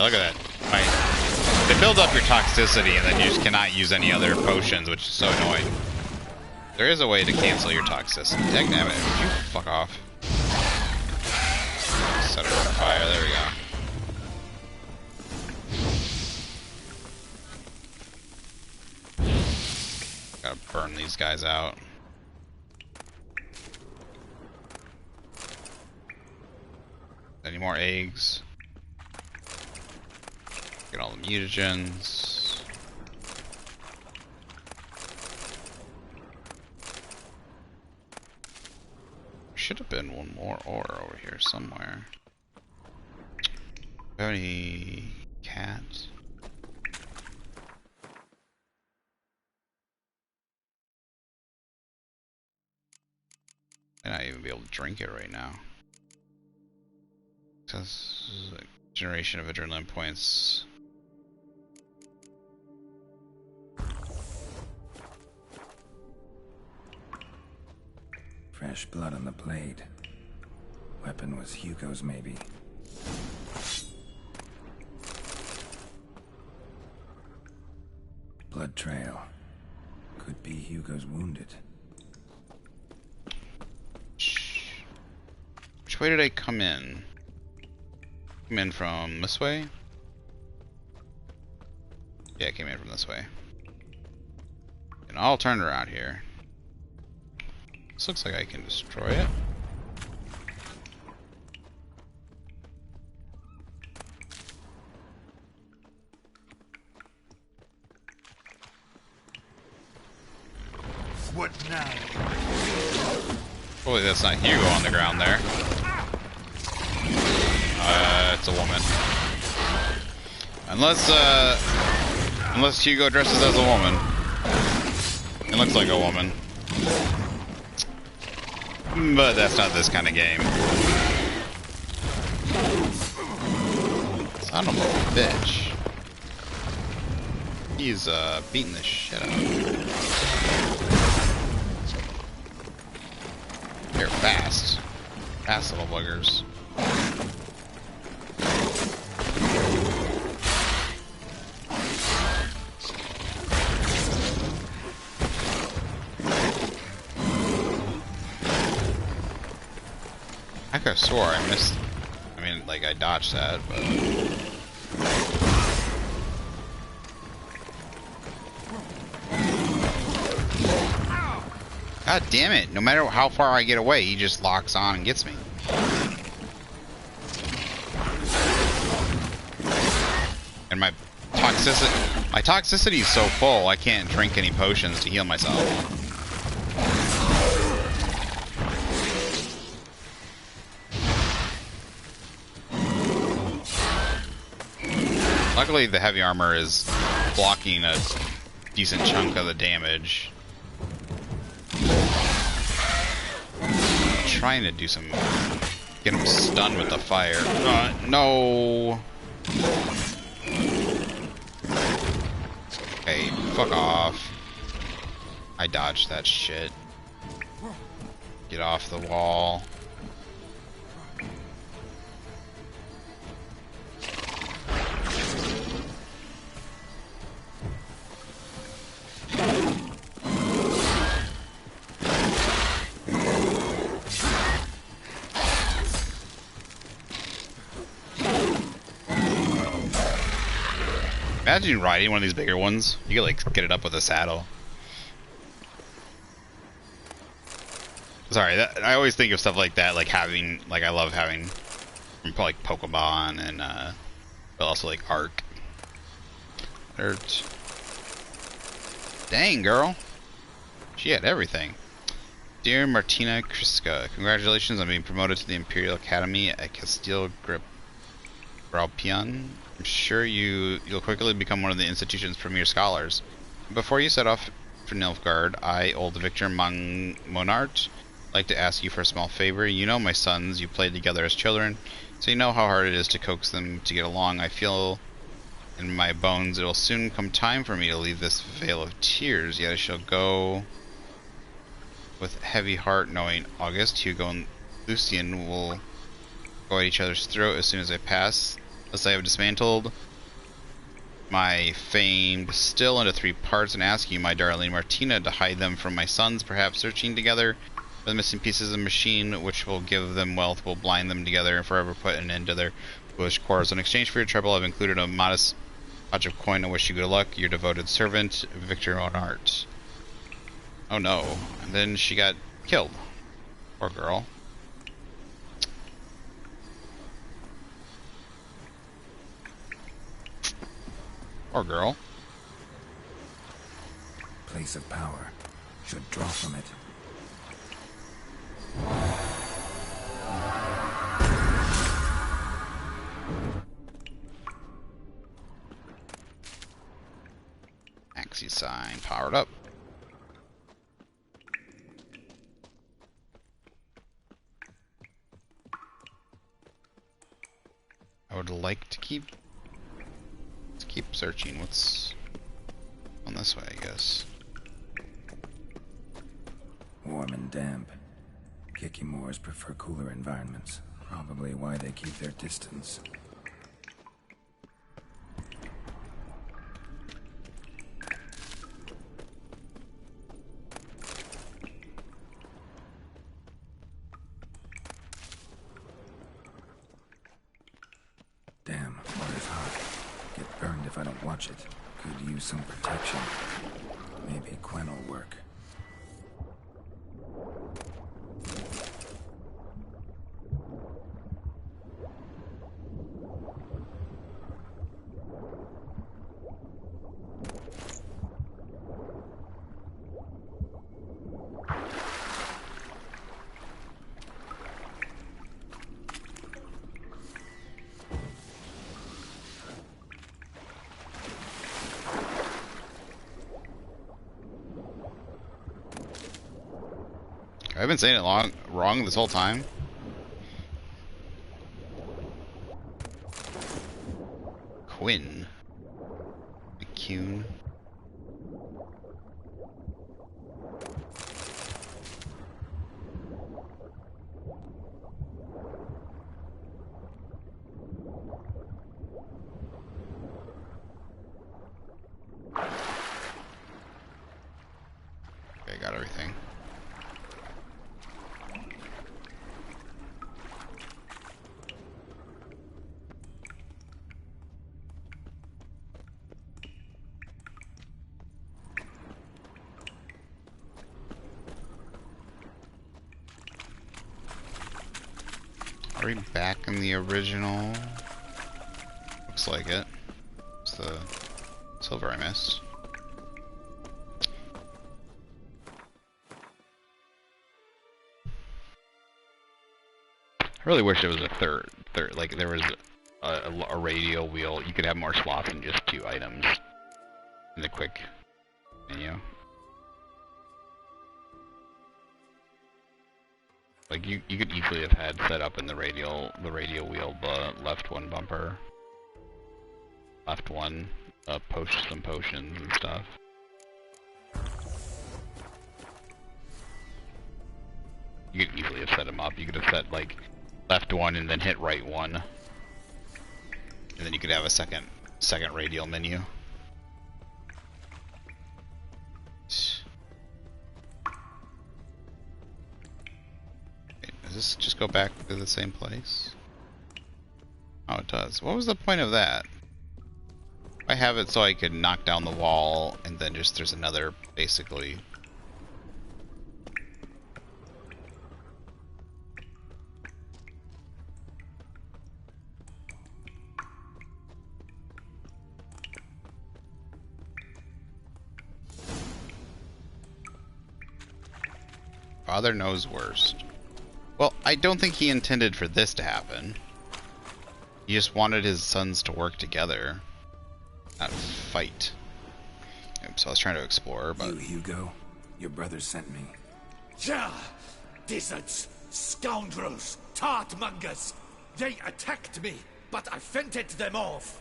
Yeah, look at that. They build up your toxicity and then you just cannot use any other potions, which is so annoying. There is a way to cancel your toxicity. Dang it, would you fuck off? Set it on fire, there we go. Gotta burn these guys out. Any more eggs? Get all the mutagens. Should have been one more ore over here somewhere. Have any cats? Might not even be able to drink it right now. Says generation of adrenaline points. Fresh blood on the blade. Weapon was Hugo's, maybe. Blood trail. Could be Hugo's wounded. Which way did I come in? Come in from this way? Yeah, I came in from this way. And I'll turn around here. This looks like I can destroy it. What now? Hopefully that's not Hugo on the ground there. It's a woman. Unless Hugo dresses as a woman. It looks like a woman. But that's not this kind of game. Son of a bitch. He's beating the shit out of me. They're fast. Fast little buggers. I could have swore I missed. I mean, like, I dodged that, but. God damn it. No matter how far I get away, he just locks on and gets me. And my toxicity is so full, I can't drink any potions to heal myself. Luckily, the heavy armor is blocking a decent chunk of the damage. I'm trying to do some... get him stunned with the fire. No! Hey, fuck off. I dodged that shit. Get off the wall. Imagine riding one of these bigger ones. You could like get it up with a saddle. Sorry, I always think of stuff like that, like having, like I love having, from like Pokemon and but also like Ark. Dang girl, she had everything. Dear Martina Kriska, congratulations on being promoted to the Imperial Academy at Castile Graupian. I'm sure you'll quickly become one of the institution's premier scholars. Before you set off for Nilfgaard, I, old Victor Monart, like to ask you for a small favor. You know my sons, you played together as children, so you know how hard it is to coax them to get along. I feel in my bones it will soon come time for me to leave this vale of tears, yet I shall go with heavy heart, knowing August, Hugo, and Lucien will go at each other's throat as soon as I pass. Thus I have dismantled my famed still into 3 parts and ask you, my darling Martina, to hide them from my sons, perhaps searching together for the missing pieces of the machine, which will give them wealth, will blind them together and forever put an end to their foolish quarrels. In exchange for your trouble, I've included a modest pouch of coin. I wish you good luck. Your devoted servant, Victor Onart. Oh no. And then she got killed. Poor girl. Poor girl. Place of power. Should draw from it. Axie sign powered up. I would like to keep searching. What's on this way, I guess. Warm and damp. Kikimores prefer cooler environments. Probably why they keep their distance. Damn, water's hot. Get burned if I don't watch it. Could use some protection. Maybe Quen will work. I've been saying it wrong this whole time. Quinn. McCune. Okay, got everything. Are we back in the original? Looks like it. It's the silver I missed. I really wish there was a third, like there was a radial wheel. You could have more slots than just 2 items in the quick menu. Like you could easily have had set up in the radial wheel the left one bumper, left one post some potions and stuff. You could easily have set them up. You could have set like left one and then hit right one, and then you could have a second radial menu. Does this just go back to the same place? Oh, it does. What was the point of that? I have it so I could knock down the wall and then just there's another basically. Father knows worst. Well, I don't think he intended for this to happen. He just wanted his sons to work together, not fight. So I was trying to explore, but... You, Hugo. Your brother sent me. Yeah! Dizzards, scoundrels, tartmongers! They attacked me, but I fended them off.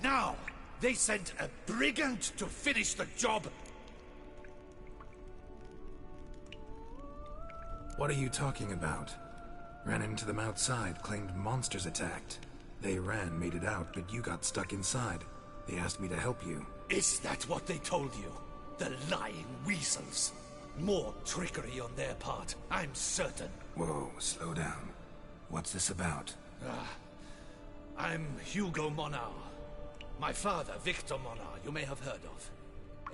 Now, they sent a brigand to finish the job. What are you talking about? Ran into them outside, claimed monsters attacked. They made it out, but you got stuck inside. They asked me to help you. Is that what they told you? The lying weasels. More trickery on their part, I'm certain. Whoa, slow down. What's this about? I'm Hugo Monar. My father, Victor Monar, you may have heard of.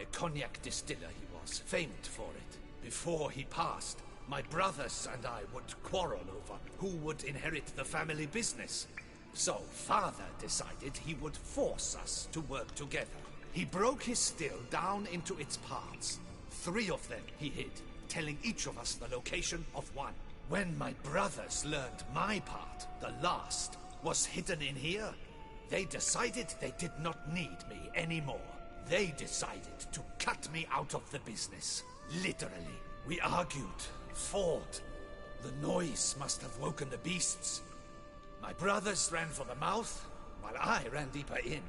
A cognac distiller he was, famed for it. Before he passed, my brothers and I would quarrel over who would inherit the family business. So, father decided he would force us to work together. He broke his still down into its parts. 3 of them he hid, telling each of us the location of one. When my brothers learned my part, the last, was hidden in here, they decided they did not need me anymore. They decided to cut me out of the business. Literally. We argued, fought. The noise must have woken the beasts. My brothers ran for the mouth, while I ran deeper in.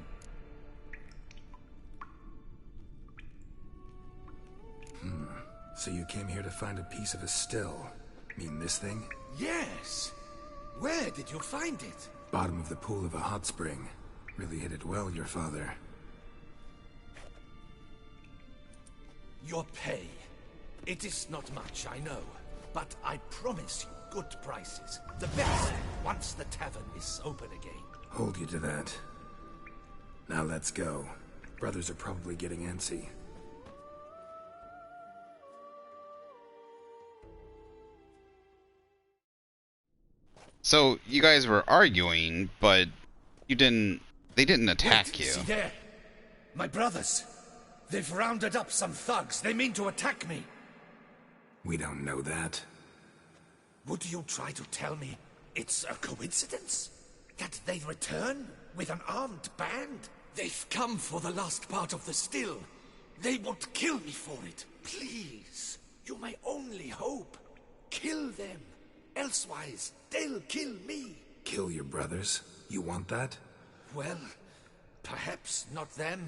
So you came here to find a piece of a still. Mean this thing? Yes! Where did you find it? Bottom of the pool of a hot spring. Really hit it well, your father. Your pay. It is not much, I know. But I promise you good prices. The best, once the tavern is open again. Hold you to that. Now let's go. Brothers are probably getting antsy. So, you guys were arguing, but they didn't attack Wait, you. See there? My brothers. They've rounded up some thugs. They mean to attack me. We don't know that. Would you try to tell me it's a coincidence? That they return with an armed band? They've come for the last part of the still. They won't kill me for it. Please, you my only hope. Kill them. Elsewise, they'll kill me. Kill your brothers? You want that? Well, perhaps not them,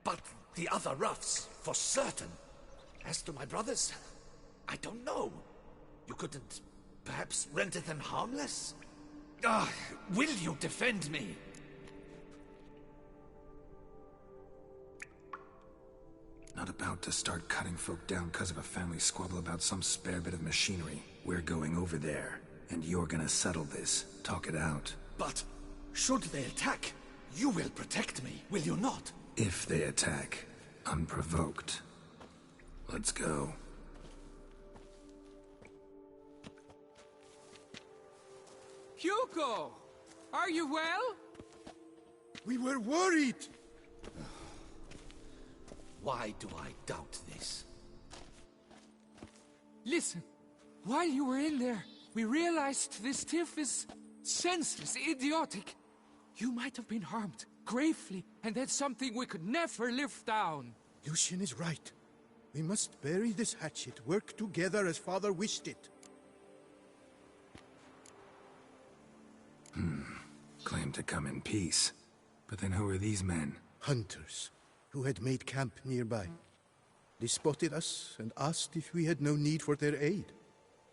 but the other roughs, for certain. As to my brothers, I don't know. You couldn't perhaps render them harmless? Will you defend me? Not about to start cutting folk down because of a family squabble about some spare bit of machinery. We're going over there, and you're gonna settle this. Talk it out. But should they attack, you will protect me, will you not? If they attack, unprovoked. Let's go. Hugo! Are you well? We were worried. Why do I doubt this? Listen, while you were in there, we realized this tiff is senseless, idiotic. You might have been harmed, gravely, and that's something we could never live down. Lucian is right. We must bury this hatchet, work together as father wished it. Claim to come in peace. But then who are these men? Hunters, who had made camp nearby. They spotted us and asked if we had no need for their aid.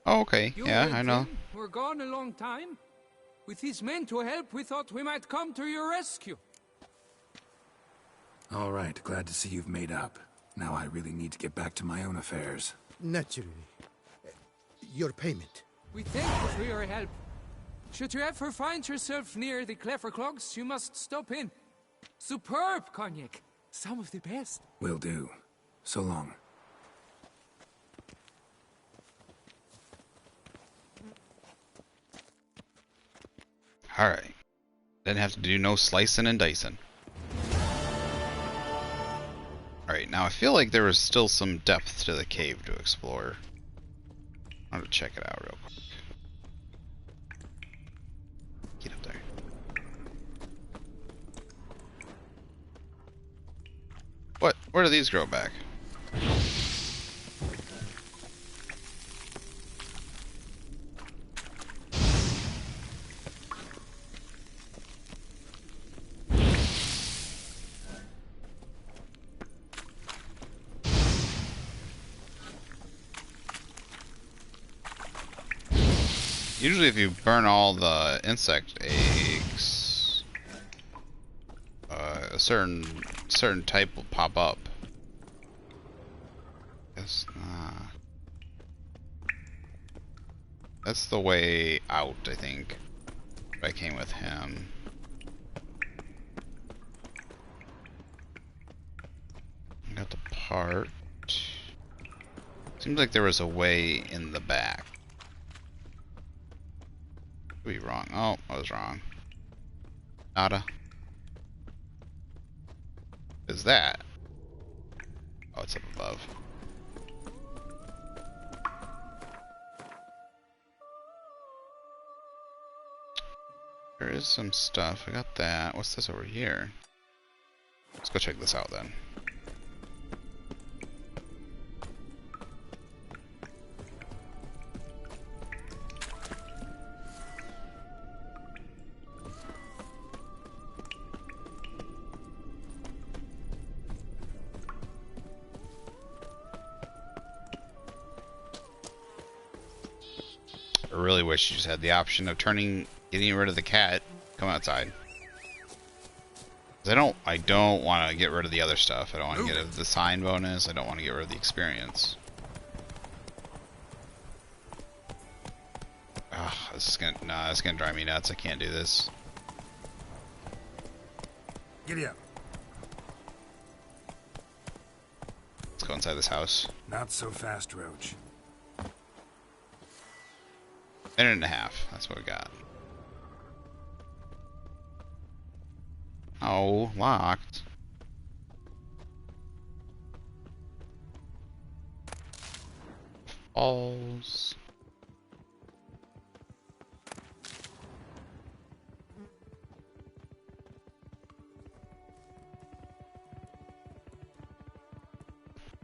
Oh, okay. You Yeah, and I know. Tim were gone a long time. With these men to help, we thought we might come to your rescue. All right, glad to see you've made up. Now I really need to get back to my own affairs. Naturally. Your payment. We thank you for your help. Should you ever find yourself near the Clever Clogs, you must stop in. Superb cognac. Some of the best. Will do. So long. Alright. Didn't have to do no slicing and dicing. Alright, now I feel like there was still some depth to the cave to explore. I'm gonna check it out real quick. Get up there. What? Where do these grow back? Usually if you burn all the insect eggs, a certain type will pop up. Guess not. That's the way out, I think. If I came with him. I got the part. Seems like there was a way in the back. Could be wrong. Oh, I was wrong. Nada. Is that? Oh, it's up above. There is some stuff. I got that. What's this over here? Let's go check this out then. I really wish you just had the option of getting rid of the cat. Come outside. 'Cause I don't want to get rid of the other stuff. I don't want to get rid of the sign bonus. I don't want to get rid of the experience. Ah, this is gonna drive me nuts. I can't do this. Giddy up. Let's go inside this house. Not so fast, Roach. Minute and a half. That's what we got. Oh, locked. Falls.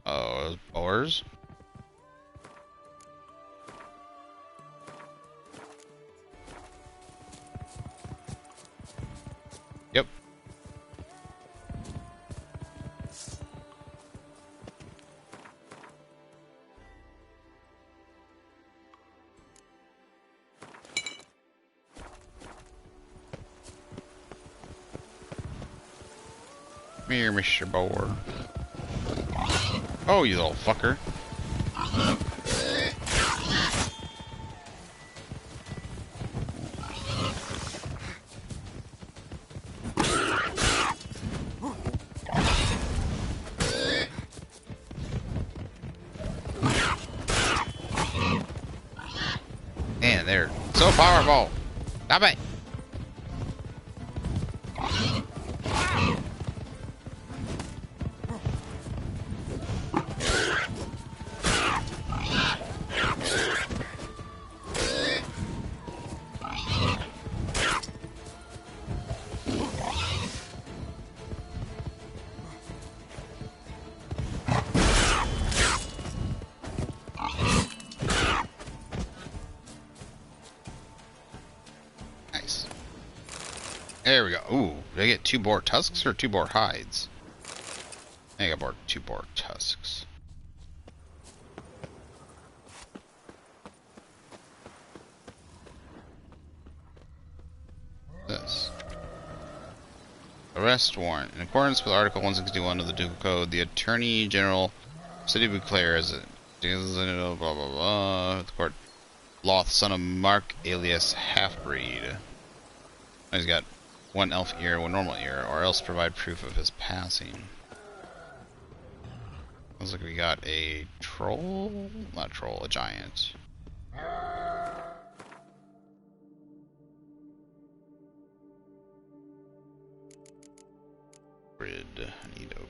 Oh, oars. Yep. Come here, Mr. Boar. Oh, you little fucker. Man, they're so powerful. Stop it. There we go. Ooh, did I get 2 boar tusks or 2 boar hides? I think I got 2 boar tusks. This. Arrest warrant. In accordance with Article 161 of the Ducal Code, the Attorney General, City of Beauclair, is it? Blah blah blah. The court. Loth, son of Mark, alias Half-Breed. He's got 1 elf ear, 1 normal ear, or else provide proof of his passing. Looks like we got a troll? Not a troll, a giant. Grid. I need ogre.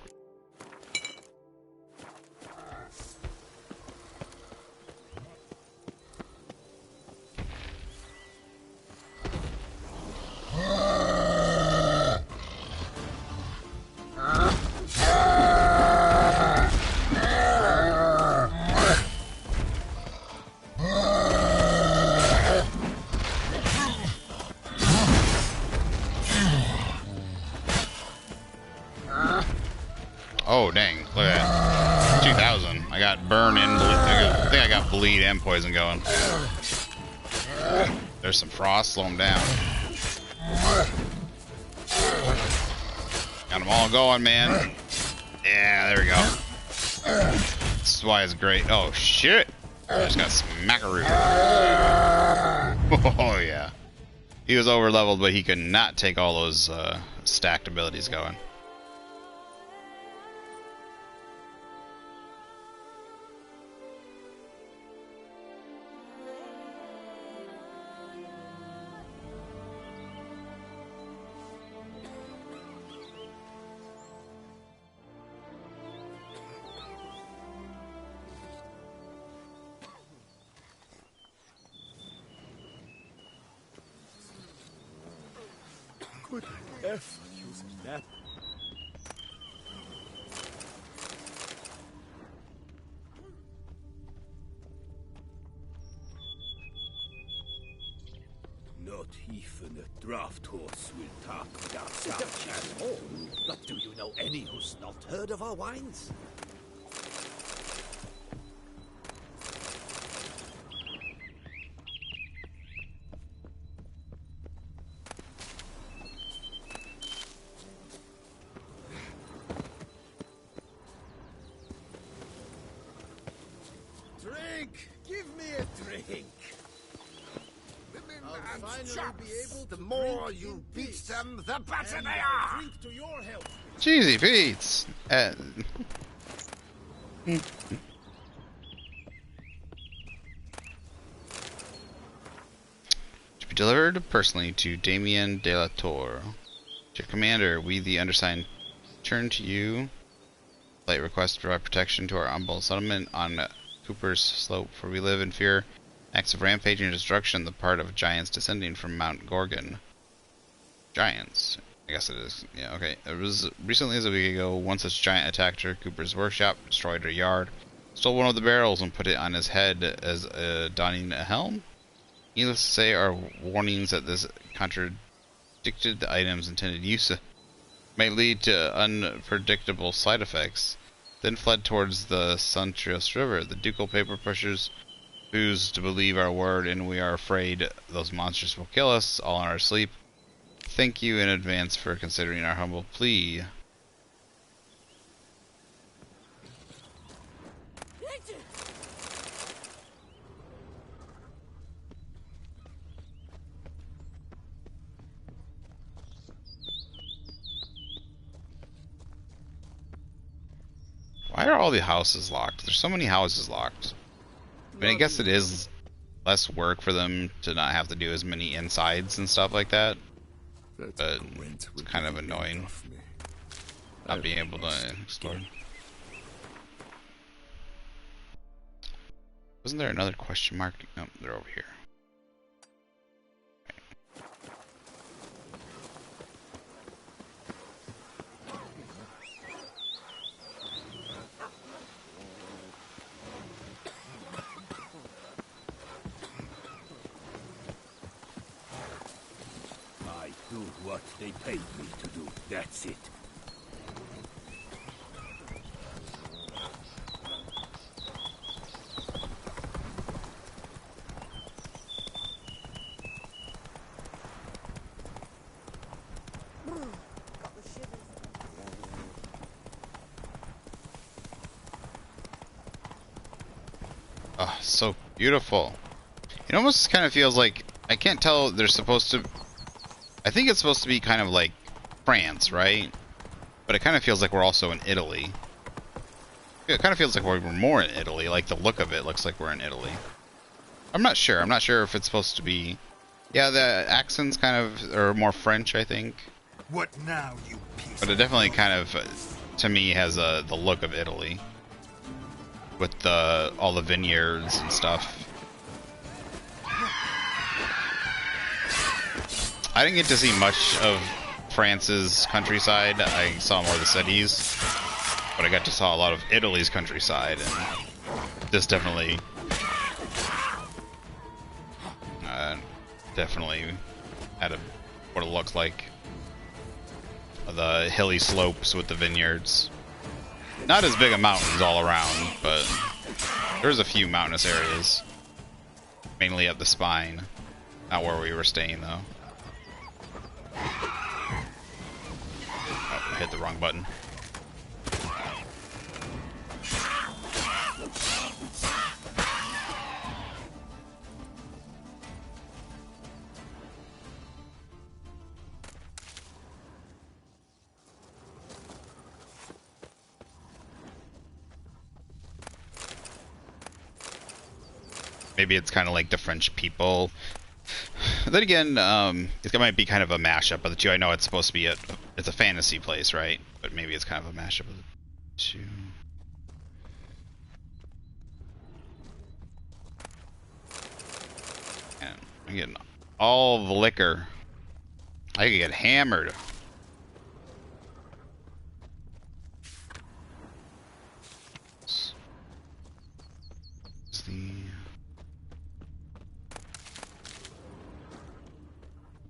Oh dang, look at that. 2,000. I got burn and I think I got bleed and poison going. There's some frost, slow him down. Got them all going, man. Yeah, there we go. This is why it's great. Oh, shit. I just got smackaroo. Oh, yeah. He was over leveled, but he could not take all those stacked abilities going. Good effort using that. Not even a draft horse will talk without sound at all. But do you know any who's not heard of our wines? Drink! Give me a drink! I'll finally be able to. The more you beat them, the better they are! Drink to your health. Cheesy feats! To be delivered personally to Damien de la Torre. Dear Commander, we the undersigned turn to you. Light request to provide protection to our humble settlement on Cooper's Slope, for we live in fear acts of rampaging and destruction on the part of giants descending from Mount Gorgon. Giants. I guess it is. Yeah, okay. It was recently as a week ago, one such giant attacked her Cooper's workshop, destroyed her yard, stole one of the barrels and put it on his head as donning a helm. Needless to say, our warnings that this contradicted the item's intended use may lead to unpredictable side effects. Then fled towards the Suntrios River. The ducal paper pushers refuse to believe our word, and we are afraid those monsters will kill us all in our sleep. Thank you in advance for considering our humble plea. Why are all the houses locked? There's so many houses locked. I mean, I guess it is less work for them to not have to do as many insides and stuff like that. But it's kind of annoying not being able to explore. Wasn't there another question mark? No, they're over here. Do what they paid me to do. That's it. Oh, so beautiful. It almost kind of feels like, I can't tell, they're supposed to, I think it's supposed to be kind of like France, right? But it kind of feels like we're also in Italy. It kind of feels like we're more in Italy, like the look of it looks like we're in Italy. I'm not sure. I'm not sure if it's supposed to be... Yeah, the accents kind of are more French, I think. What now, you piece? But it definitely kind of, to me, has the look of Italy. With all the vineyards and stuff. I didn't get to see much of France's countryside. I saw more of the cities, but I got to see a lot of Italy's countryside, and this definitely had what it looked like. The hilly slopes with the vineyards. Not as big a mountains all around, but there's a few mountainous areas, mainly up the spine. Not where we were staying though. hit the wrong button. Maybe it's kind of like the French people. Then again, it might be kind of a mashup of the two. I know it's supposed to be it's a fantasy place, right? But maybe it's kind of a mashup of the two. And I'm getting all the liquor. I could get hammered.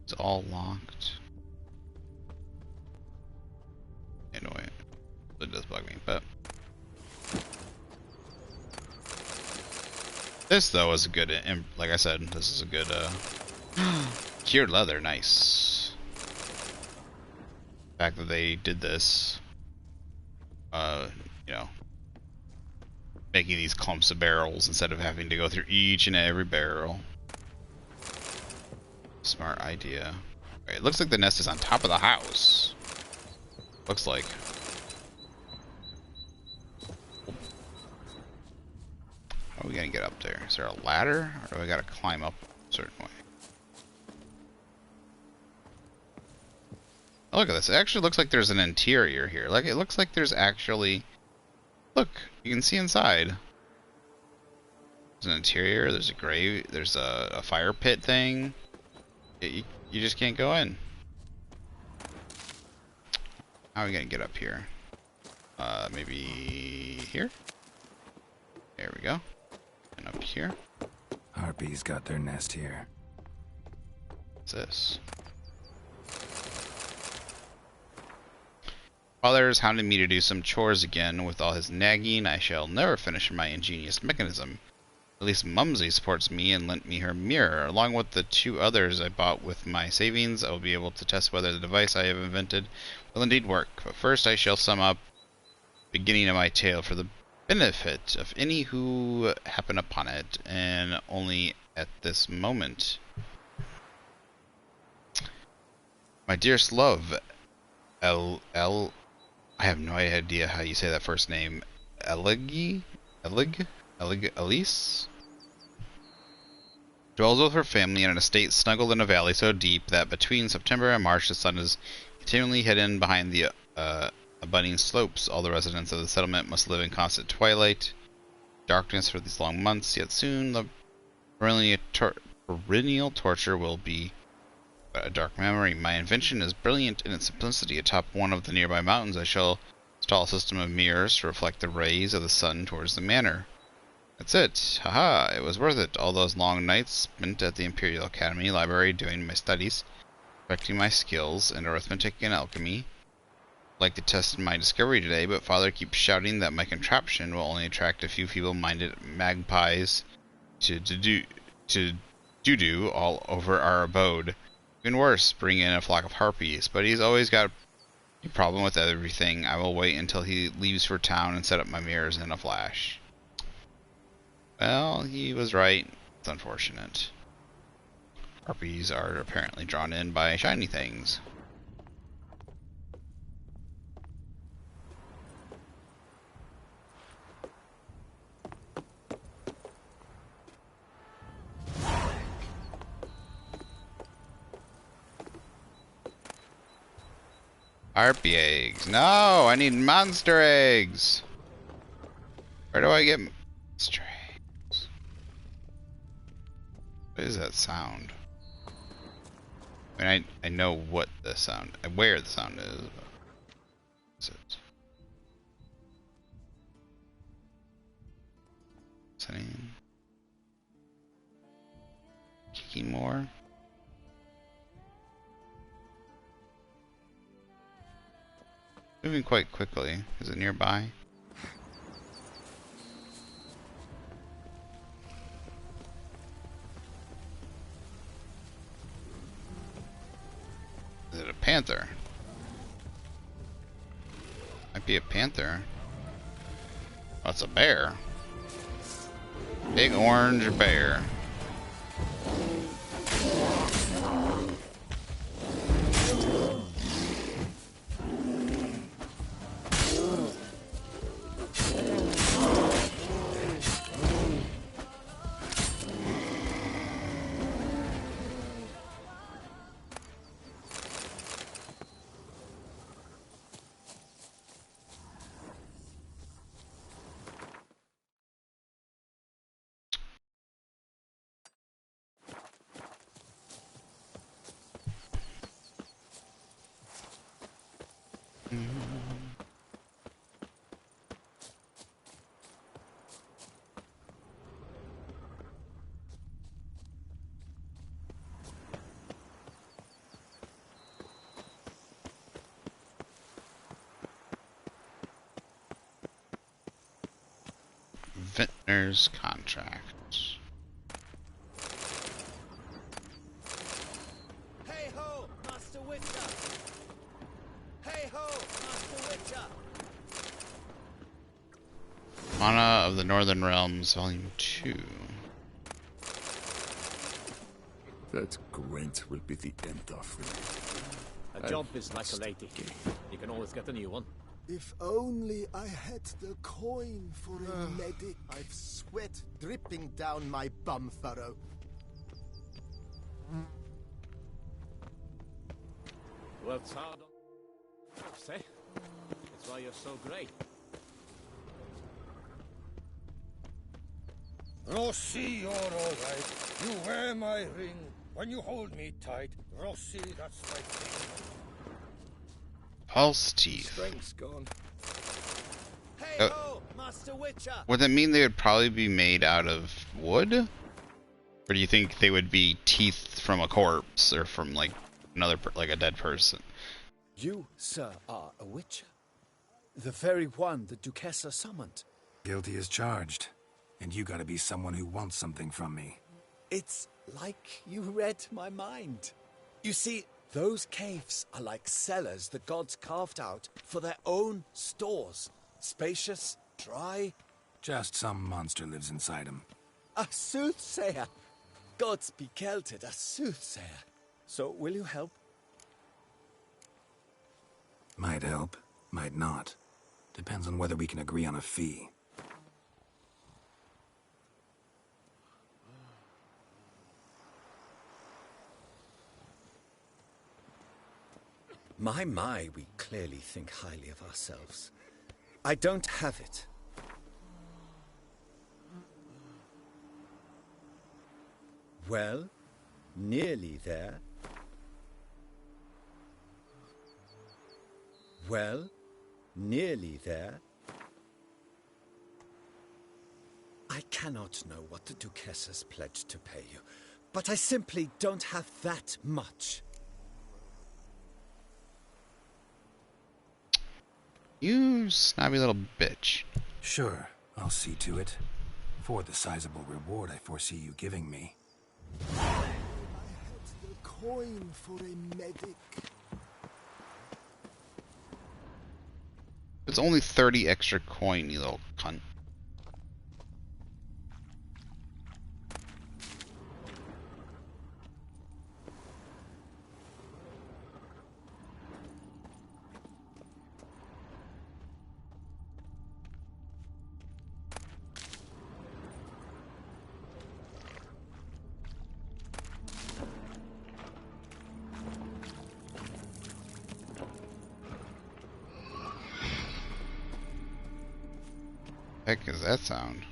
It's all locked. Anyway, it does bug me, but this though is a good. Like I said, this is a good. Cured leather, nice. The fact that they did this, you know, making these clumps of barrels instead of having to go through each and every barrel. Smart idea. Okay, it looks like the nest is on top of the house. Looks like. How are we gonna get up there? Is there a ladder, or do I gotta climb up a certain way? Oh, look at this. It actually looks like there's an interior here. Like, it looks like there's actually... Look, you can see inside. There's an interior, there's a grave, there's a fire pit thing. You just can't go in. How are we gonna get up here? Maybe here? There we go. And up here. Harpies got their nest here. What's this? Father's hounded me to do some chores again. With all his nagging, I shall never finish my ingenious mechanism. At least Mumsy supports me and lent me her mirror. Along with the 2 others I bought with my savings, I will be able to test whether the device I have invented will indeed work. But first I shall sum up the beginning of my tale for the benefit of any who happen upon it, and only at this moment. My dearest love, I have no idea how you say that first name. Elise? Dwells with her family in an estate snuggled in a valley so deep that between September and March the sun is continually hidden behind the abutting slopes. All the residents of the settlement must live in constant twilight, darkness for these long months, yet soon the perennial torture will be a dark memory. My invention is brilliant in its simplicity. Atop one of the nearby mountains I shall install a system of mirrors to reflect the rays of the sun towards the manor. That's it. Haha, it was worth it. All those long nights spent at the Imperial Academy library doing my studies, perfecting my skills in arithmetic and alchemy. I'd like to test my discovery today, but Father keeps shouting that my contraption will only attract a few feeble-minded magpies to do all over our abode. Even worse, bring in a flock of harpies, but he's always got a problem with everything. I will wait until he leaves for town and set up my mirrors in a flash. Well, he was right. It's unfortunate. Harpies are apparently drawn in by shiny things. Harpy eggs. No, I need monster eggs. Where do I get monster eggs? What is that sound? I mean, I know what the sound, where the sound is. But what's it? Listening. Kicking more. Moving quite quickly. Is it nearby? Is it a panther? Might be a panther. That's a bear. Big orange bear. Vintner's contract. Hey ho, Master Witcher! Hey ho, Master Witcher! Mana of the Northern Realms, Volume 2. That Gwent will be the end of it. A job is like a lady. You can always get a new one. If only I had the coin for a medic. I've sweat dripping down my bum furrow. Well, it's hard on... Say, that's why you're so great. Rossi, you're all right. You wear my ring. When you hold me tight, Rossi, that's my thing. Pulse teeth. Strength's gone. Hey ho, Master Witcher! Would that mean they would probably be made out of wood? Or do you think they would be teeth from a corpse or from like another, like a dead person? You, sir, are a witcher. The very one the Duchessa summoned. Guilty as charged. And you gotta be someone who wants something from me. It's like you read my mind. You see, those caves are like cellars the gods carved out for their own stores. Spacious, dry. Just some monster lives inside them. A soothsayer. Gods be kelted, a soothsayer. So, will you help? Might help, might not. Depends on whether we can agree on a fee. My, we clearly think highly of ourselves. I don't have it. Well, nearly there. Well, nearly there. I cannot know what the Duchessa's pledged to pay you, but I simply don't have that much. You snobby little bitch. Sure, I'll see to it. For the sizable reward I foresee you giving me. I had the coin for a medic. It's only 30 extra coin, you little cunt. Heck is that sound?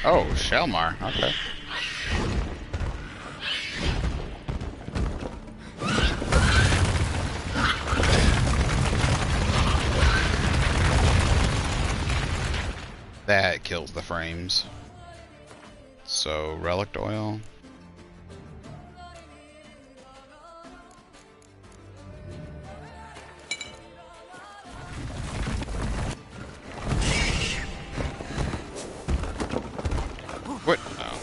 Oh, Shelmar. Okay. That kills the frames. So, relic oil. What? Oh.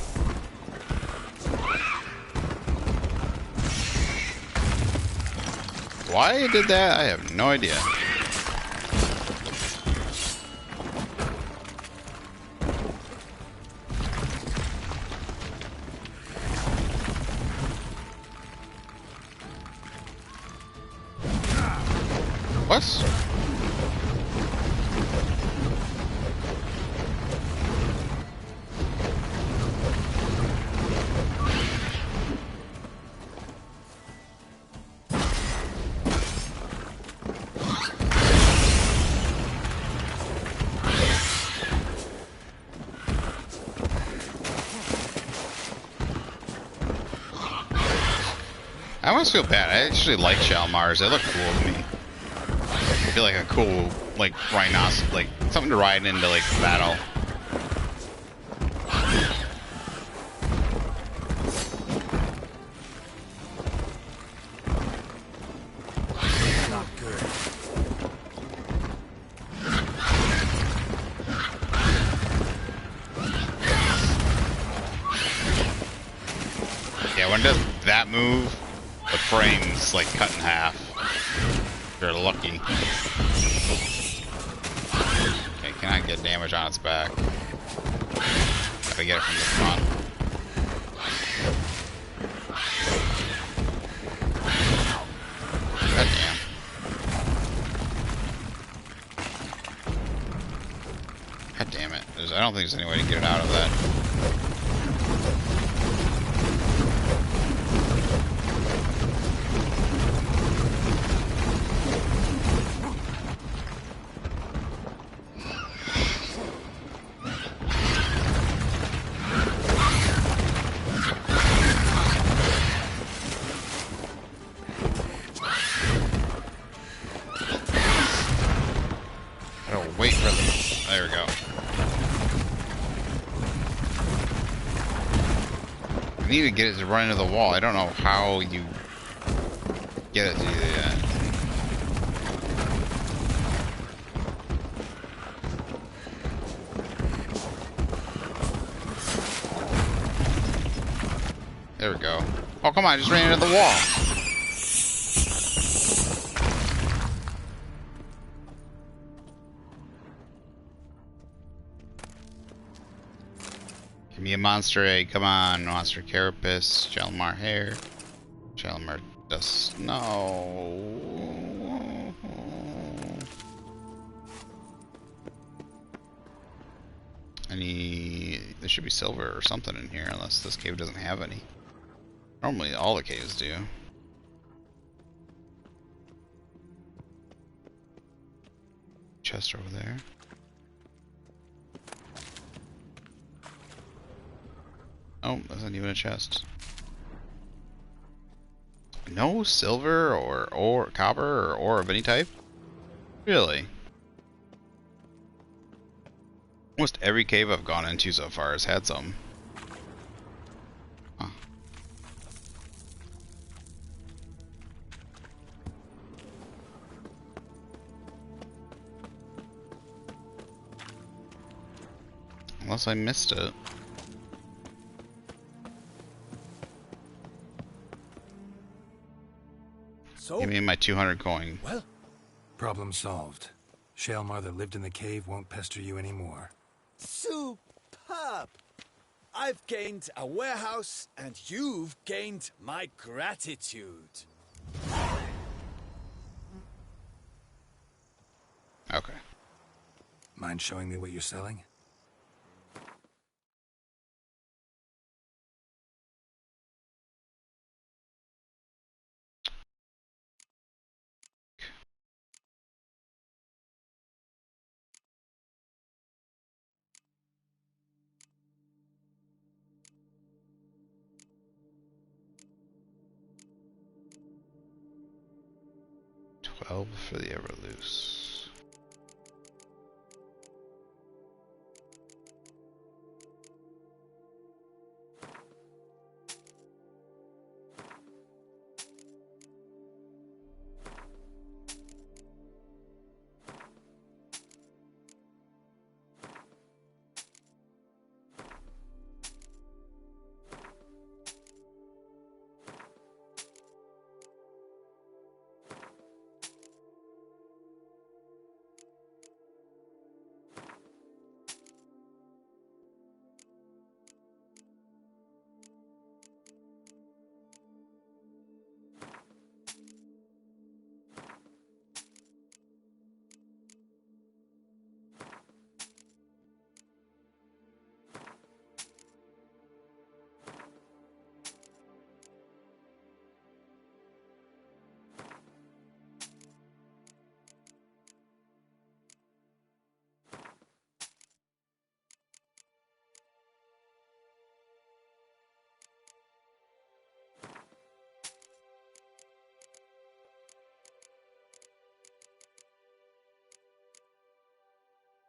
Why I did that, I have no idea. What? I almost feel bad. I actually like Shalmars. They look cool to me. I feel like a cool, like, rhinoceros, like, something to ride into, like, battle. Not good. Yeah, when it does that move, the frame's, like, cut in half. You're lucky. Okay, can I get damage on its back? Gotta get it from the front. God damn. God damn it. I don't think there's any way to get it out of that. Wait for the... There we go. I need to get it to run into the wall. I don't know how you get it to do that. There we go. Oh, come on, I just ran into the wall. Give me a monster egg, come on, monster carapace, Shalmar hair, Shalmar dust, no. There should be silver or something in here, unless this cave doesn't have any. Normally all the caves do. Chest over there. Oh, that's not even a chest. No silver or copper or ore of any type? Really? Almost every cave I've gone into so far has had some. Huh. Unless I missed it. So, give me my 200 coin. Well, problem solved. Shalmar that lived in the cave won't pester you anymore. Superb! I've gained a warehouse, and you've gained my gratitude. Okay. Mind showing me what you're selling? For the Everloose.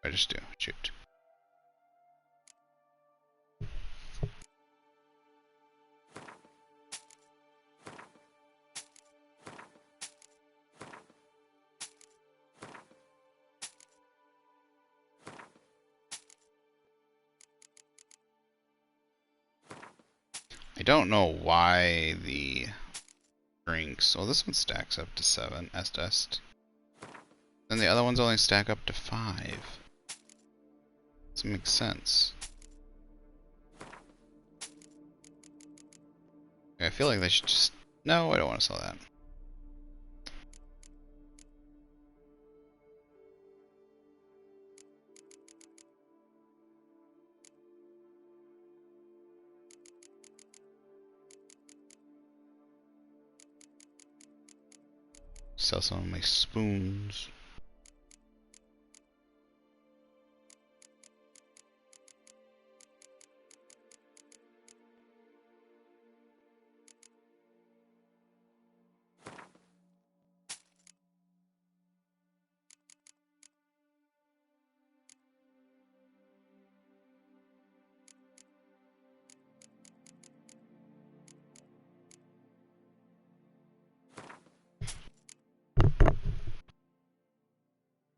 I just do. Shoot. I don't know why the drinks. Well, this one stacks up to 7. Est. Then the other ones only stack up to 5. Doesn't make sense. I feel like they should just... No, I don't want to sell that. Sell some of my spoons.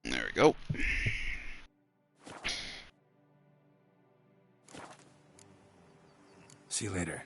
There we go. See you later.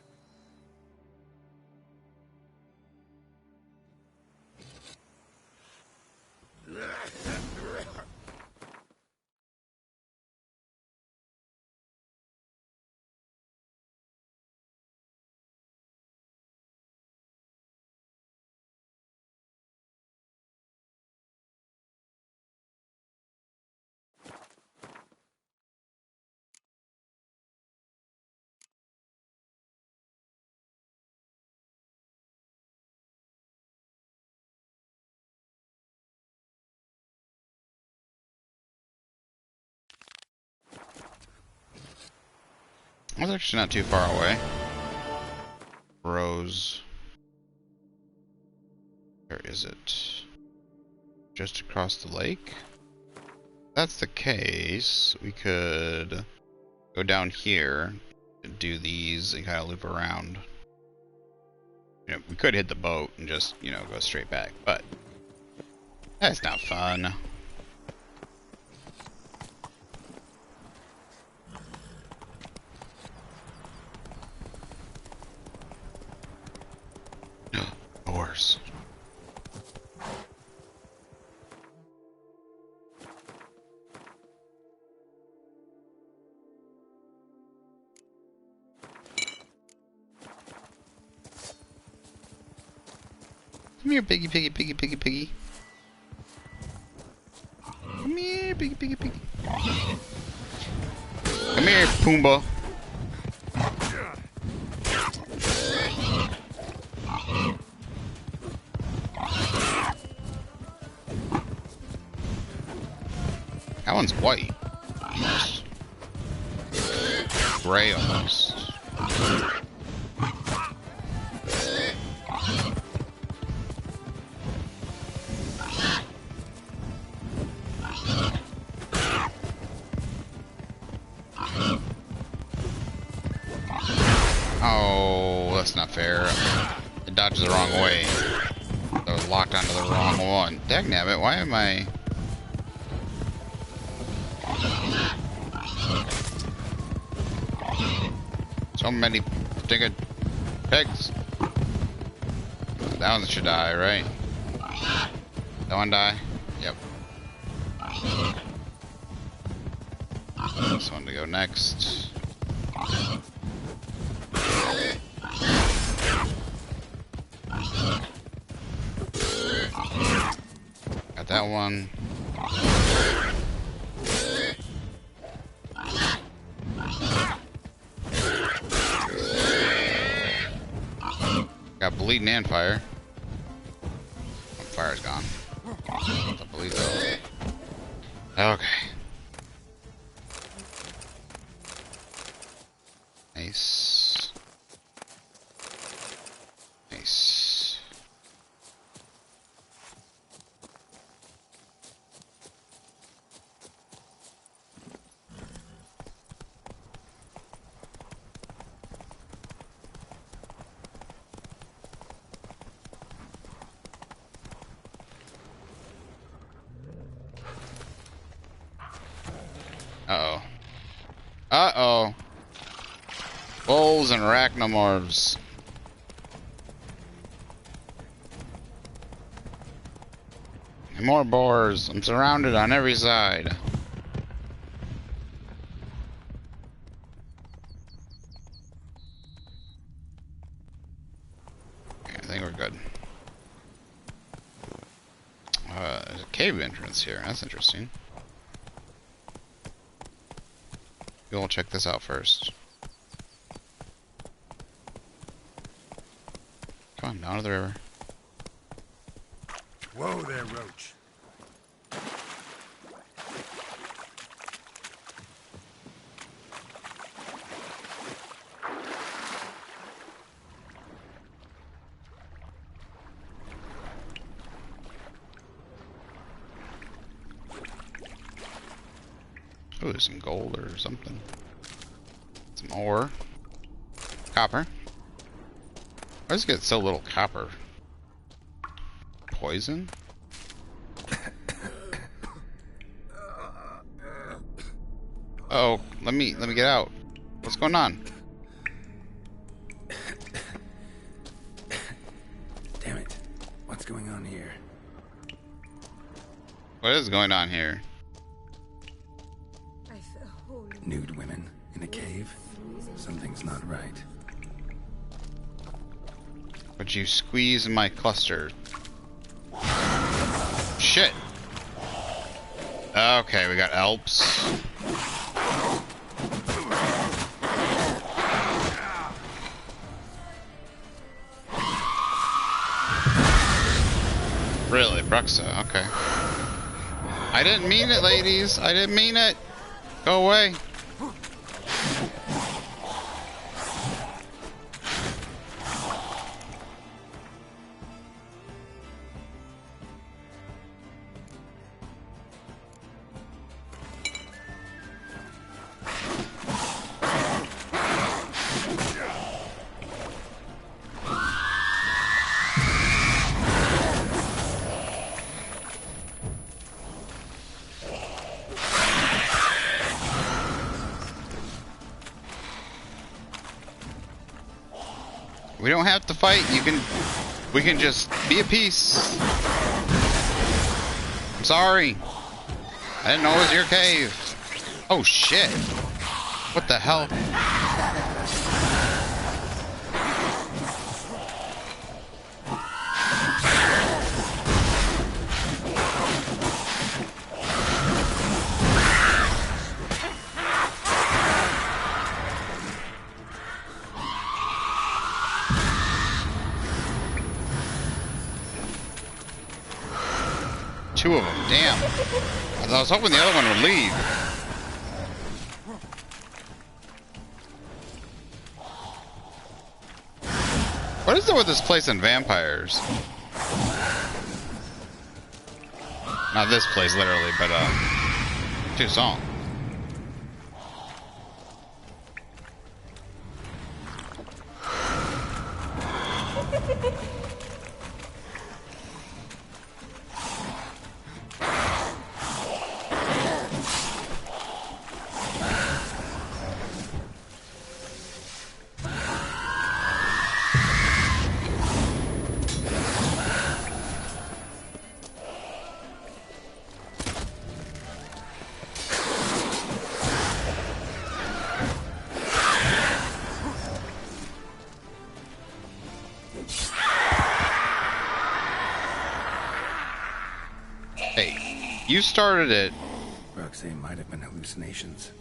That's actually not too far away. Rose. Where is it? Just across the lake? If that's the case, we could go down here and do these and kind of loop around. You know, we could hit the boat and just, you know, go straight back, but that's not fun. Oars. Come here, piggy, piggy, piggy, piggy, piggy. Come here, piggy, piggy, piggy. Come here, Pumbaa. That one's white. Almost. Gray almost. Oh, that's not fair. It dodges the wrong way. I was locked onto the wrong one. Dagnabbit, why am I... So many stinking pigs. That one should die, right? That one die? Yep. This one to go next. Got that one. Got bleeding and fire. Oh, fire's gone. The bleed though. Okay. Nice. Nice. Uh-oh. Wolves and arachnomorphs. And more boars. I'm surrounded on every side. Okay, I think we're good. There's a cave entrance here. That's interesting. We'll check this out first. Come on, down to the river. Whoa there, Roach. Oh, there's some gold or something. Some ore. Copper. Why does it get so little copper? Poison? Oh, let me get out. What's going on? Damn it. What's going on here? What is going on here? Nude women in a cave? Something's not right. Would you squeeze my cluster? Shit! Okay, we got Alps. Really, BRUXA, okay. I didn't mean it, ladies. I didn't mean it. Go away. We don't have to fight. We can just be at peace. I'm sorry. I didn't know it was your cave. Oh shit. What the hell? Two of them, damn. I was hoping the other one would leave. What is there with this place and vampires? Not this place, literally, but, Tucson. You started it. BRUXA might have been hallucinations.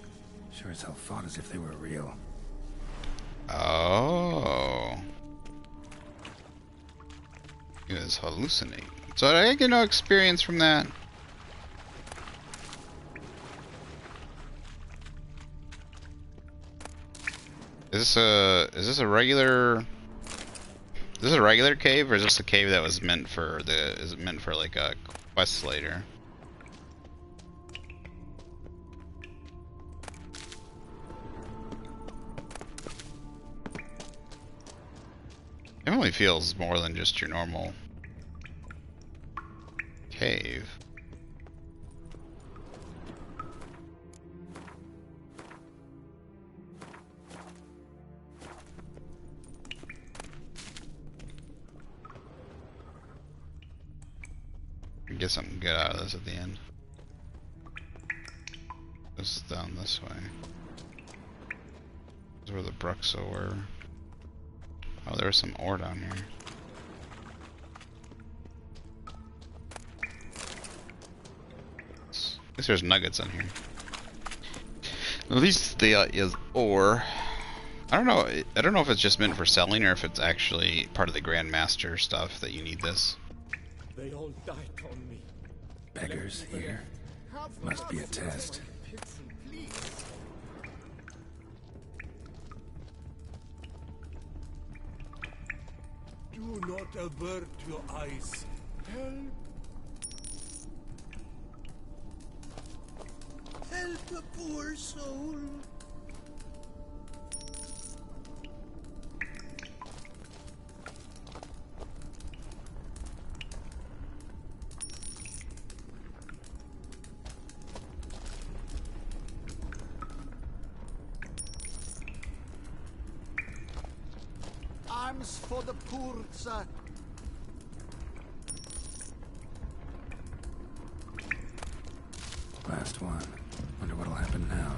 Sure as hell fought as if they were real. Oh. He was hallucinating. So I get no experience from that. Is this a regular cave, or is this a cave that was meant for is it meant for like a quest later? Definitely feels more than just your normal cave. get something good out of this at the end. This is down this way. This is where the BRUXA were. Oh, there was some ore down here. At least there's nuggets in here. At least they is ore. I don't know if it's just meant for selling or if it's actually part of the Grandmaster stuff that you need this. They all died on me. Beggars here. Must be a test. Do not avert your eyes. Help. Help a poor soul. Arms for the poor, sir. Last one. Wonder what'll happen now.